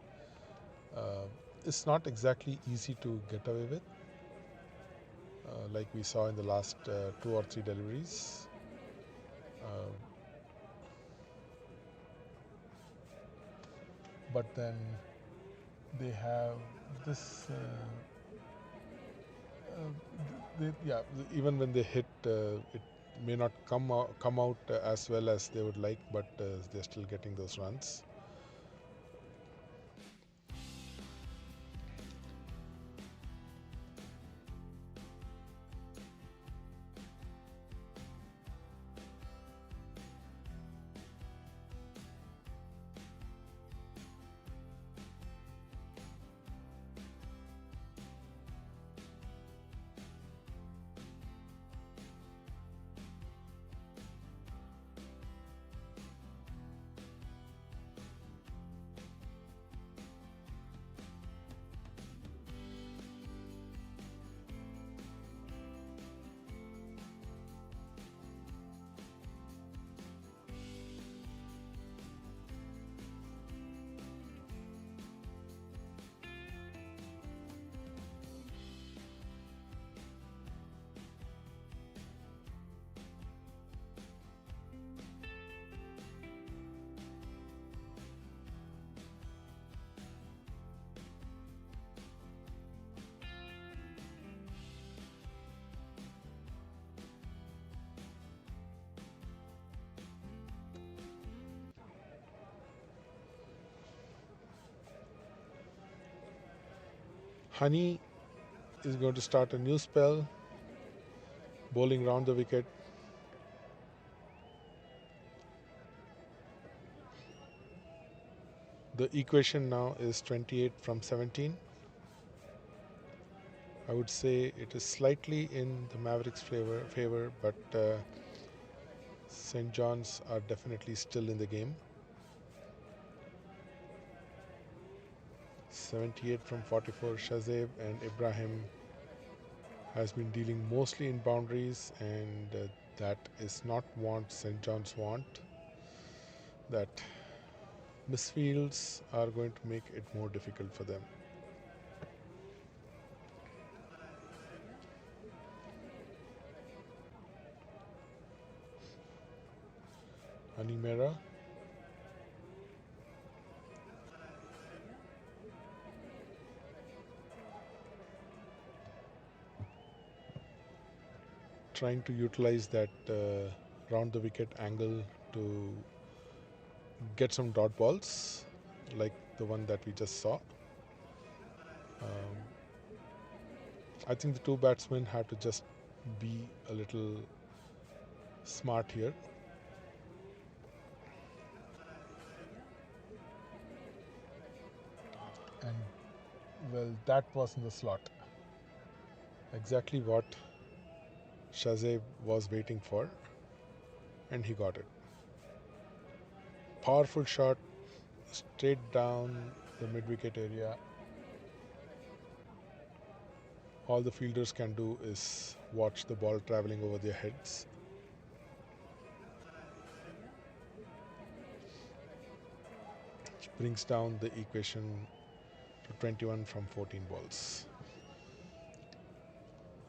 is not exactly easy to get away with, like we saw in the last 2 or 3 deliveries. But then they have this even when they hit, it may not come out as well as they would like, but they're still getting those runs. Honey is going to start a new spell, bowling round the wicket. The equation now is 28 from 17. I would say it is slightly in the Mavericks' favor, but St. John's are definitely still in the game. 78 from 44. Shazeb and Ibrahim has been dealing mostly in boundaries, and that is not what St. John's want. That misfields are going to make it more difficult for them. Animera. Trying to utilize that round the wicket angle to get some dot balls like the one that we just saw. Um, I think the two batsmen have to just be a little smart here. And well, that was in the slot. Exactly what Shazeb was waiting for, and he got it. Powerful shot straight down the mid wicket area. All the fielders can do is watch the ball traveling over their heads. Which brings down the equation to 21 from 14 balls.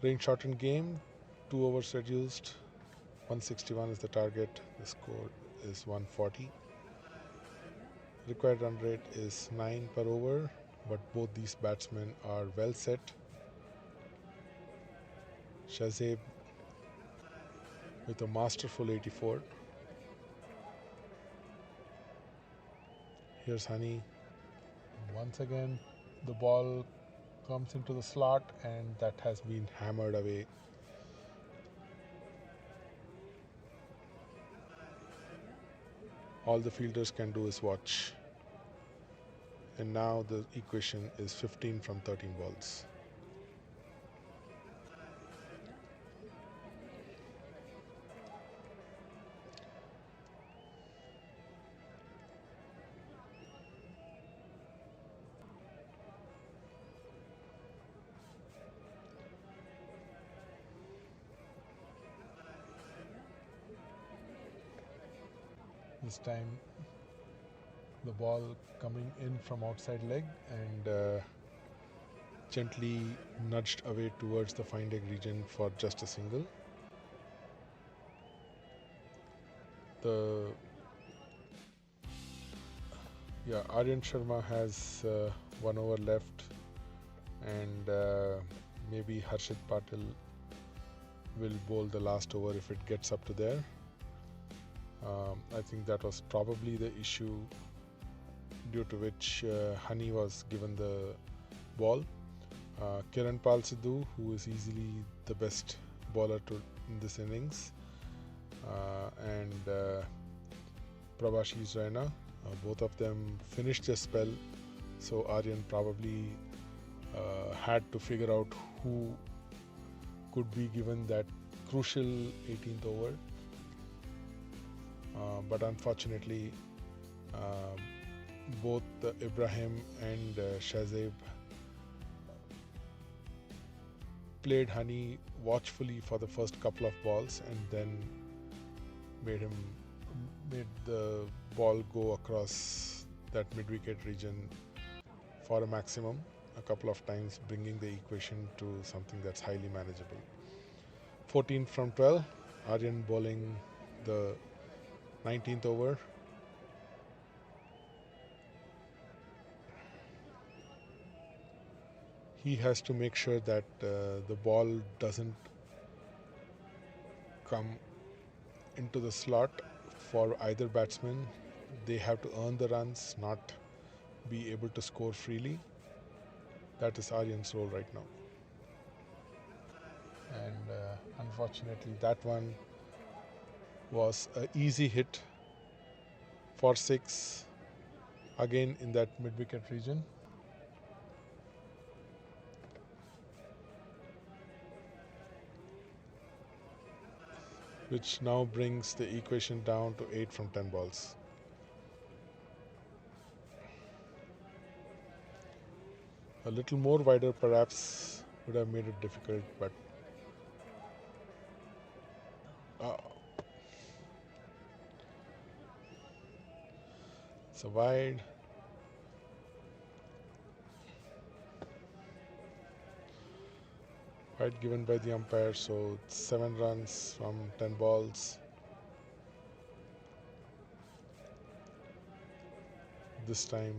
Rain shortened game, 2 overs reduced, 161 is the target, the score is 140. Required run rate is 9 per over, but both these batsmen are well set. Shazeb with a masterful 84. Here's Honey. Once again, the ball comes into the slot, and that has been hammered away. All the fielders can do is watch. And now the equation is 15 from 13 balls. This time the ball coming in from outside leg and gently nudged away towards the fine leg region for just a single. Aryan Sharma has 1 over left, and maybe Harshit Patil will bowl the last over if it gets up to there. I think that was probably the issue due to which Honey was given the ball. Kiran Pal Sidhu, who is easily the best bowler in this innings, and Prabhashish Raina, both of them finished their spell, so Aryan probably had to figure out who could be given that crucial 18th over. But unfortunately, both Ibrahim and Shazeb played Honey watchfully for the first couple of balls, and then made the ball go across that mid-wicket region for a maximum a couple of times, bringing the equation to something that's highly manageable. 14 from 12, Aryan bowling the 19th over. He has to make sure that the ball doesn't come into the slot for either batsman. They have to earn the runs, not be able to score freely. That is Aryan's role right now. And unfortunately, that one was an easy hit for 6. again in that mid-wicket region. Which now brings the equation down to 8 from 10 balls. A little more wider perhaps would have made it difficult, but uh, it's a wide. Wide given by the umpire, so 7 runs from 10 balls. This time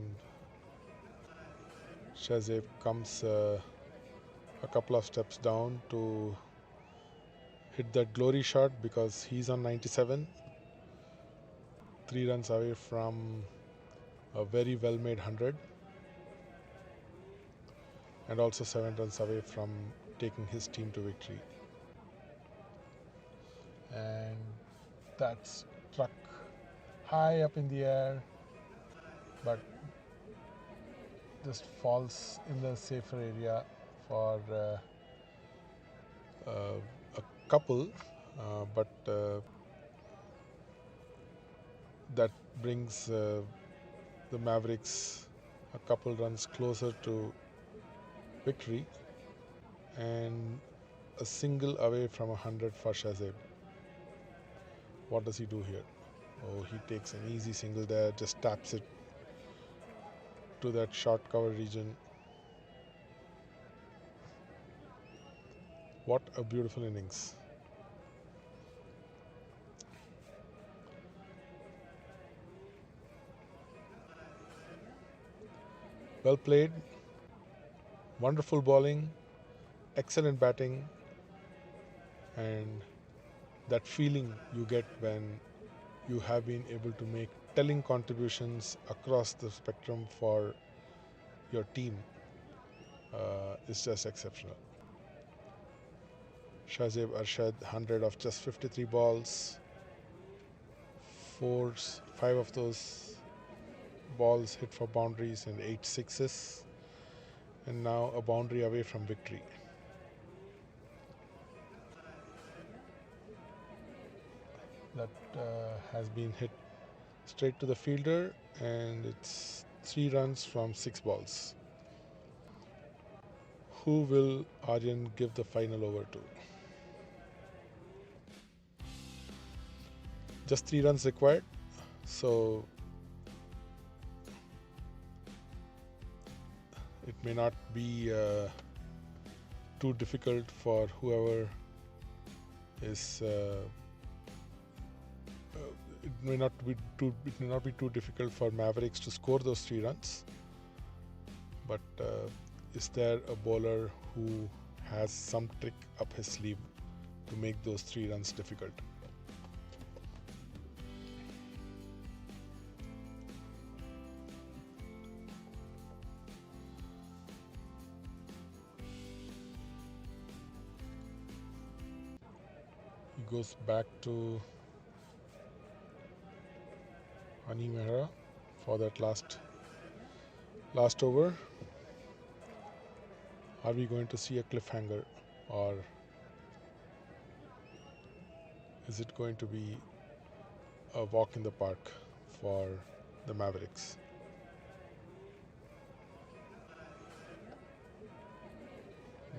Shahzeeb comes a couple of steps down to hit that glory shot because he's on 97. 3 runs away from a very well made 100, and also 7 runs away from taking his team to victory. And that's struck high up in the air, but just falls in the safer area for a couple, but that brings the Mavericks a couple runs closer to victory, and a single away from 100 for Shahzeeb. What does he do here? Oh, he takes an easy single there, just taps it to that short cover region. What a beautiful innings. Well played, wonderful bowling, excellent batting, and that feeling you get when you have been able to make telling contributions across the spectrum for your team is just exceptional. Shahzeeb Arshad 100 of just 53 balls, 5 of those balls hit for boundaries and 8 sixes, and now a boundary away from victory. That has been hit straight to the fielder, and it's 3 runs from 6 balls. Who will Aryan give the final over to? Just 3 runs required, so it may not be too difficult for whoever is it may not be too difficult for Mavericks to score those 3 runs, but is there a bowler who has some trick up his sleeve to make those 3 runs difficult? He goes back to Ani Mehra for that last over. Are we going to see a cliffhanger, or is it going to be a walk in the park for the Mavericks?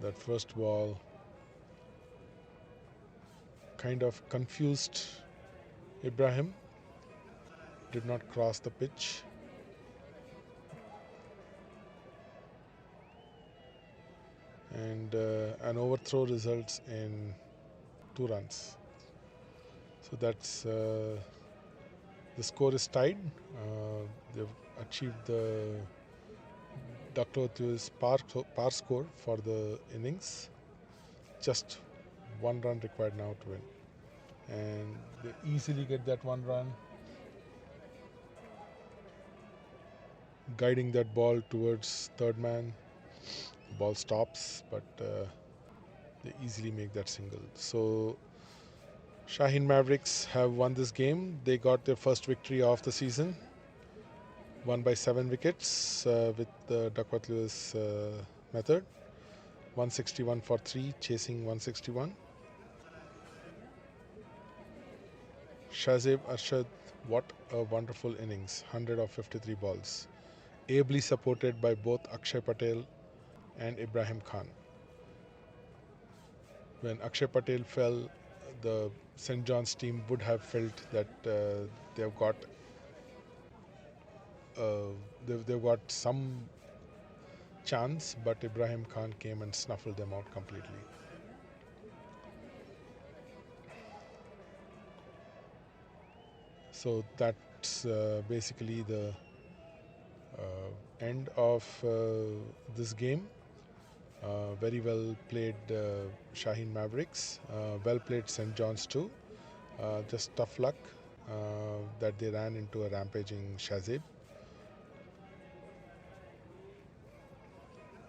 That first ball kind of confused Ibrahim, did not cross the pitch. And an overthrow results in 2 runs. So that's the score is tied. They've achieved the Duckworth's par score for the innings. Just 1 run required now to win, and they easily get that 1 run, guiding that ball towards third man. The ball stops, but they easily make that single. So Shaheen Mavericks have won this game. They got their first victory of the season. won by 7 wickets with the Duckworth Lewis method. 161 for 3, chasing 161. Shahzeb Arshad, what a wonderful innings, 100 of 53 balls. Ably supported by both Akshay Patel and Ibrahim Khan. When Akshay Patel fell, the St. John's team would have felt that they've got they've got some chance, but Ibrahim Khan came and snuffled them out completely. So that's basically the end of this game. Very well played Shaheen Mavericks. Well played St. John's too. Just tough luck that they ran into a rampaging Shahzeb.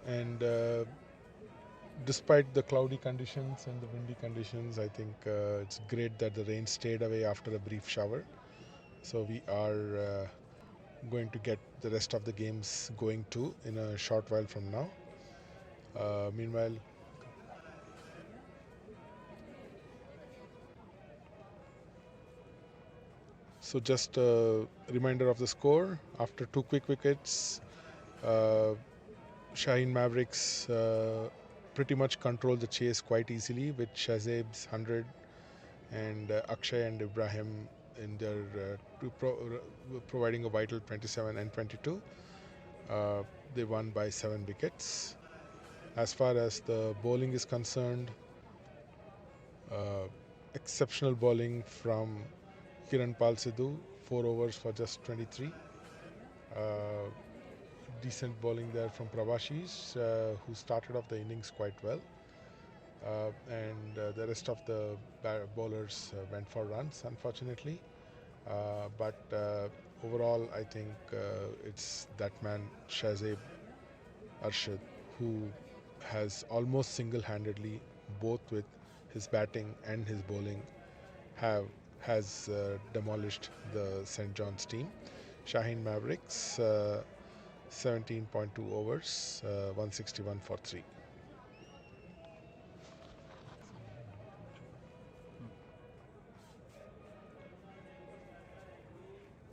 And despite the cloudy conditions and the windy conditions, I think it's great that the rain stayed away after a brief shower. So we are going to get the rest of the games going too in a short while from now. Meanwhile, so just a reminder of the score. After 2 quick wickets, Shaheen Mavericks pretty much controlled the chase quite easily with Shahzeb's 100 and Akshay and Ibrahim in their providing a vital 27 and 22. They won by 7 wickets. As far as the bowling is concerned, exceptional bowling from Kiran Pal Sidhu, 4 overs for just 23. Decent bowling there from Pravashis, who started off the innings quite well. And the rest of the bowlers went for runs, unfortunately. But overall, I think it's that man, Shahzeb Arshad, who has almost single-handedly, both with his batting and his bowling, has demolished the St. John's team. Shaheen Mavericks, 17.2 overs, 161 for 3.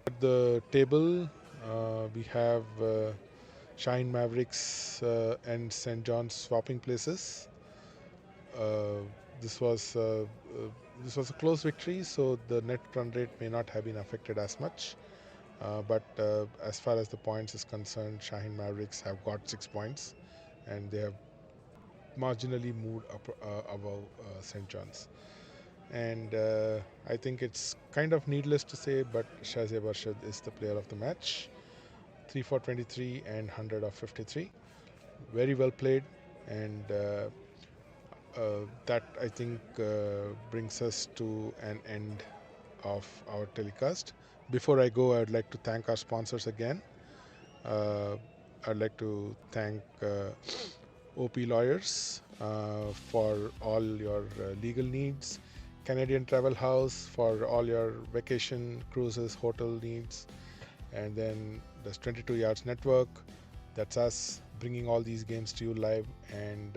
At the table, we have Shaheen Mavericks and St. John's swapping places. This was a close victory, so the net run rate may not have been affected as much. But as far as the points is concerned, Shaheen Mavericks have got 6 points, and they have marginally moved up above St. John's. And I think it's kind of needless to say, but Shahzeb Arshad is the player of the match. 3 for 23 and 100 of 53. Very well played, and that I think brings us to an end of our telecast. Before I go, I would like to thank our sponsors again. I'd like to thank OP Lawyers for all your legal needs, Canadian Travel House for all your vacation, cruises, hotel needs, and then there's 22 Yards Network. That's us bringing all these games to you live, and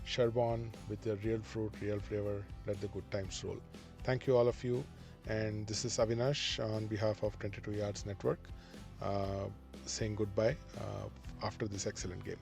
Sherbon with the real fruit, real flavor. Let the good times roll. Thank you all of you, and this is Avinash on behalf of 22 Yards Network saying goodbye after this excellent game.